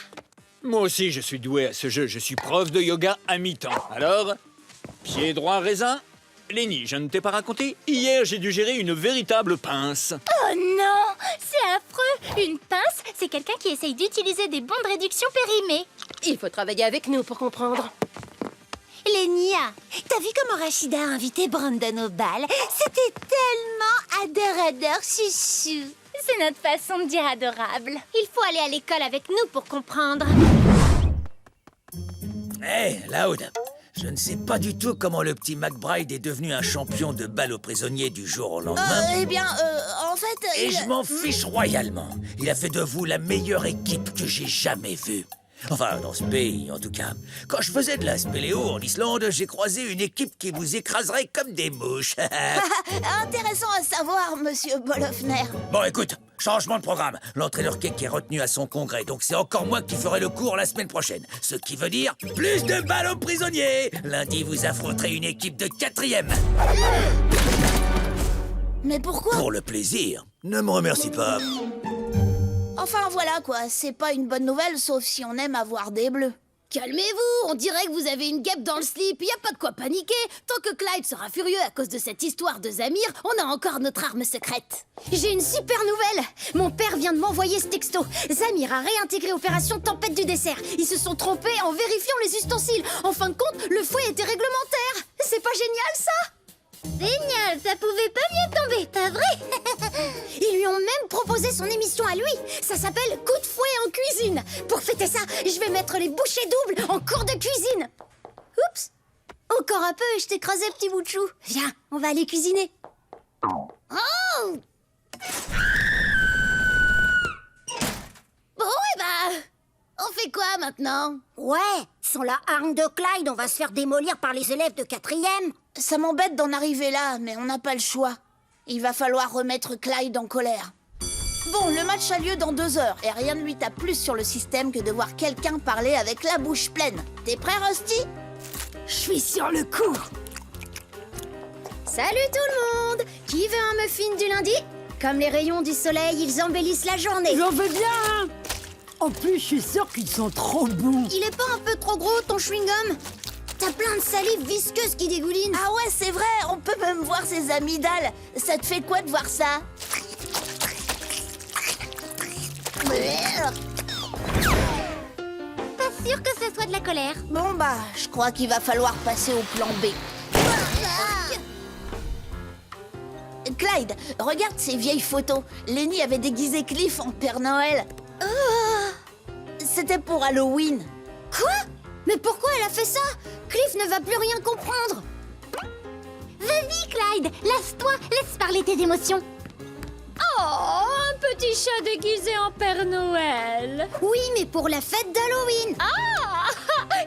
L: Moi aussi, je suis doué à ce jeu. Je suis prof de yoga à mi-temps. Alors, pied droit raisin. Lenny, je ne t'ai pas raconté? Hier, j'ai dû gérer une véritable pince.
C: Oh non! C'est affreux! Une pince, c'est quelqu'un qui essaye d'utiliser des bons de réduction périmés.
T: Il faut travailler avec nous pour comprendre.
J: Lenny, t'as vu comment Rachida a invité Brandon au bal? C'était tellement adoradeur, chouchou.
C: C'est notre façon de dire adorable. Il faut aller à l'école avec nous pour comprendre.
P: Hé, Loud, je ne sais pas du tout comment le petit McBride est devenu un champion de bal aux prisonniers du jour au lendemain.
A: En fait...
P: Et je m'en fiche royalement. Il a fait de vous la meilleure équipe que j'ai jamais vue. Enfin, dans ce pays, en tout cas. Quand je faisais de la spéléo en Islande, j'ai croisé une équipe qui vous écraserait comme des mouches.
A: Intéressant à savoir, monsieur Bolofner.
P: Bon, écoute, changement de programme. L'entraîneur Cake est retenu à son congrès, donc c'est encore moi qui ferai le cours la semaine prochaine. Ce qui veut dire plus de balles aux prisonniers. Lundi, vous affronterez une équipe de 4e.
A: Mais pourquoi?
P: Pour le plaisir. Ne me remercie pas.
A: Enfin voilà quoi, c'est pas une bonne nouvelle sauf si on aime avoir des bleus.
D: Calmez-vous, on dirait que vous avez une guêpe dans le slip, y a pas de quoi paniquer. Tant que Clyde sera furieux à cause de cette histoire de Zamir, on a encore notre arme secrète. J'ai une super nouvelle. Mon père vient de m'envoyer ce texto. Zamir a réintégré Opération Tempête du dessert. Ils se sont trompés en vérifiant les ustensiles. En fin de compte, le fouet était réglementaire. C'est pas génial ça?
C: Génial, ça pouvait pas mieux tomber, pas vrai?
D: Ils lui ont même proposé son émission à lui. Ça s'appelle Coup de fouet en cuisine. Pour fêter ça, je vais mettre les bouchées doubles en cours de cuisine. Oups. Encore un peu et je t'écrasais, petit bout de chou. Viens, on va aller cuisiner. Oh! Bon, eh ben, on fait quoi maintenant?
J: Ouais, sans la hargne de Clyde, on va se faire démolir par les élèves de 4e.
A: Ça m'embête d'en arriver là, mais on n'a pas le choix. Il va falloir remettre Clyde en colère. Bon, le match a lieu dans 2 heures et rien ne lui tape plus sur le système que de voir quelqu'un parler avec la bouche pleine. T'es prêt, Rusty?
B: Je suis sur le coup.
C: Salut tout le monde! Qui veut un muffin du lundi? Comme les rayons du soleil, ils embellissent la journée.
B: J'en veux bien un. En plus, je suis sûre qu'ils sont trop bons.
C: Il est pas un peu trop gros ton chewing-gum? T'as plein de salive visqueuse qui dégouline.
A: Ah ouais, c'est vrai, on peut même voir ses amygdales. Ça te fait quoi de voir ça?
C: Pas sûr que ce soit de la colère.
A: Bon bah, je crois qu'il va falloir passer au plan B. Clyde, regarde ces vieilles photos. Lenny avait déguisé Cliff en Père Noël. C'était pour Halloween.
C: Quoi? Mais pourquoi elle a fait ça? Cliff ne va plus rien comprendre. Vas-y Clyde, laisse-toi, laisse parler tes émotions.
M: Oh, un petit chat déguisé en Père Noël.
C: Oui, mais pour la fête d'Halloween.
M: Ah!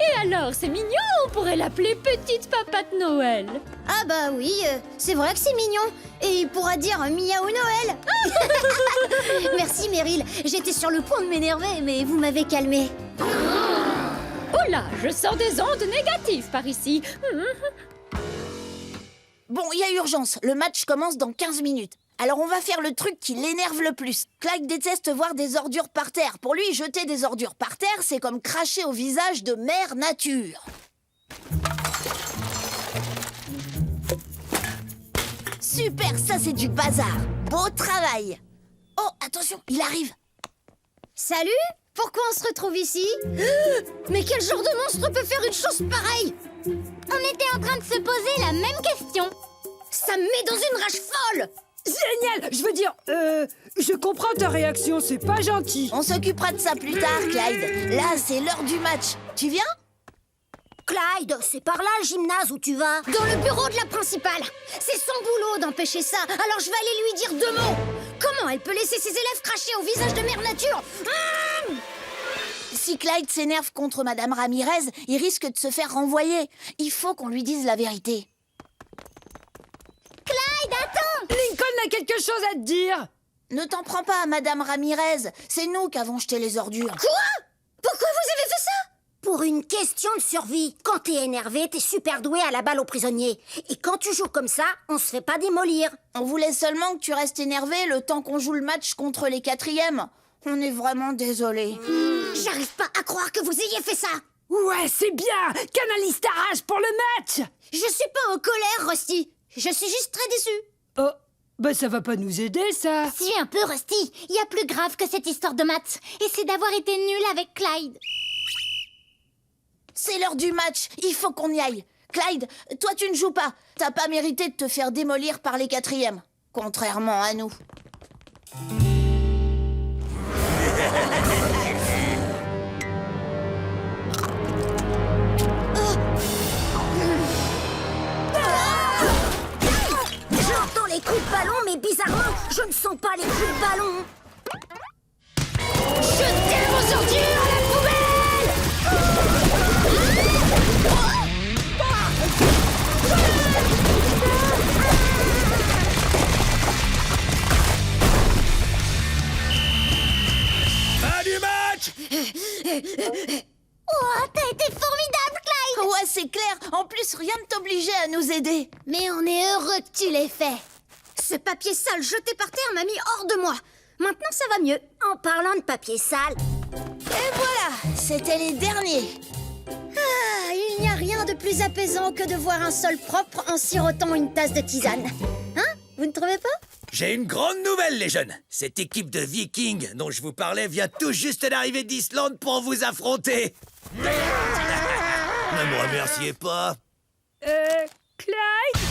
M: Et alors, c'est mignon, on pourrait l'appeler Petite Papate Noël.
C: Ah bah oui, c'est vrai que c'est mignon. Et il pourra dire miaou Noël. Merci Meryl, j'étais sur le point de m'énerver, mais vous m'avez calmé.
M: Oh là, je sens des ondes négatives par ici.
A: Bon, il y a urgence. Le match commence dans 15 minutes. Alors on va faire le truc qui l'énerve le plus. Clyde déteste voir des ordures par terre. Pour lui, jeter des ordures par terre, c'est comme cracher au visage de Mère Nature. Super, ça c'est du bazar. Beau travail. Oh, attention, il arrive.
C: Salut? Pourquoi on se retrouve ici? Mais quel genre de monstre peut faire une chose pareille?
Q: On était en train de se poser la même question.
C: Ça me met dans une rage folle.
B: Génial. Je veux dire, je comprends ta réaction, c'est pas gentil.
A: On s'occupera de ça plus tard, Clyde. Là, c'est l'heure du match. Tu viens?
C: Clyde, c'est par là le gymnase où tu vas? Dans le bureau de la principale. C'est son boulot d'empêcher ça, alors je vais aller lui dire 2 mots. Comment elle peut laisser ses élèves cracher au visage de Mère Nature?
A: Si Clyde s'énerve contre Madame Ramirez, il risque de se faire renvoyer. Il faut qu'on lui dise la vérité.
C: Clyde, attends!
B: Lincoln a quelque chose à te dire.
A: Ne t'en prends pas à Madame Ramirez. C'est nous qui avons jeté les ordures.
C: Quoi? Pourquoi vous avez fait ça? Pour une question de survie. Quand t'es énervé, t'es super doué à la balle aux prisonniers. Et quand tu joues comme ça, on se fait pas démolir.
A: On voulait seulement que tu restes énervé le temps qu'on joue le match contre les 4e. On est vraiment désolés.
C: J'arrive pas à croire que vous ayez fait ça.
B: Ouais, c'est bien. Canalise ta rage pour le match.
C: Je suis pas en colère, Rusty. Je suis juste très déçue.
B: Oh, bah ça va pas nous aider, ça.
C: Si, un peu, Rusty. Il y a plus grave que cette histoire de maths. Et c'est d'avoir été nul avec Clyde.
A: C'est l'heure du match. Il faut qu'on y aille. Clyde, toi tu ne joues pas. T'as pas mérité de te faire démolir par les 4e. Contrairement à nous.
C: J'entends les coups de ballon, mais bizarrement, je ne sens pas les coups de ballon. Jetez vos ordures à la poubelle!
P: Fin du match!
C: Oh, t'as été formidable, Clyde!
A: Ouais, c'est clair. En plus, rien ne t'obligeait à nous aider.
C: Mais on est heureux que tu l'aies fait. Ce papier sale jeté par terre m'a mis hors de moi. Maintenant, ça va mieux. En parlant de papier sale...
A: Et voilà, c'était les derniers.
C: Ah, il n'y a rien de plus apaisant que de voir un sol propre en sirotant une tasse de tisane. Hein? Vous ne trouvez pas?
P: J'ai une grande nouvelle, les jeunes. Cette équipe de Vikings dont je vous parlais vient tout juste d'arriver d'Islande pour vous affronter. Ne me remerciez pas.
B: Clyde?